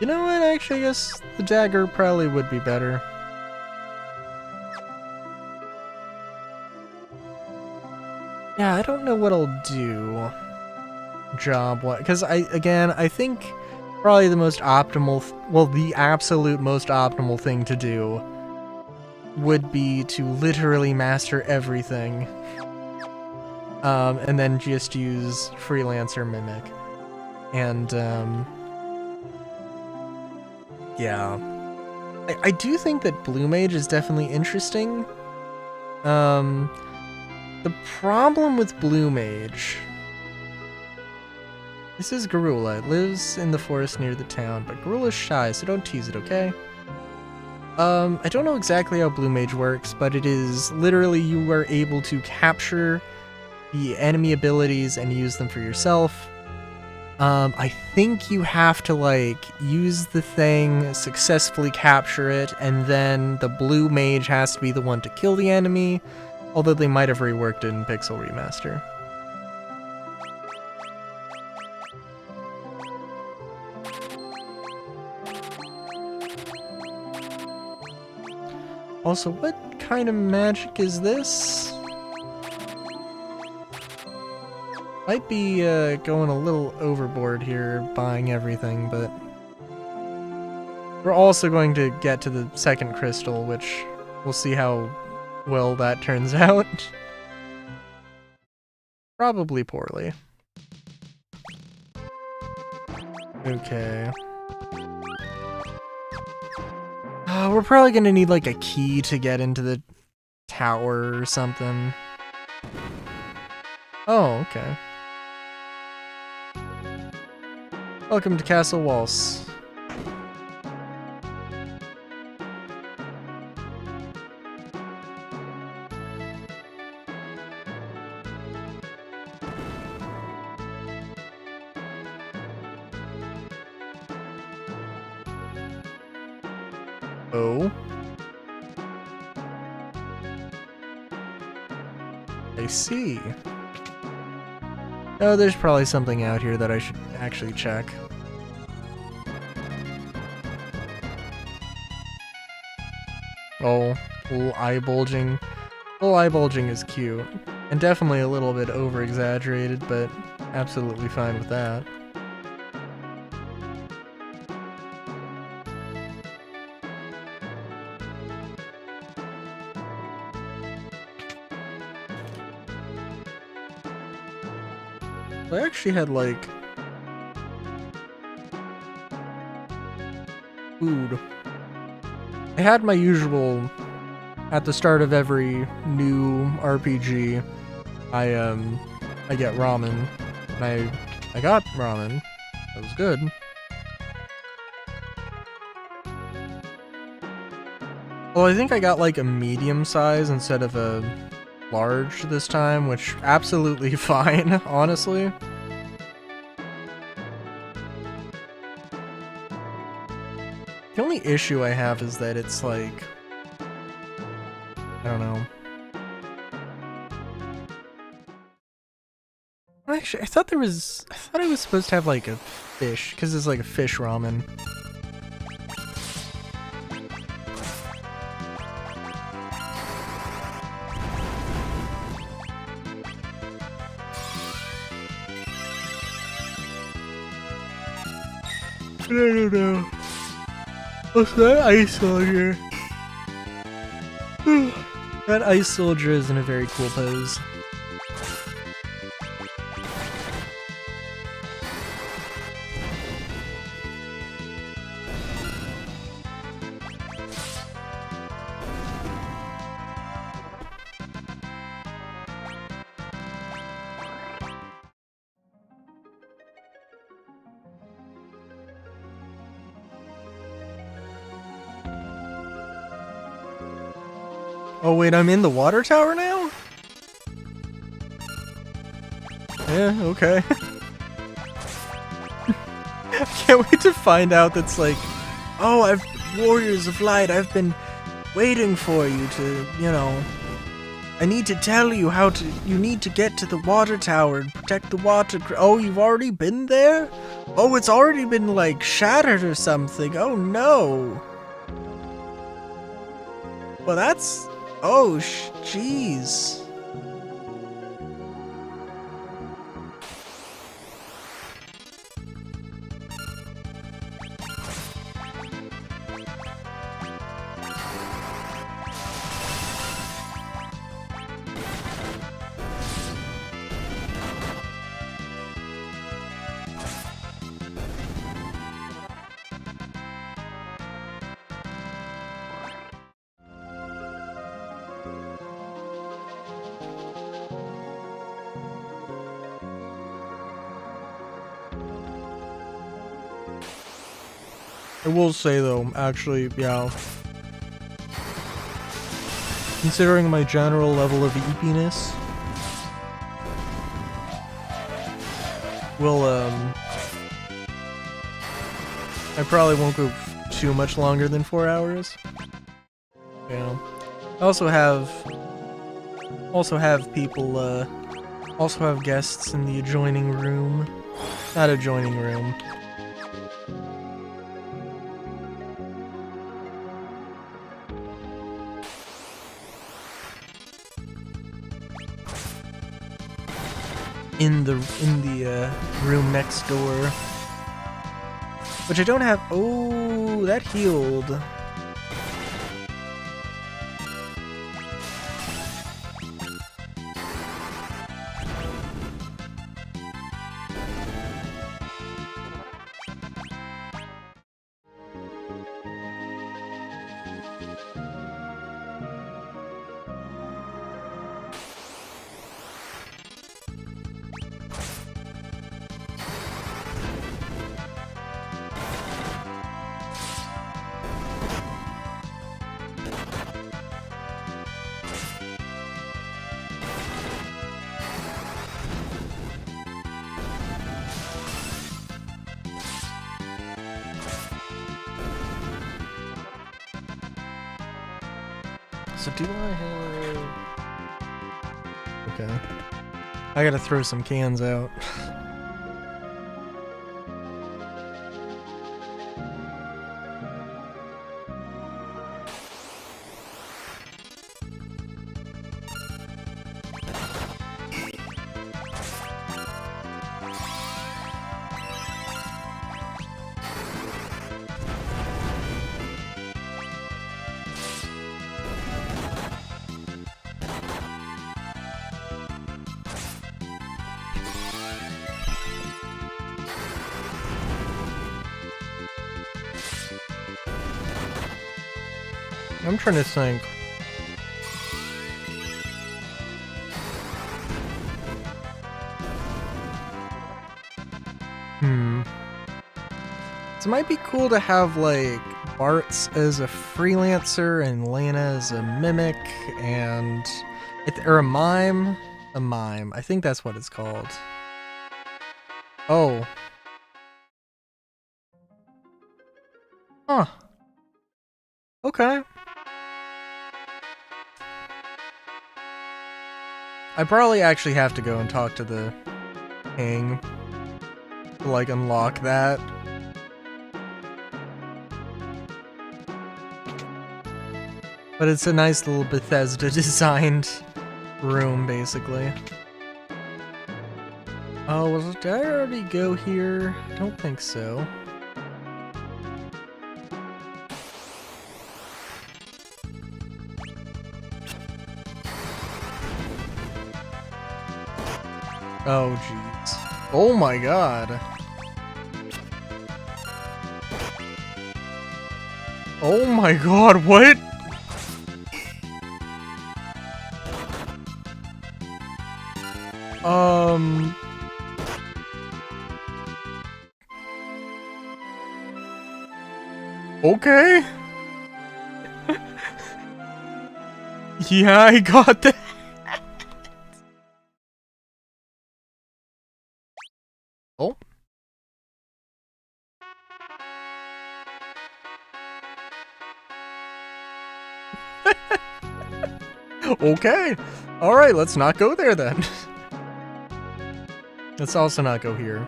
You know what, actually, I guess the dagger probably would be better. Yeah, I don't know what I'll do job-wise, because I think probably the most optimal, well, the absolute most optimal thing to do would be to literally master everything, and then just use Freelancer Mimic, and yeah. I do think that Blue Mage is definitely interesting. The problem with Blue Mage... This is Garula. It lives in the forest near the town, but Garula's shy, so don't tease it, okay? I don't know exactly how Blue Mage works, but it is literally you are able to capture the enemy abilities and use them for yourself. I think you have to, like, use the thing, successfully capture it, and then the blue mage has to be the one to kill the enemy, although they might have reworked it in Pixel Remaster. Also, what kind of magic is this? Might be going a little overboard here, buying everything, but we're also going to get to the second crystal, which we'll see how well that turns out. Probably poorly. Okay. We're probably gonna need like a key to get into the tower or something. Oh, okay. Welcome to Castle Waltz. Oh. I see. Oh, there's probably something out here that I should actually check. Oh, little eye bulging. Little eye bulging is cute. And definitely a little bit over-exaggerated, but absolutely fine with that. I actually had, like, food. I had my usual, at the start of every new RPG, I get ramen. And I got ramen. That was good. Well, I think I got, like, a medium size instead of a large this time, which absolutely fine, honestly. The only issue I have is that it's like, I don't know. Actually, I thought I was supposed to have like a fish, because it's like a fish ramen. I don't know. What's that ice soldier? That ice soldier is in a very cool pose. Oh wait, I'm in the water tower now? Yeah, okay. I can't wait to find out that's like, oh, Warriors of Light, I've been waiting for you to, you know, I need to tell you you need to get to the water tower and protect the water. Oh, you've already been there? Oh, it's already been like shattered or something. Oh no. Well, that's, oh, jeez. I will say though, actually, yeah. Considering my general level of eepiness, I probably won't go too much longer than 4 hours. Yeah. I also have people, also have guests in the adjoining room. Not adjoining room. In the room next door, which I don't have. Oh, that healed. So do I have... Okay. I gotta throw some cans out. I'm trying to think. So it might be cool to have, like, Bartz as a freelancer and Lena as a mimic and... or a mime? A mime. I think that's what it's called. Oh. Huh. Okay. I probably actually have to go and talk to the king to, like, unlock that. But it's a nice little Bethesda designed room, basically. Oh, did I already go here? I don't think so. Oh, jeez. Oh my god. Oh my god, what? Okay. Yeah, I got that. Oh. Okay. Alright, let's not go there then. Let's also not go here.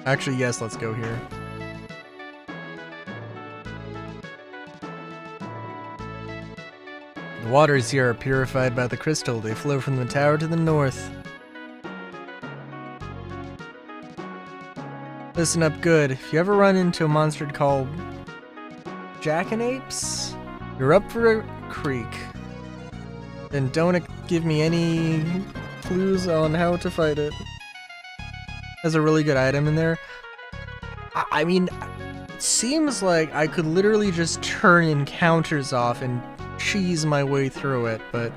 Actually, yes, let's go here. The waters here are purified by the crystal. They flow from the tower to the north. Listen up good. If you ever run into a monster called Jackanapes, you're up for a creek. Then don't give me any clues on how to fight it. There's a really good item in there. I mean, it seems like I could literally just turn encounters off and cheese my way through it, but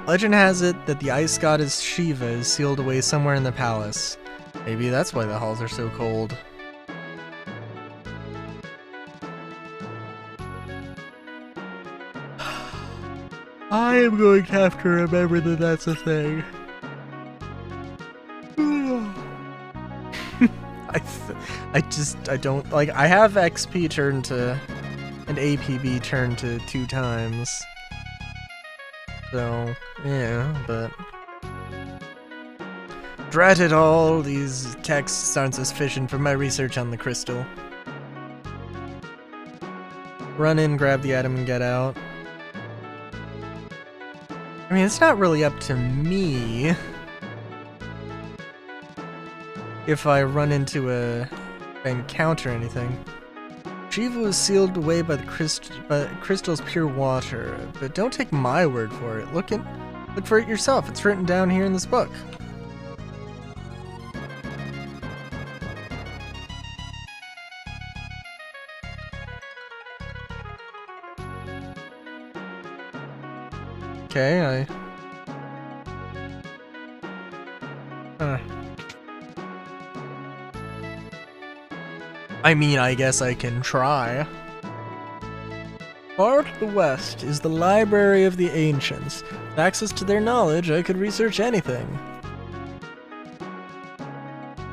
legend has it that the ice goddess Shiva is sealed away somewhere in the palace. Maybe that's why the halls are so cold. I am going to have to remember that that's a thing. I don't, like, I have XP turned to, and APB turned to 2 times. So, yeah, but... Drat it all, these texts aren't sufficient for my research on the crystal. Run in, grab the item, and get out. I mean, it's not really up to me if I run into a encounter or anything. Shiva was sealed away by the crystal's pure water, but don't take my word for it. Look for it yourself. It's written down here in this book. Okay, I mean, I guess I can try. Far to the west is the Library of the Ancients. With access to their knowledge, I could research anything.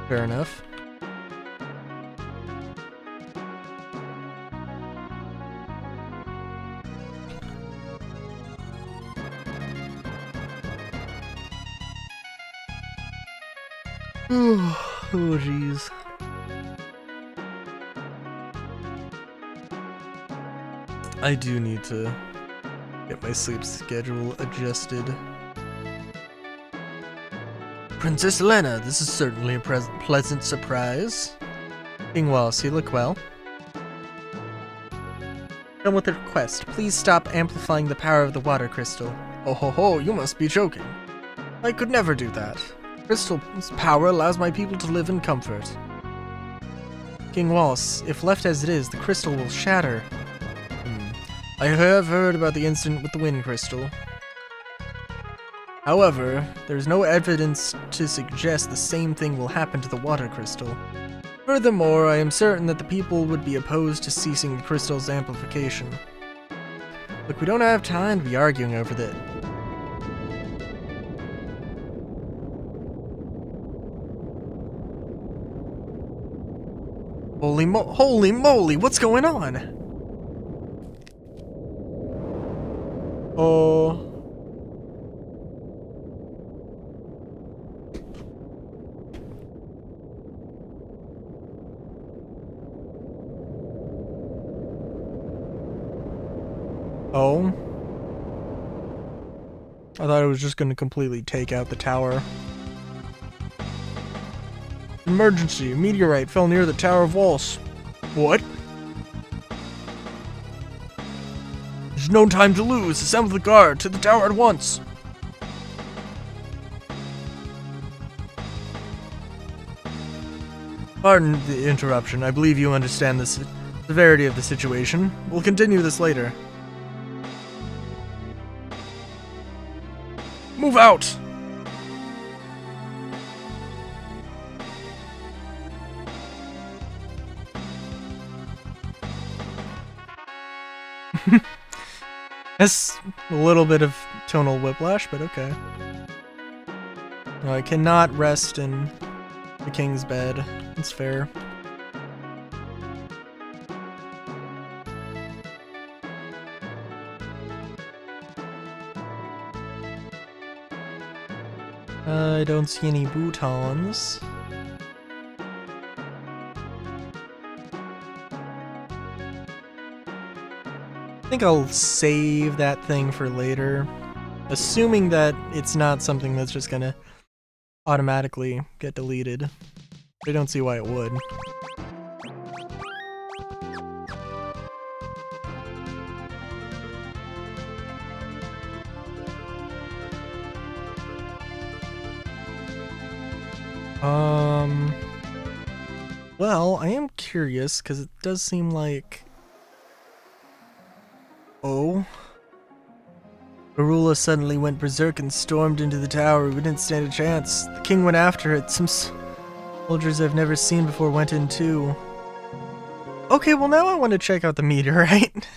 Fair enough. Oh, jeez. I do need to get my sleep schedule adjusted. Princess Elena, this is certainly a pleasant surprise. King Wallace, you look well. Done with the request. Please stop amplifying the power of the water crystal. Oh ho ho, you must be joking. I could never do that. Crystal's power allows my people to live in comfort. King Wallace, if left as it is, the crystal will shatter. I have heard about the incident with the wind crystal. However, there is no evidence to suggest the same thing will happen to the water crystal. Furthermore, I am certain that the people would be opposed to ceasing the crystal's amplification. Look, we don't have time to be arguing over that. Holy moly, what's going on? Oh. Oh. I thought it was just going to completely take out the tower. Emergency! A meteorite fell near the Tower of Walls. What? There's no time to lose. Assemble the guard to the tower at once. Pardon the interruption. I believe you understand the severity of the situation. We'll continue this later. Move out! That's a little bit of tonal whiplash, but okay. No, I cannot rest in the king's bed. It's fair. I don't see any boutons. I think I'll save that thing for later, assuming that it's not something that's just gonna automatically get deleted. I don't see why it would. Well, I am curious, because it does seem like... Oh? Arula suddenly went berserk and stormed into the tower. We didn't stand a chance. The king went after it. Some soldiers I've never seen before went in too. Okay, well now I want to check out the meteorite.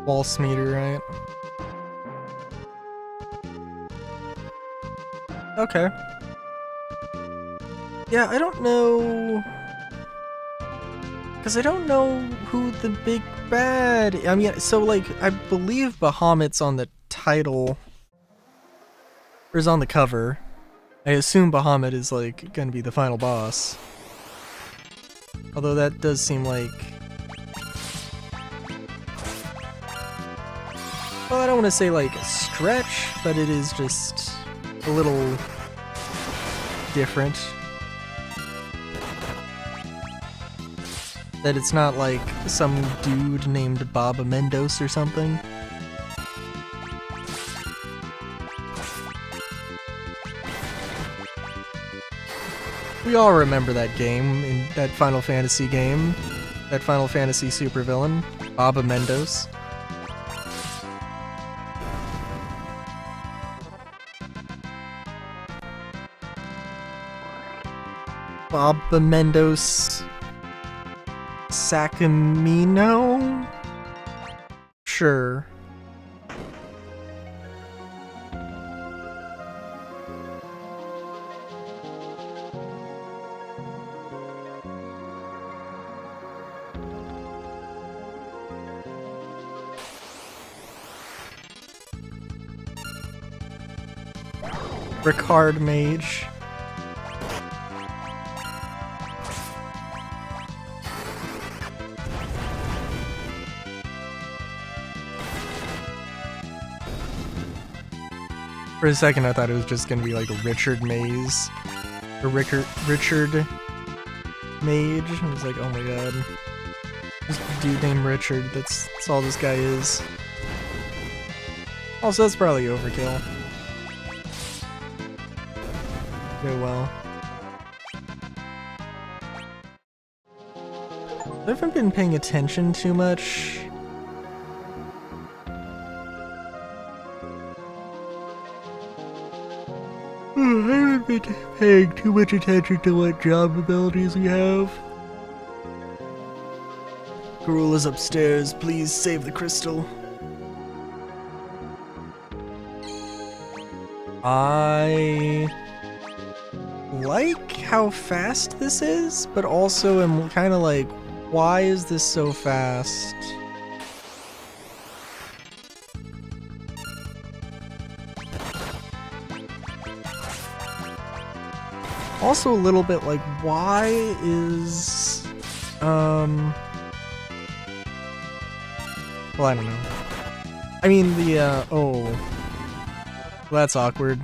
Waltz meteorite. Okay. Yeah, I don't know... Because I don't know who the big bad... I mean, so, like, I believe Bahamut's on the title... Or is on the cover. I assume Bahamut is, like, gonna be the final boss. Although that does seem like... Well, I don't want to say, like, a stretch, but it is just a little different. That it's not like some dude named Bob Mendos or something. We all remember that game, in that Final Fantasy game. That Final Fantasy supervillain, Bob Mendos. Bob Mendos Sacamino? Sure. Ricard Mage. For a second, I thought it was just gonna be like a Richard Maze. Or Richard Mage. I was like, oh my god. Just a dude named Richard, that's all this guy is. Also, that's probably overkill. Oh well. I haven't been paying attention too much. I haven't been paying too much attention to what job abilities we have. Garula's upstairs. Please save the crystal. I like how fast this is, but also am kind of like, why is this so fast? Also a little bit like, why is, well, I don't know. I mean, the, oh. Well, that's awkward.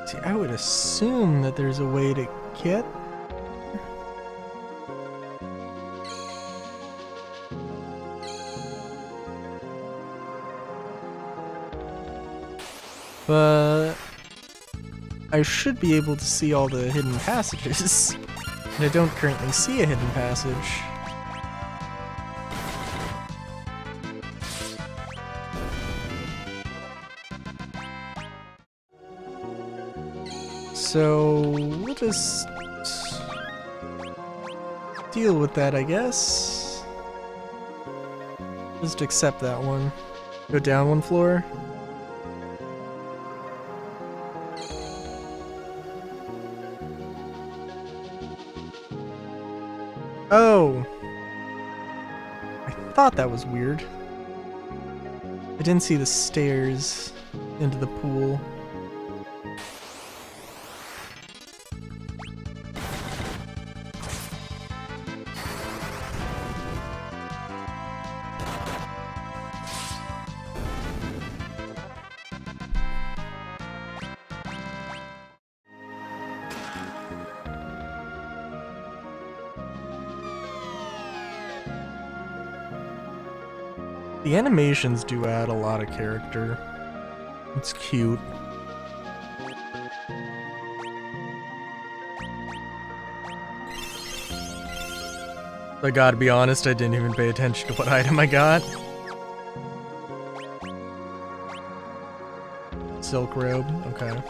See, I would assume that there's a way to get... But... I should be able to see all the hidden passages. And I don't currently see a hidden passage. So, we'll just deal with that, I guess. Just accept that one. Go down one floor. Oh! I thought that was weird. I didn't see the stairs into the pool. The animations do add a lot of character. It's cute. I gotta be honest, I didn't even pay attention to what item I got. Silk robe, okay.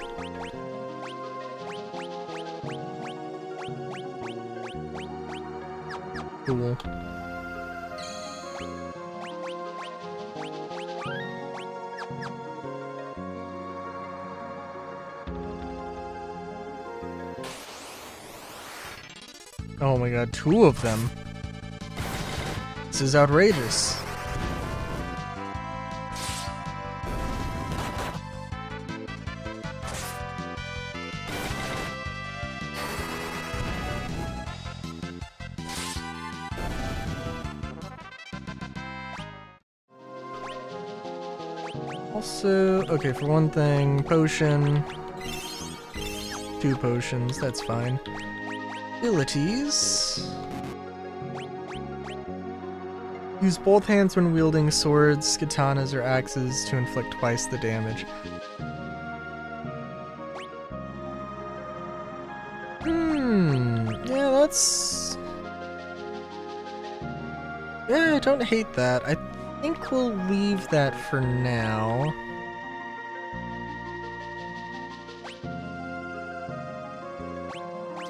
Cool. Oh my god, 2 of them. This is outrageous. Also, okay, for one thing, potion. 2 potions, that's fine. Abilities. Use both hands when wielding swords, katanas, or axes to inflict twice the damage. Yeah, that's... Yeah, I don't hate that. I think we'll leave that for now.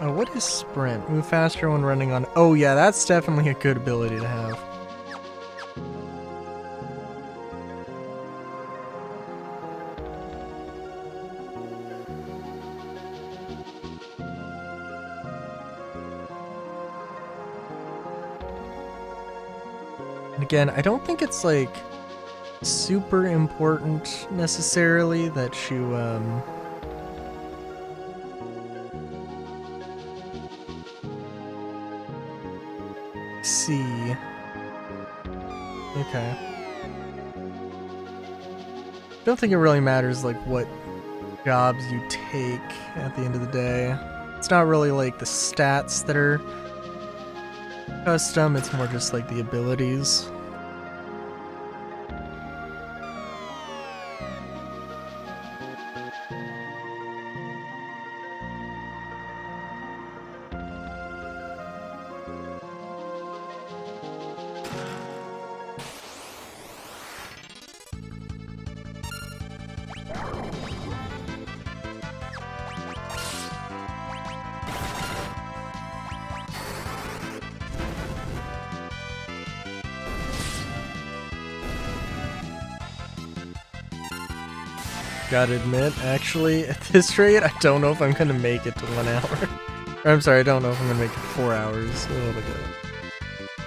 Oh, what is sprint? Move faster when running on... Oh yeah, that's definitely a good ability to have. And again, I don't think it's like super important necessarily that you see. Okay. Don't think it really matters like what jobs you take at the end of the day. It's not really like the stats that are custom, it's more just like the abilities. Gotta admit, actually, at this rate, I don't know if I'm gonna make it to 1 hour. Or, I'm sorry, I don't know if I'm gonna make it 4 hours. Oh, look at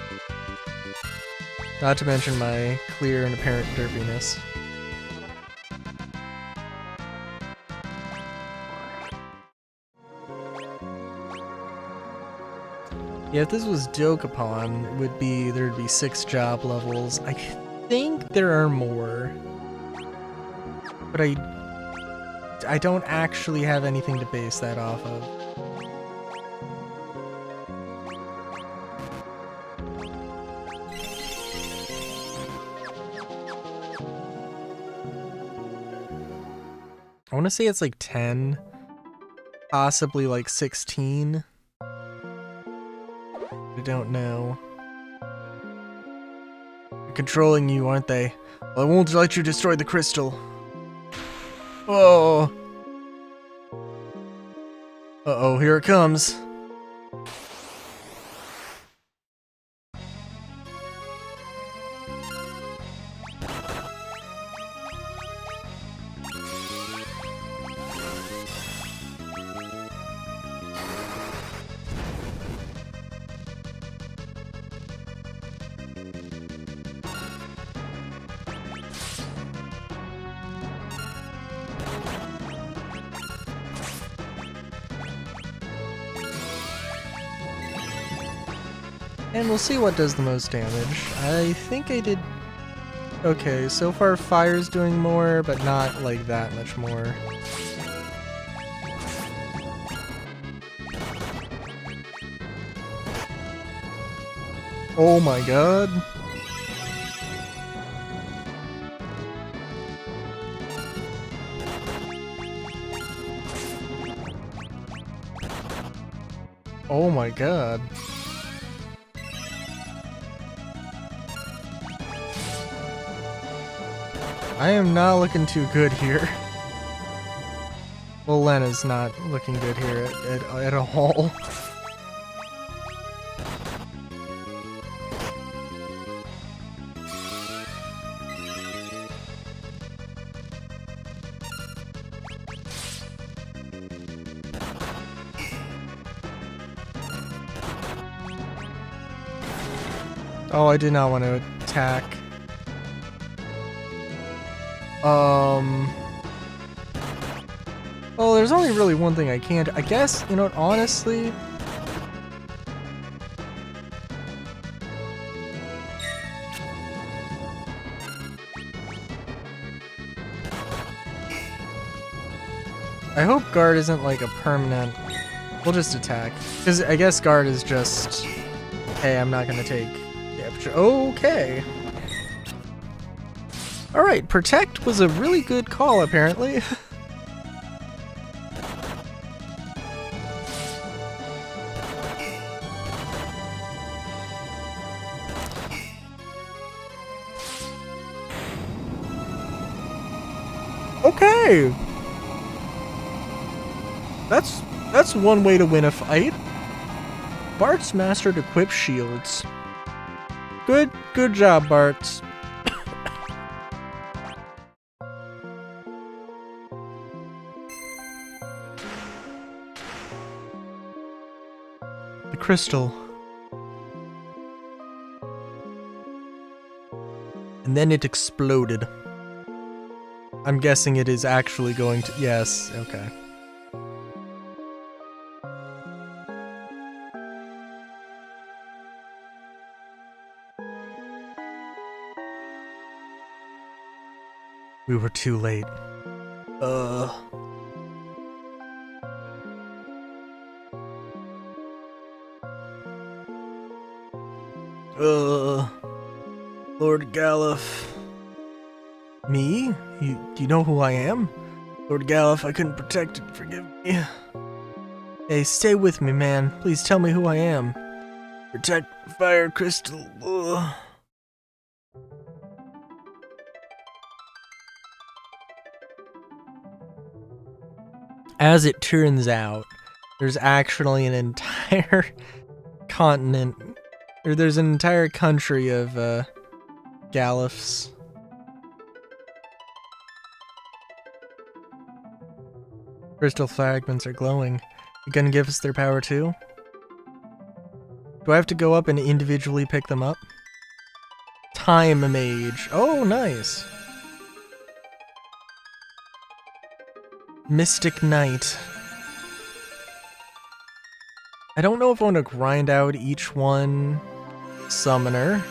that. Not to mention my clear and apparent derpiness. Yeah, if this was Dokapon, it would be, there'd be 6 job levels. I think there are more. But I don't actually have anything to base that off of. I want to say it's like 10, possibly like 16. I don't know. They're controlling you, aren't they? Well, I won't let you destroy the crystal. Oh. Uh-oh, here it comes. And we'll see what does the most damage. I think I did... Okay, so far fire's doing more, but not like that much more. Oh my god. Oh my god. I am not looking too good here. Well, Lena's not looking good here at all. Oh, I did not want to attack. Well, there's only really one thing I can't... I guess, you know what, honestly... I hope guard isn't like a permanent... We'll just attack. Because I guess guard is just... Hey, I'm not gonna take... Okay. Alright, protect was a really good call, apparently. Okay. That's one way to win a fight. Bart's mastered equip shields. Good job, Bart's. The crystal. And then it exploded. I'm guessing it is actually going to... Yes, okay. We were too late. Lord Galuf. Me? Do you know who I am? Lord Galuf, I couldn't protect it, forgive me. Hey, stay with me, man. Please tell me who I am. Protect Fire Crystal. Ugh. As it turns out, there's actually an entire continent, or there's an entire country of, Galufs. Crystal fragments are glowing. You gonna give us their power too? Do I have to go up and individually pick them up? Time Mage. Oh, nice. Mystic Knight. I don't know if I want to grind out each one. Summoner.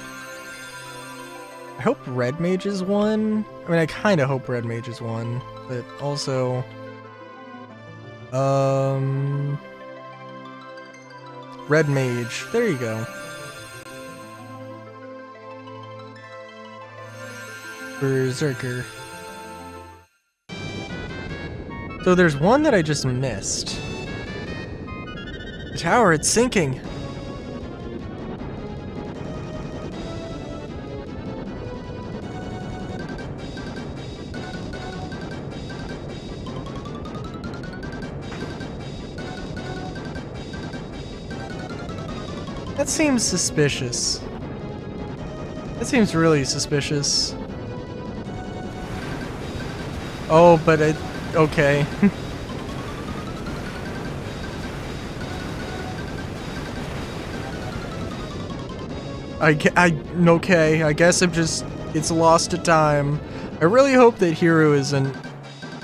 I hope Red Mage is one. I mean, I kind of hope Red Mage is one, but also... Red Mage. There you go. Berserker. So there's one that I just missed. The tower, it's sinking. That seems suspicious. That seems really suspicious. Oh, but it... Okay. Okay, I guess I'm just... It's lost to time. I really hope that Hero isn't,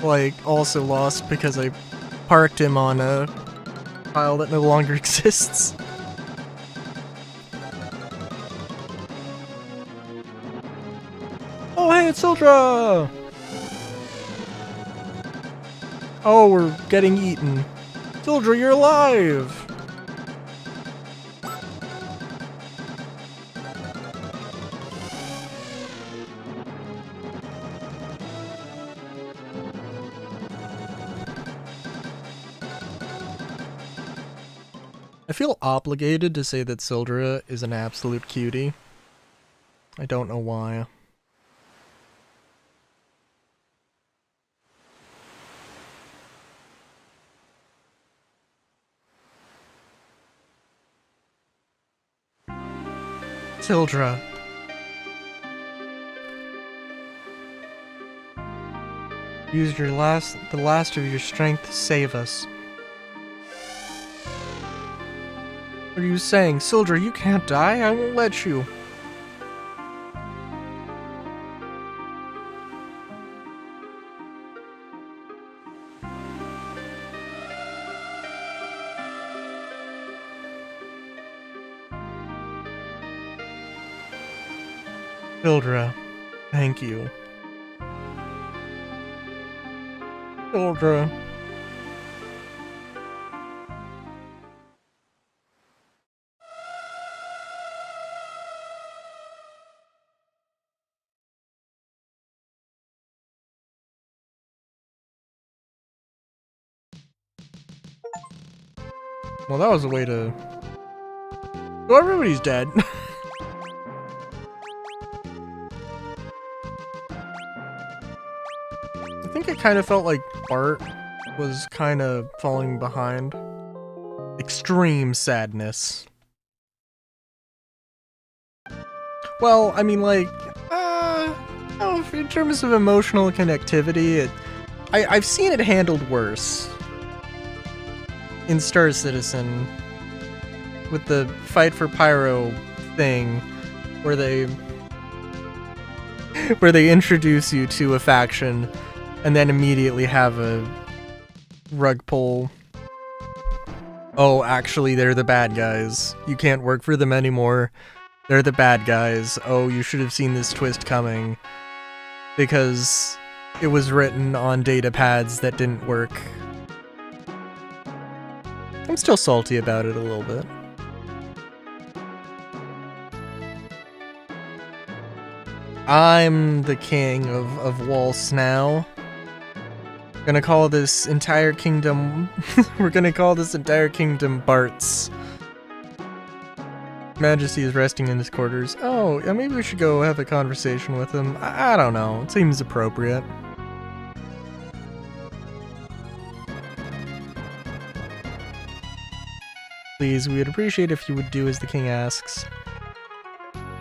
like, also lost because I parked him on a pile that no longer exists. Oh, hey, it's Sildra! Oh, we're getting eaten. Sildra, you're alive! I feel obligated to say that Sildra is an absolute cutie. I don't know why. Sildra. Use the last of your strength to save us. What are you saying? Sildra, you can't die. I won't let you. Sildra, thank you. Sildra. Well, that was a way to... Oh, everybody's dead. I think it kind of felt like Bart was kind of falling behind. Extreme sadness. Well, I mean, like, no, in terms of emotional connectivity, I've seen it handled worse. In Star Citizen, with the Fight for Pyro thing, where they introduce you to a faction, and then immediately have a rug pull. Oh, actually, they're the bad guys. You can't work for them anymore. They're the bad guys. Oh, you should have seen this twist coming. Because it was written on data pads that didn't work. I'm still salty about it a little bit. I'm the king of Waltz now. Gonna call this entire kingdom... We're gonna call this entire kingdom Bart's. Majesty is resting in his quarters. Oh, yeah, maybe we should go have a conversation with him. I don't know. It seems appropriate. Please, we would appreciate if you would do as the king asks.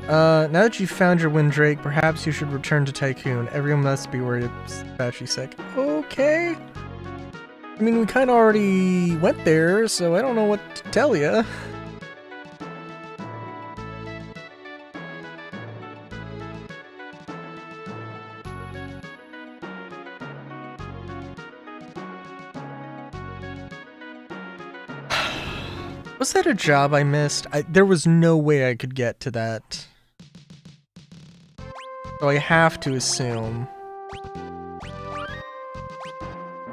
Now that you've found your Windrake, perhaps you should return to Tycoon. Everyone must be worried about you sick. Okay. I mean, we kind of already went there, so I don't know what to tell you. Was that a job I missed? There was no way I could get to that. So I have to assume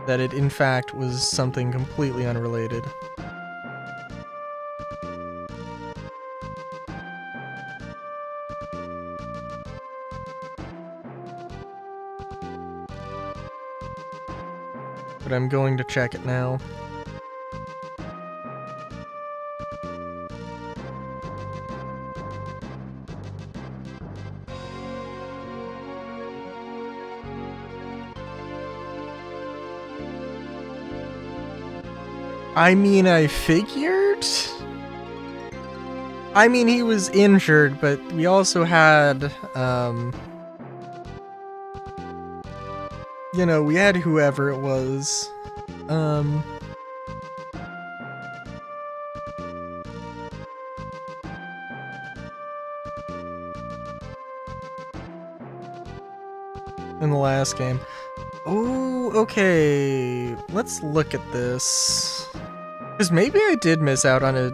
that it in fact was something completely unrelated. But I'm going to check it now. I mean, I figured? I mean, he was injured, but we also had, you know, we had whoever it was. In the last game. Oh, okay. Let's look at this. Because maybe I did miss out on a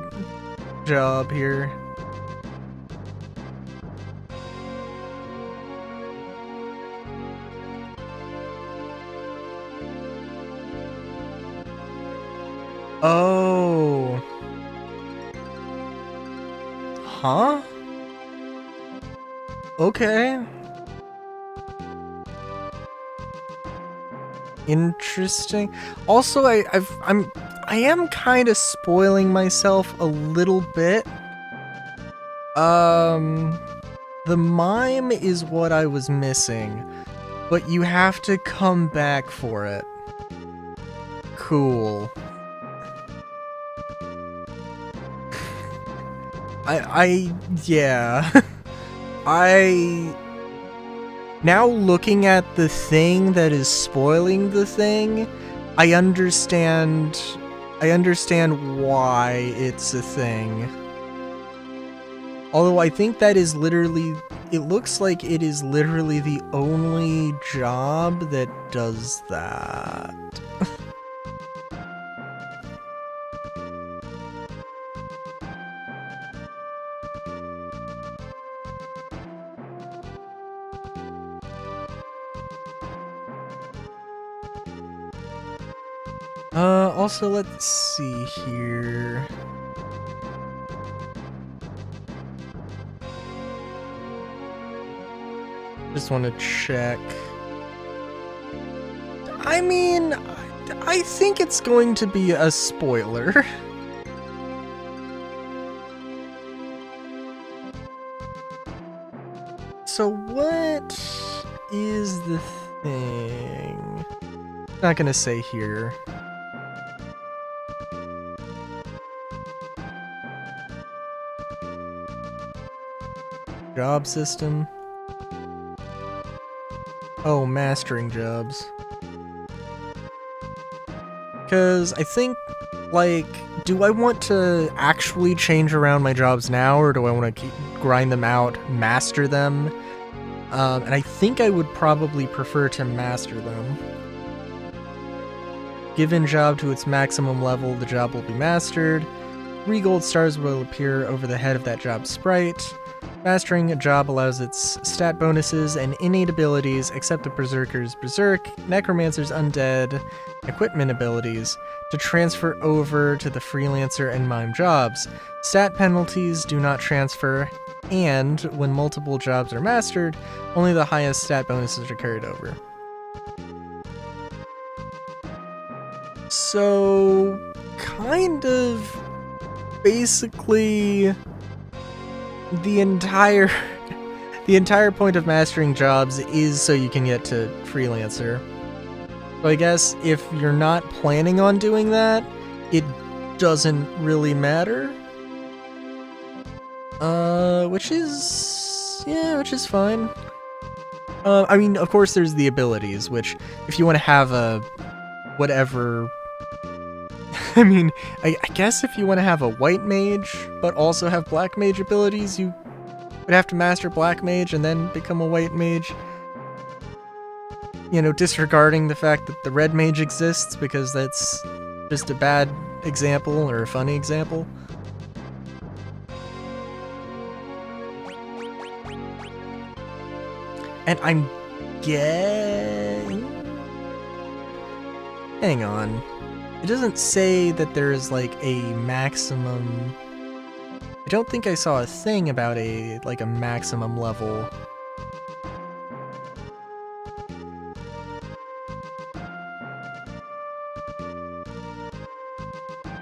job here. Oh. Huh? Okay. Interesting. Also, I am kind of spoiling myself a little bit. The mime is what I was missing, but you have to come back for it. Cool. Yeah. Now looking at the thing that is spoiling the thing, I understand why it's a thing. Although I think that is literally, it looks like it is literally the only job that does that. Also, let's see here. Just want to check. I mean, I think it's going to be a spoiler. So what is the thing? Not gonna say here. Job system. Oh, mastering jobs. Because I think, like, do I want to actually change around my jobs now, or do I want to grind them out, master them? And I think I would probably prefer to master them. Given job to its maximum level, the job will be mastered. 3 gold stars will appear over the head of that job's sprite. Mastering a job allows its stat bonuses and innate abilities, except the Berserker's Berserk, Necromancer's Undead, equipment abilities, to transfer over to the Freelancer and Mime jobs. Stat penalties do not transfer, and when multiple jobs are mastered, only the highest stat bonuses are carried over. So, kind of, basically, the entire point of mastering jobs is so you can get to Freelancer. So I guess if you're not planning on doing that, it doesn't really matter. Which is fine. I mean, of course there's the abilities, which if you want to have a whatever, I mean, I guess if you want to have a white mage, but also have black mage abilities, you would have to master black mage and then become a white mage. You know, disregarding the fact that the red mage exists, because that's just a bad example or a funny example. And I'm getting... Hang on. It doesn't say that there's like a maximum... I don't think I saw a thing about a maximum level.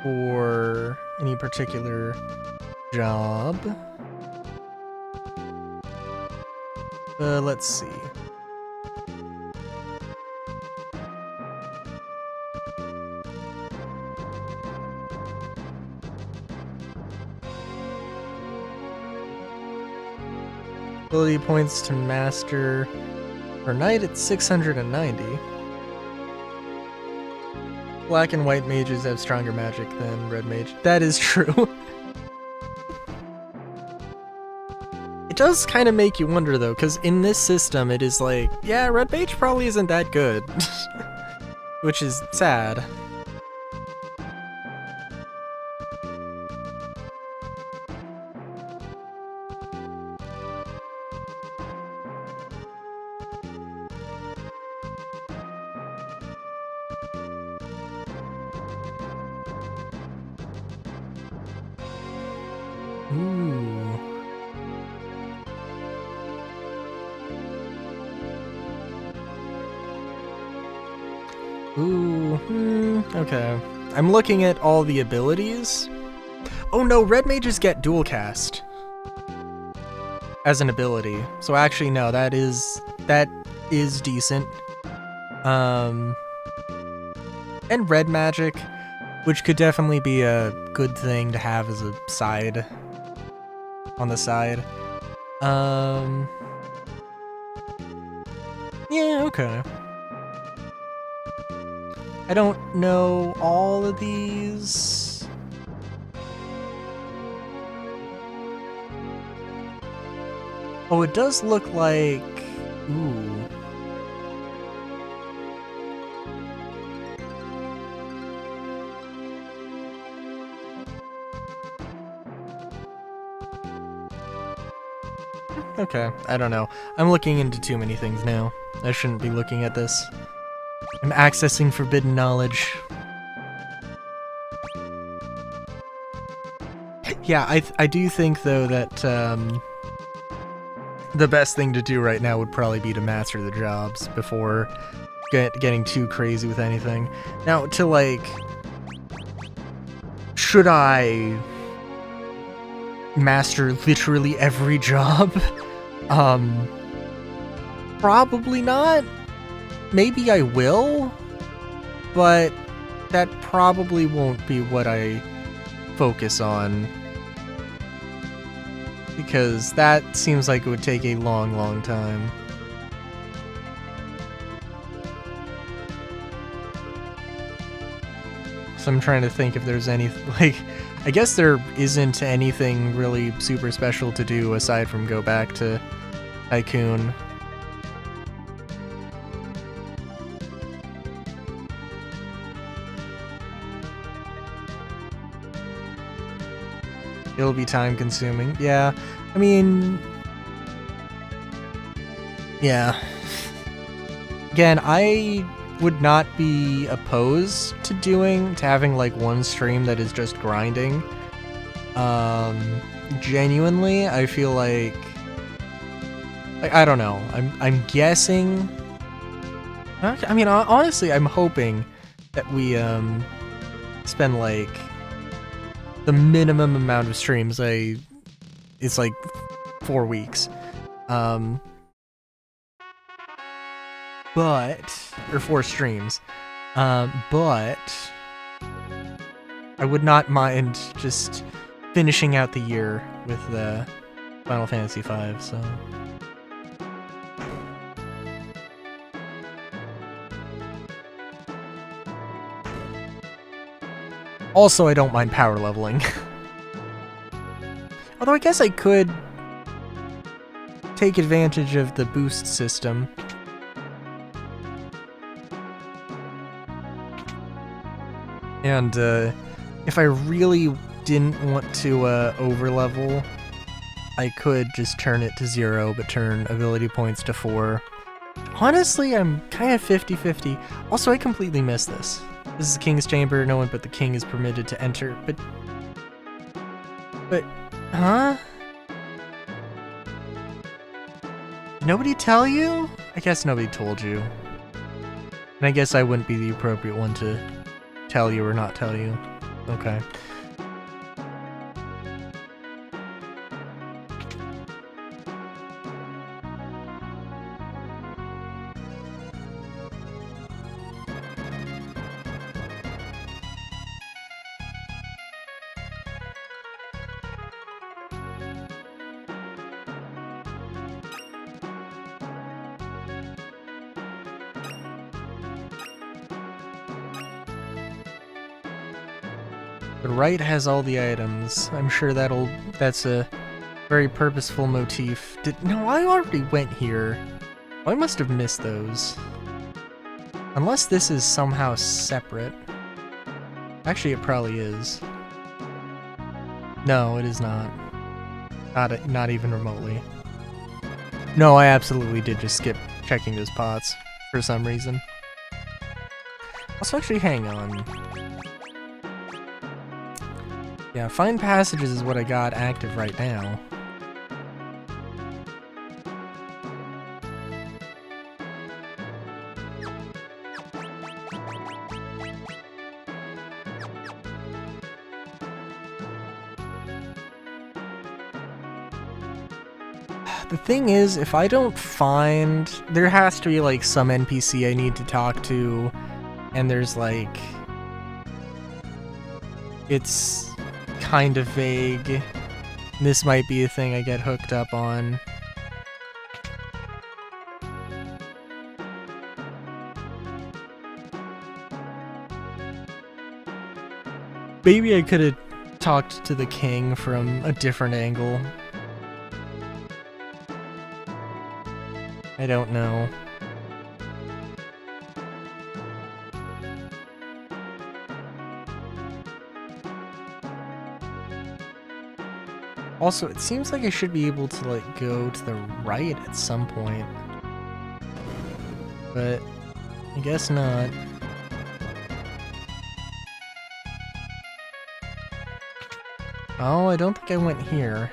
For any particular job. Let's see. Ability points to master per night at 690. Black and white mages have stronger magic than red mage. That is true. It does kind of make you wonder though, because in this system it is like, yeah, red mage probably isn't that good. Which is sad. Okay. I'm looking at all the abilities. Oh no, red mages get dual cast as an ability. So actually no, that is decent. And red magic, which could definitely be a good thing to have as a side on the side. Yeah, okay. I don't know all of these. Oh, it does look like... Ooh. Okay, I don't know. I'm looking into too many things now. I shouldn't be looking at this. I'm accessing forbidden knowledge. Yeah, I do think, though, that the best thing to do right now would probably be to master the jobs before getting too crazy with anything. Now, to, like... Should I master literally every job? Probably not. Maybe I will, but that probably won't be what I focus on, because that seems like it would take a long time. So I'm trying to think if there's any, like, I guess there isn't anything really super special to do aside from go back to Tycoon. It'll be time consuming. Yeah, I mean, yeah. Again, I would not be opposed to having like one stream that is just grinding. Genuinely, I feel like I don't know. I'm guessing. I mean, honestly, I'm hoping that we spend like the minimum amount of streams. It's like 4 weeks. Or 4 streams. But I would not mind just finishing out the year with the Final Fantasy V, so. Also, I don't mind power leveling. Although I guess I could take advantage of the boost system. And if I really didn't want to overlevel, I could just turn it to 0, but turn ability points to 4. Honestly, I'm kind of 50-50. Also, I completely missed this. This is the King's Chamber. No one but the king is permitted to enter. But, huh? Did nobody tell you? I guess nobody told you. And I guess I wouldn't be the appropriate one to tell you or not tell you. Okay. But right has all the items. I'm sure that's a very purposeful motif. No, I already went here. I must have missed those. Unless this is somehow separate. Actually, it probably is. No, it is not. Not even remotely. No, I absolutely did just skip checking those pots for some reason. Also, actually, hang on. Yeah, Find Passages is what I got active right now. The thing is, if I don't find... There has to be, like, some NPC I need to talk to, and there's, like... It's kind of vague. This might be a thing I get hooked up on. Maybe I could have talked to the king from a different angle. I don't know. Also, it seems like I should be able to, like, go to the right at some point. But I guess not. Oh, I don't think I went here.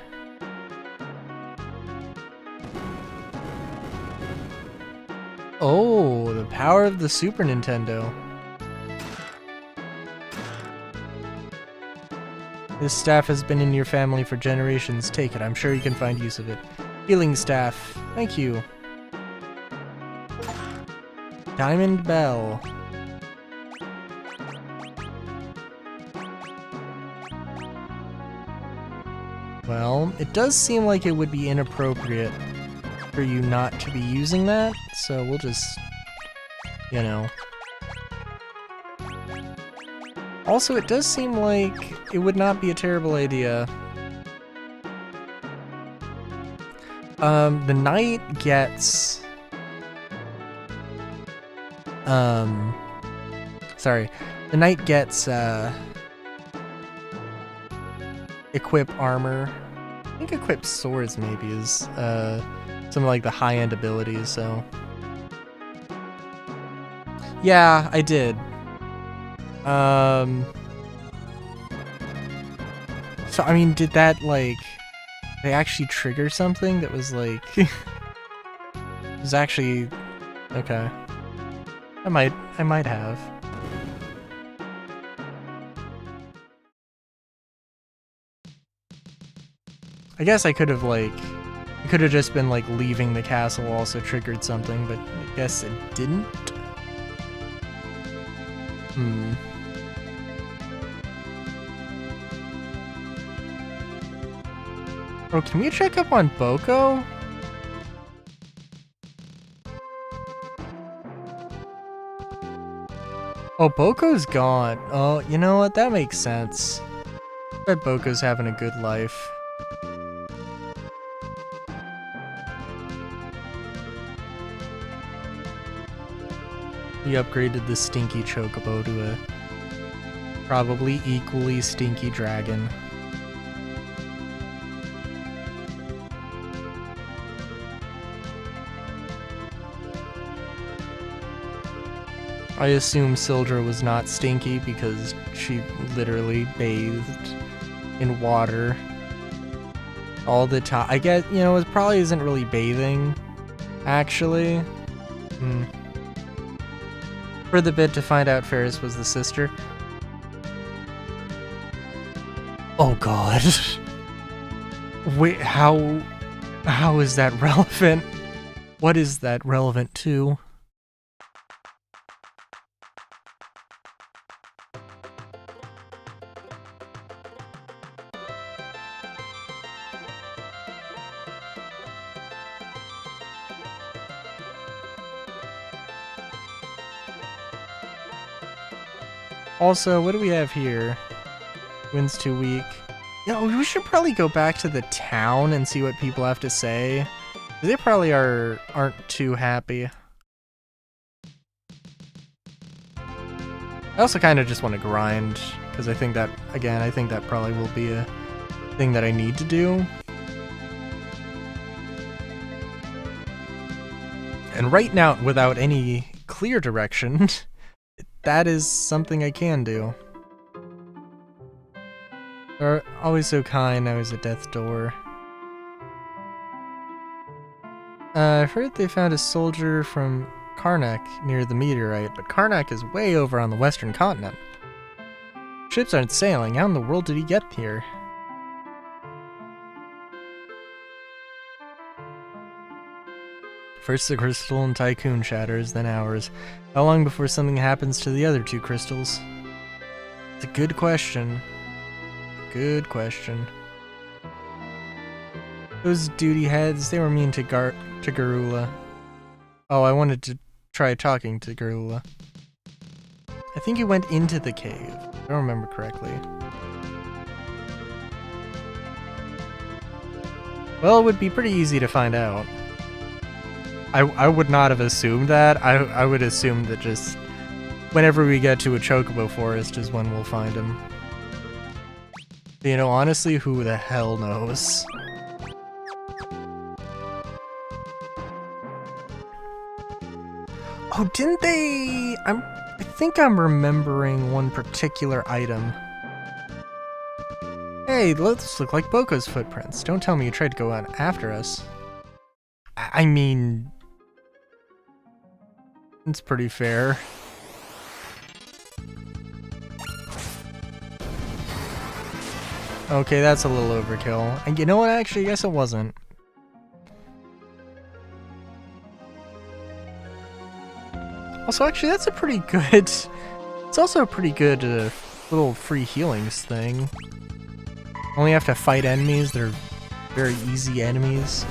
Oh, the power of the Super Nintendo. This staff has been in your family for generations. Take it. I'm sure you can find use of it. Healing staff. Thank you. Well, it does seem like it would be inappropriate for you not to be using that, so we'll just, you know. Also, it does seem like it would not be a terrible idea. The knight gets... Sorry. The knight gets, equip armor. I think equip swords maybe is, some of like the high-end abilities, so... Yeah, I did. So, I mean, did that, like... They actually trigger something that was, like... was actually... Okay. I might have. I guess I could have, like... It could have just been, like, leaving the castle also triggered something, but I guess it didn't? Oh, can we check up on Boko? Oh, Boko's gone. Oh, you know what? That makes sense. I bet Boko's having a good life. We upgraded the stinky chocobo to a probably equally stinky dragon. I assume Sildra was not stinky because she literally bathed in water all the time. I guess, you know, it probably isn't really bathing, actually. For the bit to find out Ferris was the sister. Oh god. Wait, how is that relevant? What is that relevant to? Also, what do we have here? Wind's too weak. You know, we should probably go back to the town and see what people have to say. They probably aren't too happy. I also kind of just want to grind, because I think that, again, I think that probably will be a thing that I need to do. And right now, without any clear direction, that is something I can do. They're always so kind, now is a death door. I've heard they found a soldier from Karnak near the meteorite, but Karnak is way over on the western continent. Ships aren't sailing, how in the world did he get here? First the crystal and Tycoon shatters, then ours. How long before something happens to the other two crystals? It's a good question. Good question. Those duty heads, they were mean to Garula. Oh, I wanted to try talking to Garula. I think he went into the cave, if I don't remember correctly. Well, it would be pretty easy to find out. I would not have assumed that. I would assume that just whenever we get to a Chocobo Forest is when we'll find him. But, you know, honestly, who the hell knows? Oh, didn't they... I think I'm remembering one particular item. Hey, those look like Boko's footprints. Don't tell me you tried to go on after us. I mean... It's pretty fair. Okay, that's a little overkill. And you know what, actually, I guess it wasn't. Also, actually, that's a pretty good... It's also a pretty good little free healings thing. Only have to fight enemies that are very easy enemies.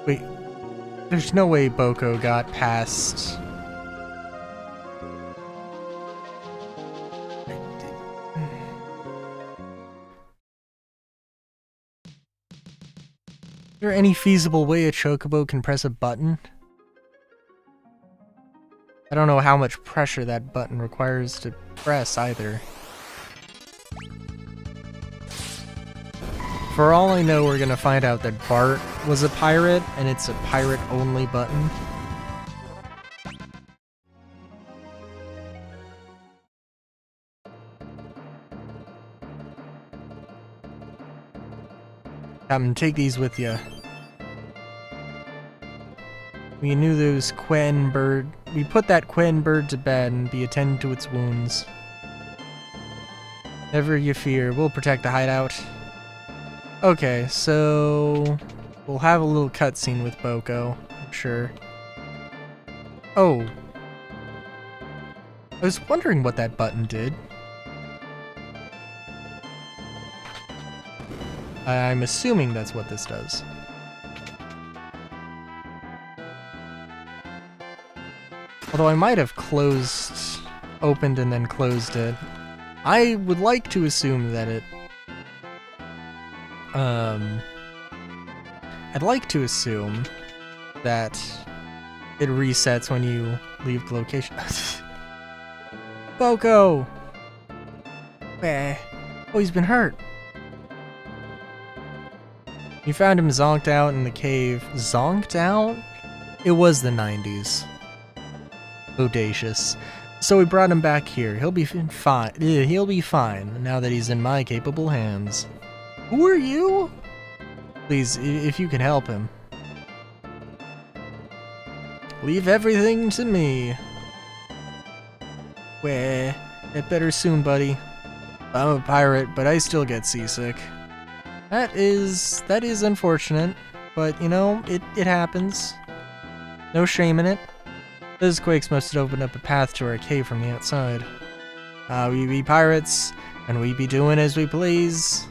Wait, there's no way Boko got past... Is there any feasible way a Chocobo can press a button? I don't know how much pressure that button requires to press either. For all I know, we're gonna find out that Bart was a pirate, and it's a pirate-only button. Captain, take these with you. We knew those Quen bird. We put that Quen bird to bed and be attended to its wounds. Never you fear, we'll protect the hideout. Okay, so we'll have a little cutscene with Boko, I'm sure. Oh. I was wondering what that button did. I'm assuming that's what this does. Although I might have opened and then closed it. I would like to assume that it... I'd like to assume that it resets when you leave the location. Boko! Oh, he's been hurt. You found him zonked out in the cave. Zonked out? It was the 90s. Bodacious. So we brought him back here. He'll be fine. He'll be fine now that he's in my capable hands. Who are you? Please, if you can help him. Leave everything to me. Well, get better soon, buddy. I'm a pirate, but I still get seasick. That is unfortunate, but you know, it happens. No shame in it. Those quakes must have opened up a path to our cave from the outside. We be pirates, and we be doing as we please.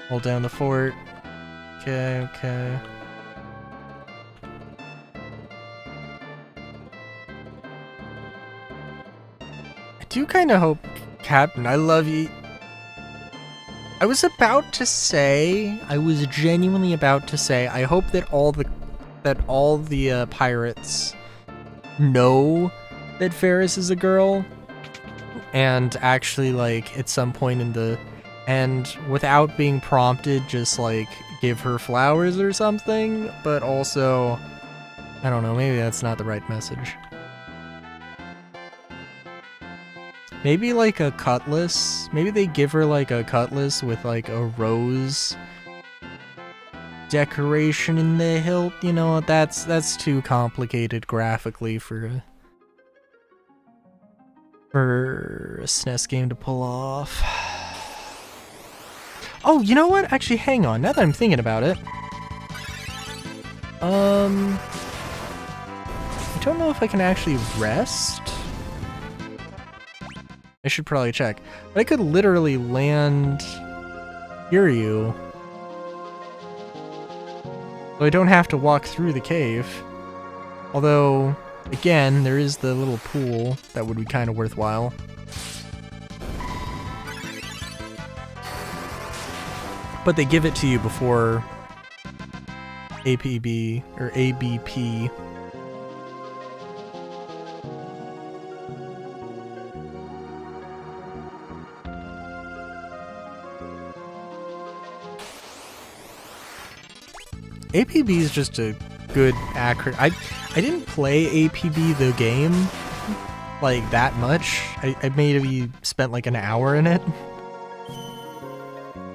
Hold down the fort. Okay. I do kind of hope, Captain, I love you. I was genuinely about to say, I hope that all the pirates know that Ferris is a girl, and actually, like, at some point in the end, without being prompted, just, like, give her flowers or something, but also, I don't know, maybe that's not the right message. Maybe, like, a cutlass. Maybe they give her, like, a cutlass with, like, a rose decoration in the hilt. You know, that's too complicated graphically for a SNES game to pull off. Oh, you know what? Actually, hang on. Now that I'm thinking about it. I don't know if I can actually rest. I should probably check. But I could literally land Kiryu. So I don't have to walk through the cave. Although, again, there is the little pool that would be kind of worthwhile. But they give it to you before APB or ABP. APB is just a good acronym. I didn't play APB the game like that much. I maybe spent like an hour in it.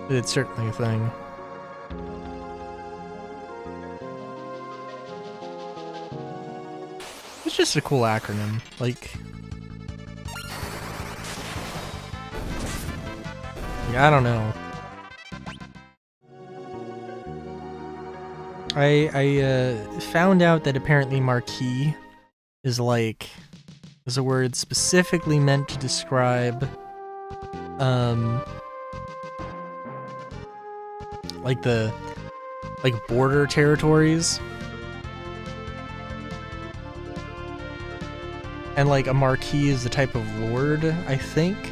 But it's certainly a thing. just a cool acronym. Like, I don't know. I found out that apparently marquee is a word specifically meant to describe like border territories. And like a marquis is a type of lord, I think.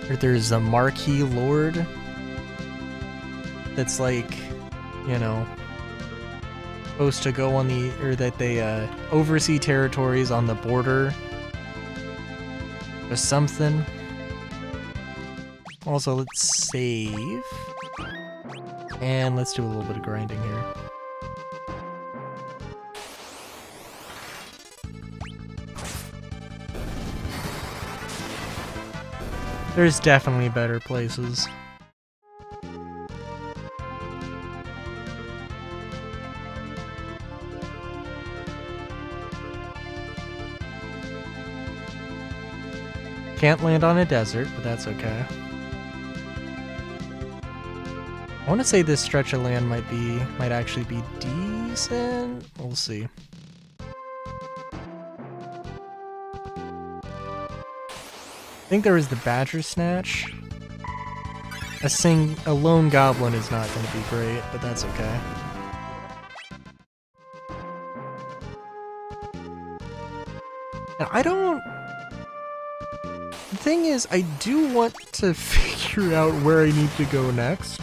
Or there's a marquis lord that's like, you know, supposed to go on the, or that they oversee territories on the border or something. Also, let's save. And let's do a little bit of grinding here. There's definitely better places. Can't land on a desert, but that's okay. I want to say this stretch of land might actually be decent. We'll see. I think there was the Badger Snatch. A lone goblin is not going to be great, but that's okay. Now, I don't... The thing is, I do want to figure out where I need to go next.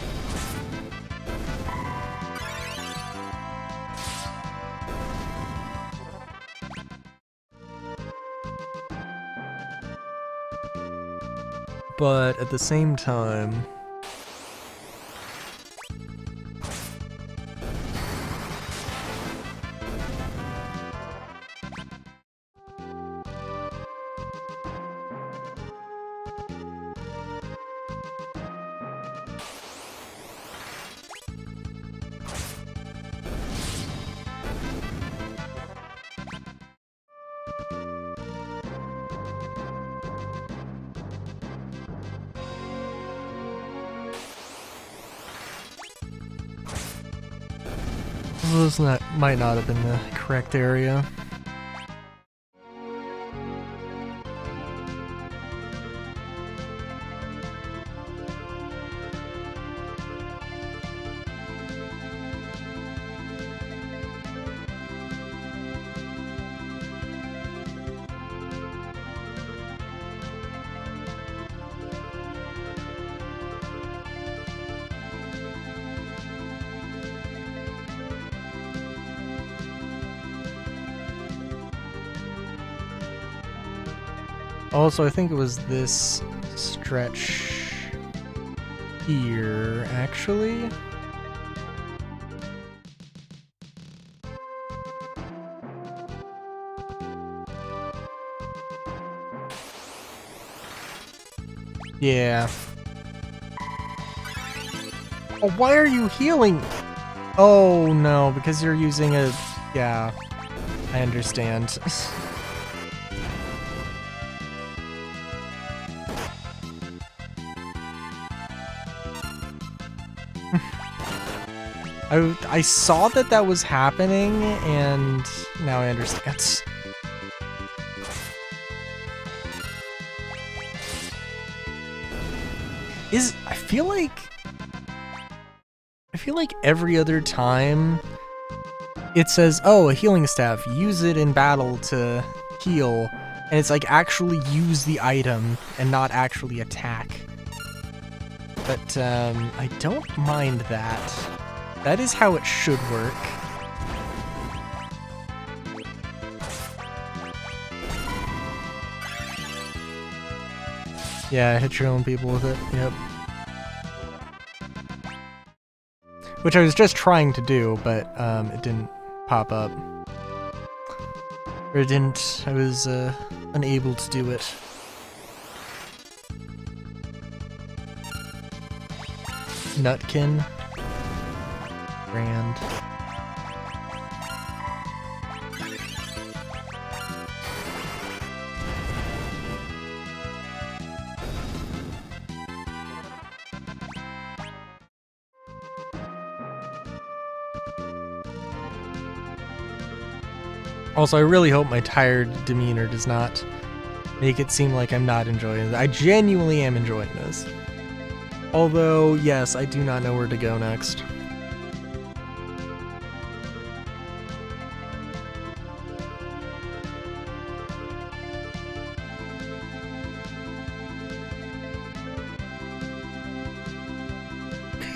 But at the same time... This might not have been the correct area. Also, I think it was this stretch here, actually. Yeah. Oh, why are you healing? Oh, no, because you're using a... Yeah, I understand. I saw that was happening, and now I understand. I feel like every other time it says, oh, a healing staff, use it in battle to heal, and it's like actually use the item and not actually attack. But I don't mind that. That is how it should work. Yeah, hit your own people with it, yep. Which I was just trying to do, but it didn't pop up. Or it didn't, I was unable to do it. Nutkin. Grand. Also, I really hope my tired demeanor does not make it seem like I'm not enjoying it. I genuinely am enjoying this. Although, yes, I do not know where to go next.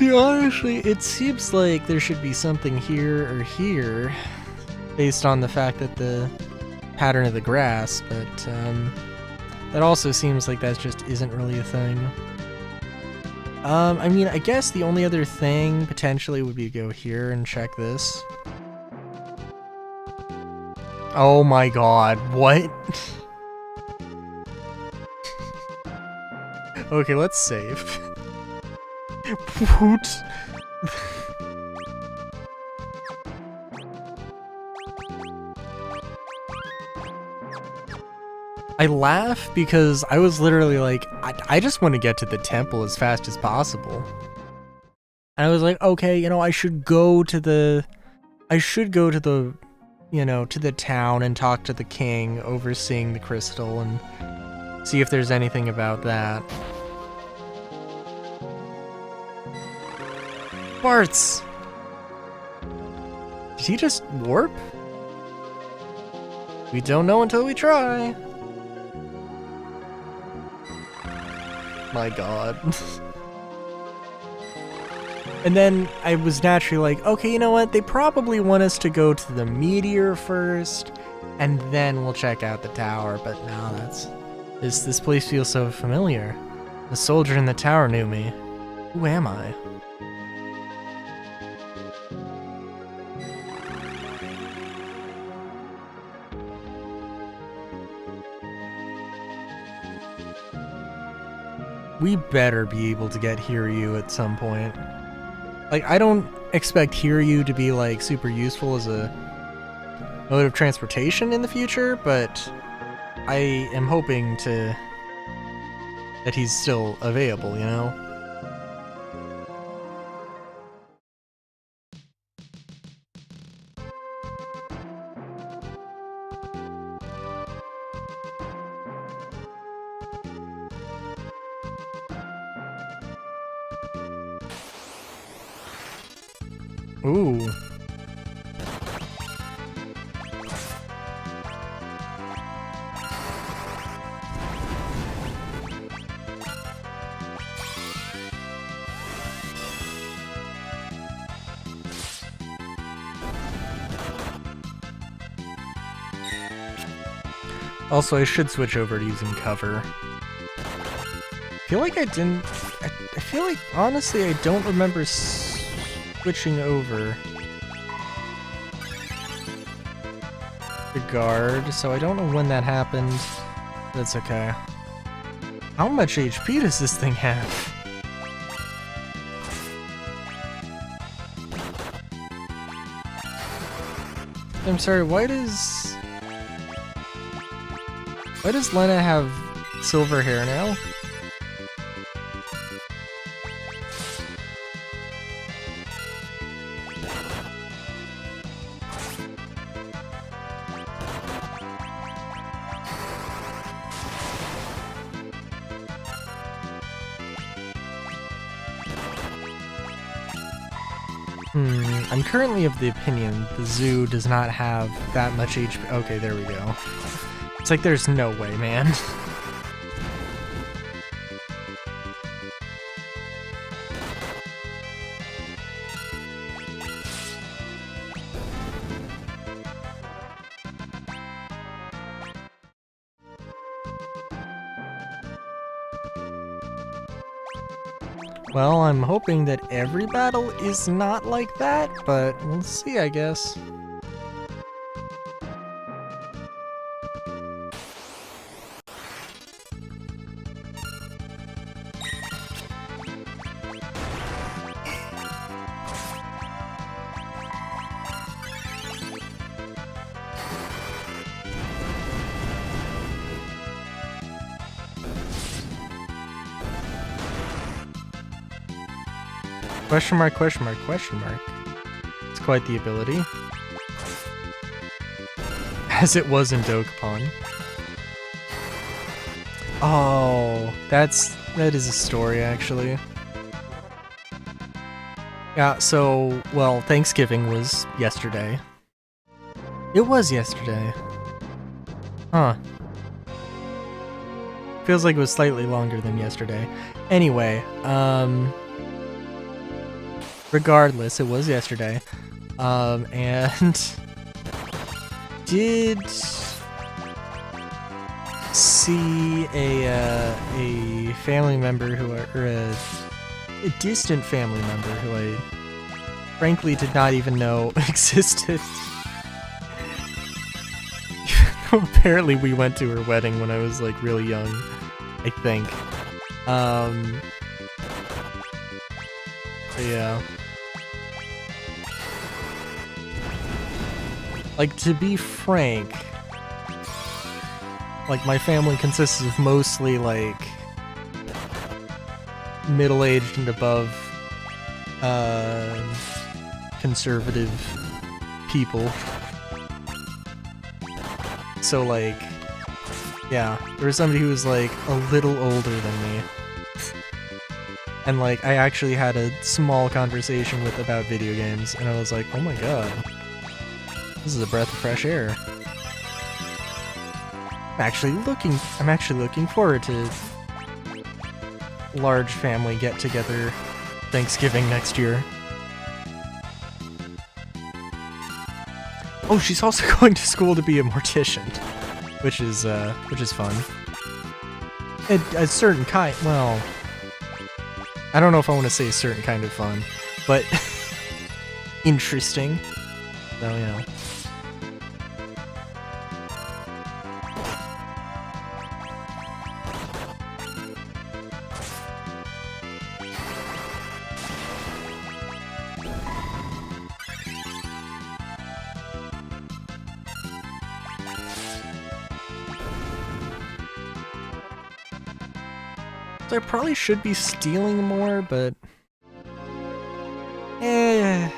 Yeah, honestly, it seems like there should be something here or here, based on the fact that the pattern of the grass, but that also seems like that just isn't really a thing. I mean, I guess the only other thing potentially would be to go here and check this. Oh my god, what? Okay, let's save. What? I laugh because I was literally like, I just want to get to the temple as fast as possible. And I was like, okay, you know, I should go to the, you know, to the town and talk to the king overseeing the crystal and see if there's anything about that. Bartz! Did he just warp? We don't know until we try. My god. And then I was naturally like, okay, you know what? They probably want us to go to the meteor first, and then we'll check out the tower. But now this place feels so familiar. The soldier in the tower knew me. Who am I? We better be able to get Hiryu at some point. Like, I don't expect Hiryu to be, like, super useful as a mode of transportation in the future, but I am hoping that he's still available, you know? Ooh. Also, I should switch over to using cover. I feel like I didn't... I feel like, honestly, I don't remember switching over the guard, so I don't know when that happened. That's okay. How much HP does this thing have? I'm sorry, why does Lena have silver hair now? I'm currently of the opinion the zoo does not have that much HP. Okay, there we go. It's like there's no way, man. Well, I'm hoping that every battle is not like that, but we'll see, I guess. Question mark, question mark, question mark. It's quite the ability. as it was in Dokapon. Oh, that is a story, actually. Yeah, so, well, Thanksgiving was yesterday. It was yesterday. Huh. Feels like it was slightly longer than yesterday. Anyway, regardless, it was yesterday. And did see a family member or a distant family member who I frankly did not even know existed. Apparently we went to her wedding when I was like really young, I think. But yeah. Like, to be frank, like, my family consists of mostly, like, middle-aged and above, conservative people. So, like, yeah, there was somebody who was, like, a little older than me. And, like, I actually had a small conversation with about video games, and I was like, oh my god, this is a breath of fresh air. I'm actually looking forward to large family get-together Thanksgiving next year. Oh, she's also going to school to be a mortician, which is fun. A certain kind, well, I don't know if I want to say a certain kind of fun, but interesting. So, you know. I probably should be stealing more, but I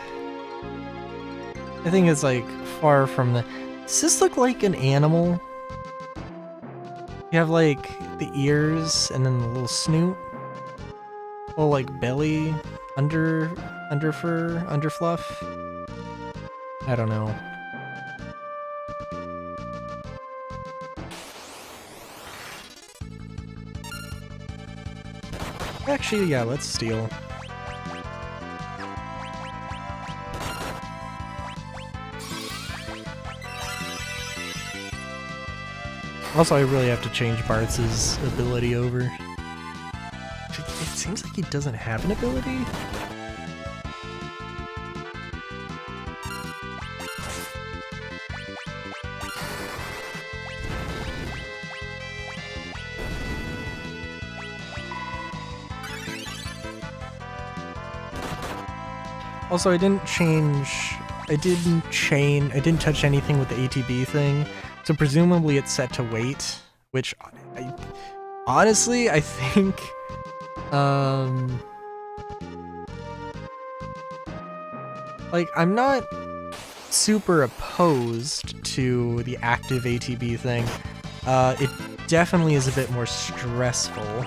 think it's like far from the. Does this look like an animal? You have like the ears and then the little snoot, little like belly, under fur, under fluff. I don't know. Actually, yeah, let's steal. Also, I really have to change Bartz's ability over. It seems like he doesn't have an ability. Also, I didn't touch anything with the ATB thing, so presumably it's set to wait, which, honestly, I think, like, I'm not super opposed to the active ATB thing. It definitely is a bit more stressful.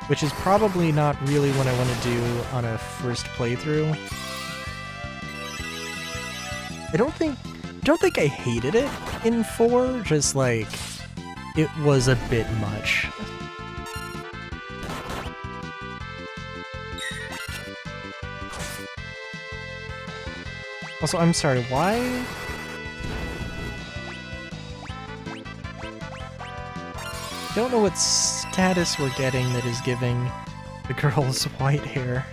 Which is probably not really what I want to do on a first playthrough. I don't think I hated it in 4, just like, it was a bit much. Also, I'm sorry, why? I don't know what status we're getting that is giving the girls white hair.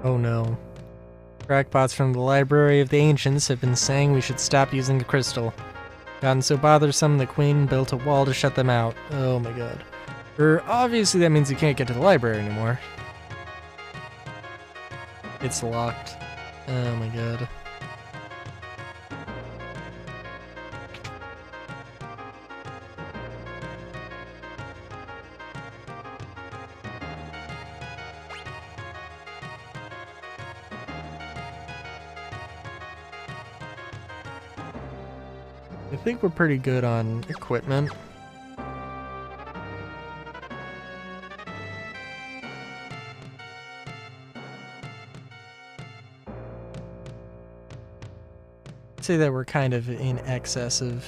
Oh no. Crackpots from the Library of the Ancients have been saying we should stop using the crystal. Gotten so bothersome, the Queen built a wall to shut them out. Oh my god. Obviously that means you can't get to the library anymore. It's locked. Oh my god. I think we're pretty good on equipment. I'd say that we're kind of in excess of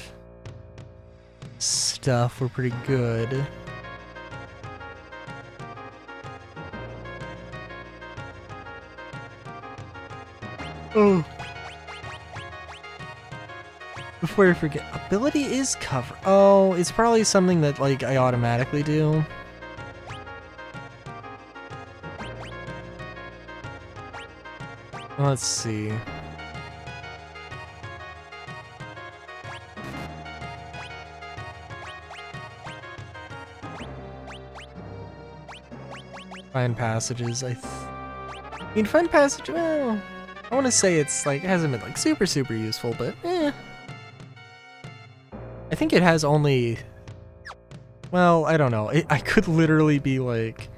stuff. We're pretty good. Oh. Before I forget, ability is cover. Oh, it's probably something that like I automatically do. Let's see. Find passages. I mean, find passage. Well, I want to say it's like it hasn't been like super useful, but I think it has only. Well, I don't know. I could literally be like.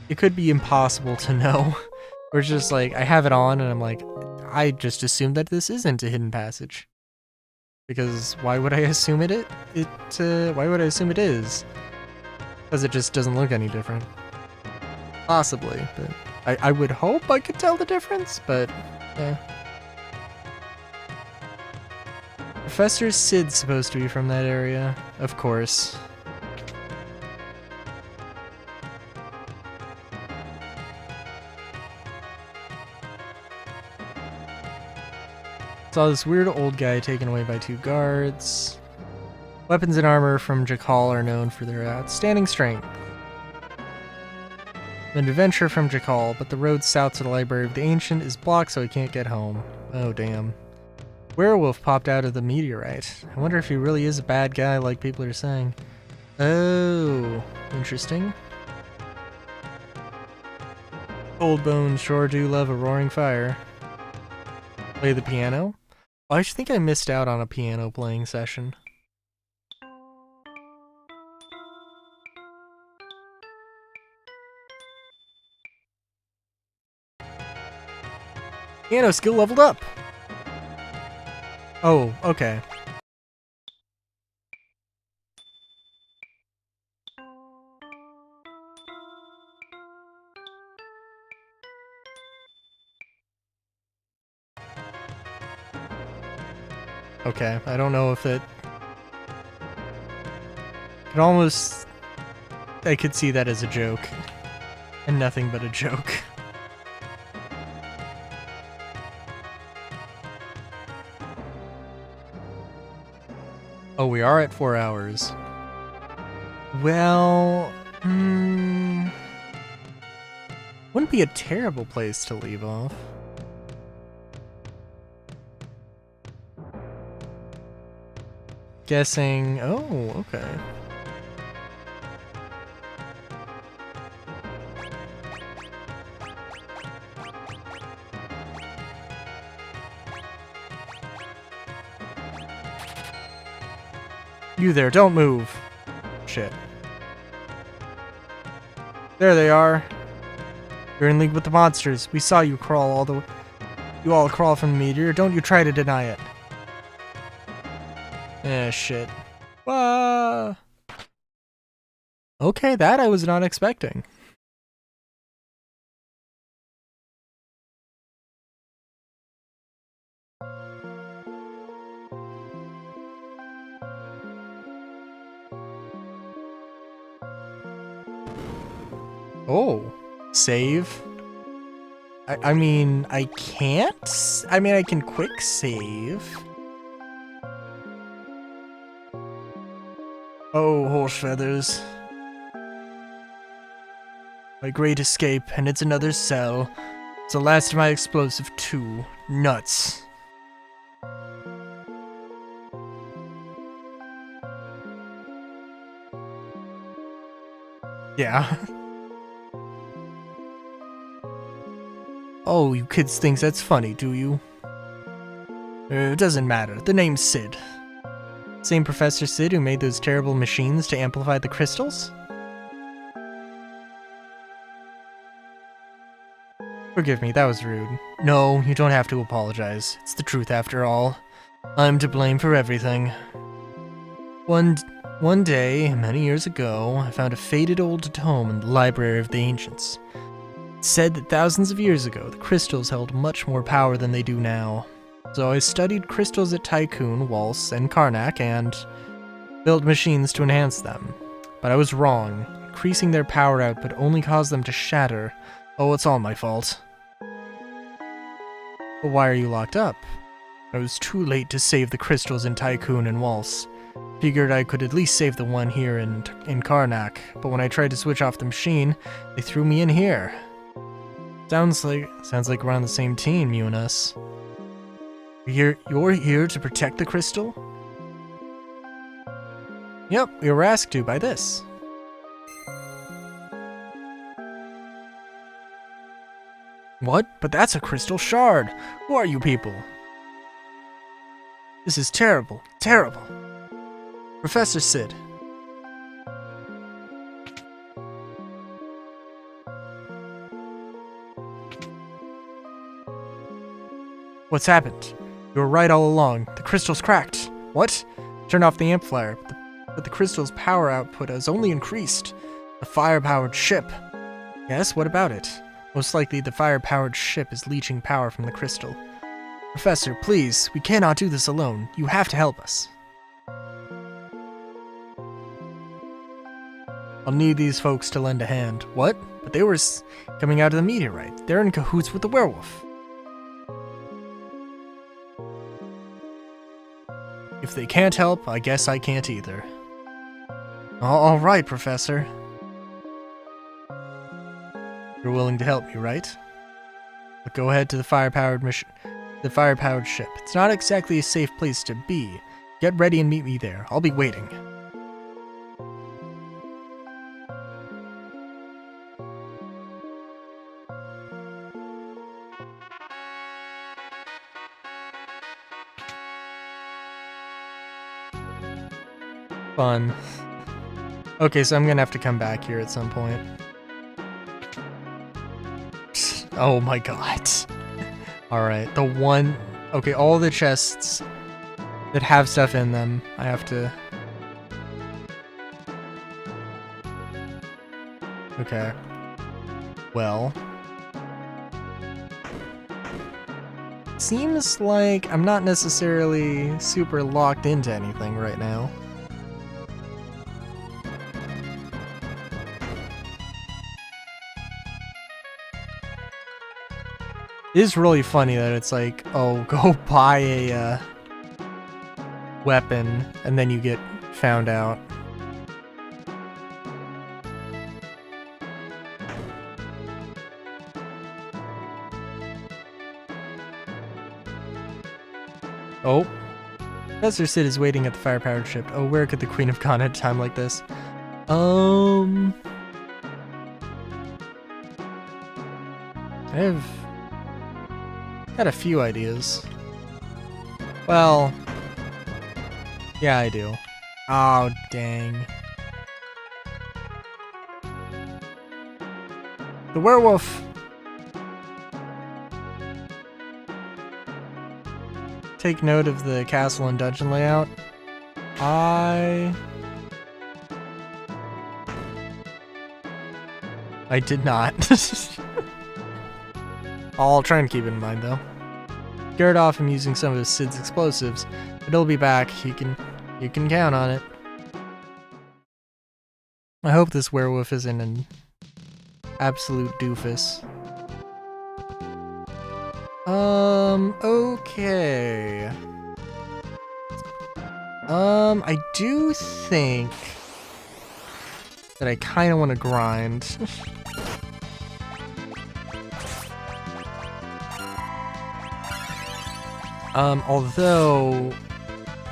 It could be impossible to know. Or it's just like I have it on and I'm like, I just assume that this isn't a hidden passage. Because why would I assume it? Why would I assume it is? Because it just doesn't look any different. Possibly, but I would hope I could tell the difference, but Professor Sid's supposed to be from that area, of course. Saw this weird old guy taken away by 2 guards. Weapons and armor from Jakal are known for their outstanding strength. An adventure from Jakal, but the road south to the Library of the Ancient is blocked, so he can't get home. Oh, damn. Werewolf popped out of the meteorite. I wonder if he really is a bad guy like people are saying. Oh, interesting. Old bones sure do love a roaring fire. Play the piano? Oh, I think I missed out on a piano playing session. Piano skill leveled up! Oh, okay. Okay, I don't know if it... I could see that as a joke. And nothing but a joke. Oh, we are at 4 hours. Well... wouldn't be a terrible place to leave off. Guessing... Oh, okay. You there, don't move. Shit. There they are. You're in league with the monsters. We saw you crawl You all crawl from the meteor. Don't you try to deny it. Eh, shit. Wah! Okay, that I was not expecting. Oh, save? I mean, I can't? I mean, I can quick save. Oh, horse feathers. My great escape, and it's another cell. It's the last of my explosive too. Nuts. Yeah. Oh, you kids think that's funny, do you? It doesn't matter. The name's Sid. Same Professor Sid who made those terrible machines to amplify the crystals? Forgive me, that was rude. No, you don't have to apologize. It's the truth after all. I'm to blame for everything. One day, many years ago, I found a faded old tome in the Library of the Ancients. It said that thousands of years ago, the crystals held much more power than they do now. So I studied crystals at Tycoon, Waltz, and Karnak, and built machines to enhance them. But I was wrong. Increasing their power output only caused them to shatter. Oh, it's all my fault. But why are you locked up? I was too late to save the crystals in Tycoon and Waltz. Figured I could at least save the one here in Karnak, but when I tried to switch off the machine, they threw me in here. Sounds like we're on the same team, you and us. You're here to protect the crystal? Yep, we were asked to by this. What? But that's a crystal shard. Who are you people? This is terrible. Terrible. Professor Sid. What's happened? You were right all along. The crystal's cracked. What? Turn off the amplifier, but the crystal's power output has only increased. A fire-powered ship. Yes, what about it? Most likely the fire-powered ship is leeching power from the crystal. Professor, please, we cannot do this alone. You have to help us. I'll need these folks to lend a hand. What? But they were coming out of the meteorite. They're in cahoots with the werewolf. If they can't help, I guess I can't either. All right, Professor. You're willing to help me, right? But go ahead to the fire-powered ship. It's not exactly a safe place to be. Get ready and meet me there. I'll be waiting. Fun. Okay, so I'm gonna have to come back here at some point. Oh my god. Alright, the one... Okay, all the chests that have stuff in them, I have to... Okay. Well... Seems like I'm not necessarily super locked into anything right now. It is really funny that it's like, oh, go buy a weapon, and then you get found out. Oh. Professor Sid is waiting at the fire-powered ship. Oh, where could the Queen have gone at a time like this? I have... got a few ideas. Well... yeah, I do. Oh, dang. The werewolf... Take note of the castle and dungeon layout. I did not. I'll try and keep it in mind, though. Scared off him using some of Sid's explosives, but he'll be back. You can count on it. I hope this werewolf isn't an absolute doofus. Okay. I do think that I kind of want to grind. Although,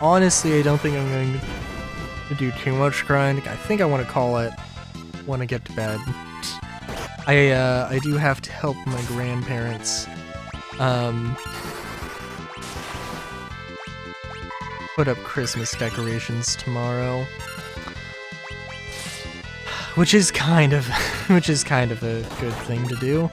honestly, I don't think I'm going to do too much grinding. I think I want to call it when I get to bed. I do have to help my grandparents, put up Christmas decorations tomorrow. Which is kind of a good thing to do.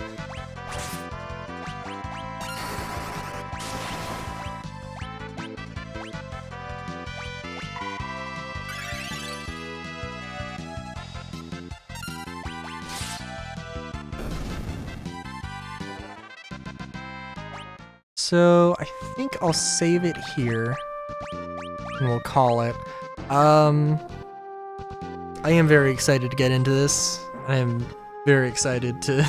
So I think I'll save it here, and we'll call it. I am very excited to get into this. I am very excited to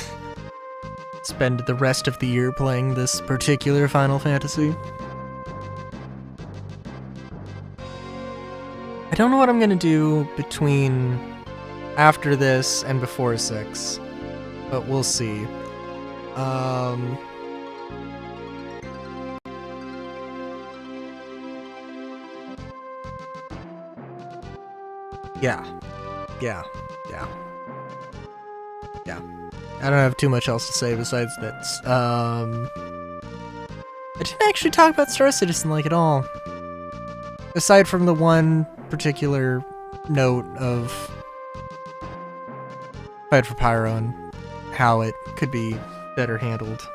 spend the rest of the year playing this particular Final Fantasy. I don't know what I'm gonna do between after this and before 6, but we'll see. Yeah. I don't have too much else to say besides that. I didn't actually talk about Star Citizen like at all. Aside from the one particular note of Fight for Pyro and how it could be better handled.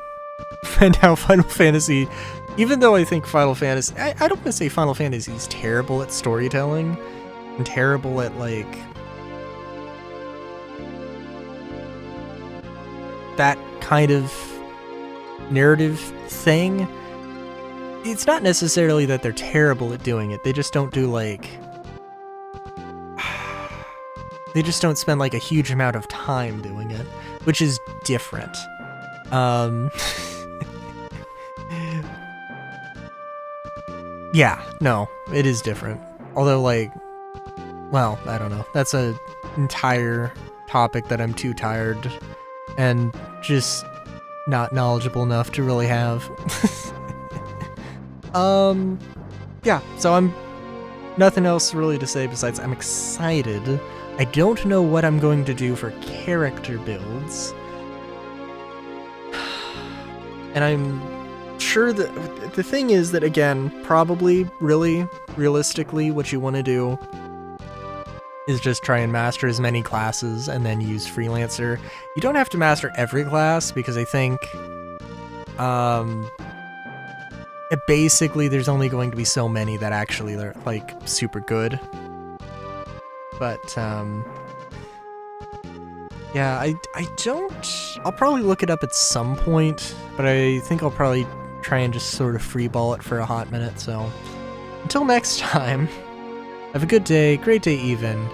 And how Final Fantasy, even though I think Final Fantasy, I don't want to say Final Fantasy is terrible at storytelling and terrible at, like, that kind of narrative thing. It's not necessarily that they're terrible at doing it, they just don't do, like, they just don't spend, like, a huge amount of time doing it, which is different. Yeah, no, it is different. Although, like, well, I don't know. That's an entire topic that I'm too tired and just not knowledgeable enough to really have. Yeah, so I'm nothing else really to say besides I'm excited. I don't know what I'm going to do for character builds. And I'm sure that the thing is that, again, probably really realistically what you want to do is just try and master as many classes and then use Freelancer. You don't have to master every class because I think basically there's only going to be so many that actually are, like, super good. But yeah, I'll probably look it up at some point, but I think I'll probably try and just sort of freeball it for a hot minute. So until next time, have a good day, great day even,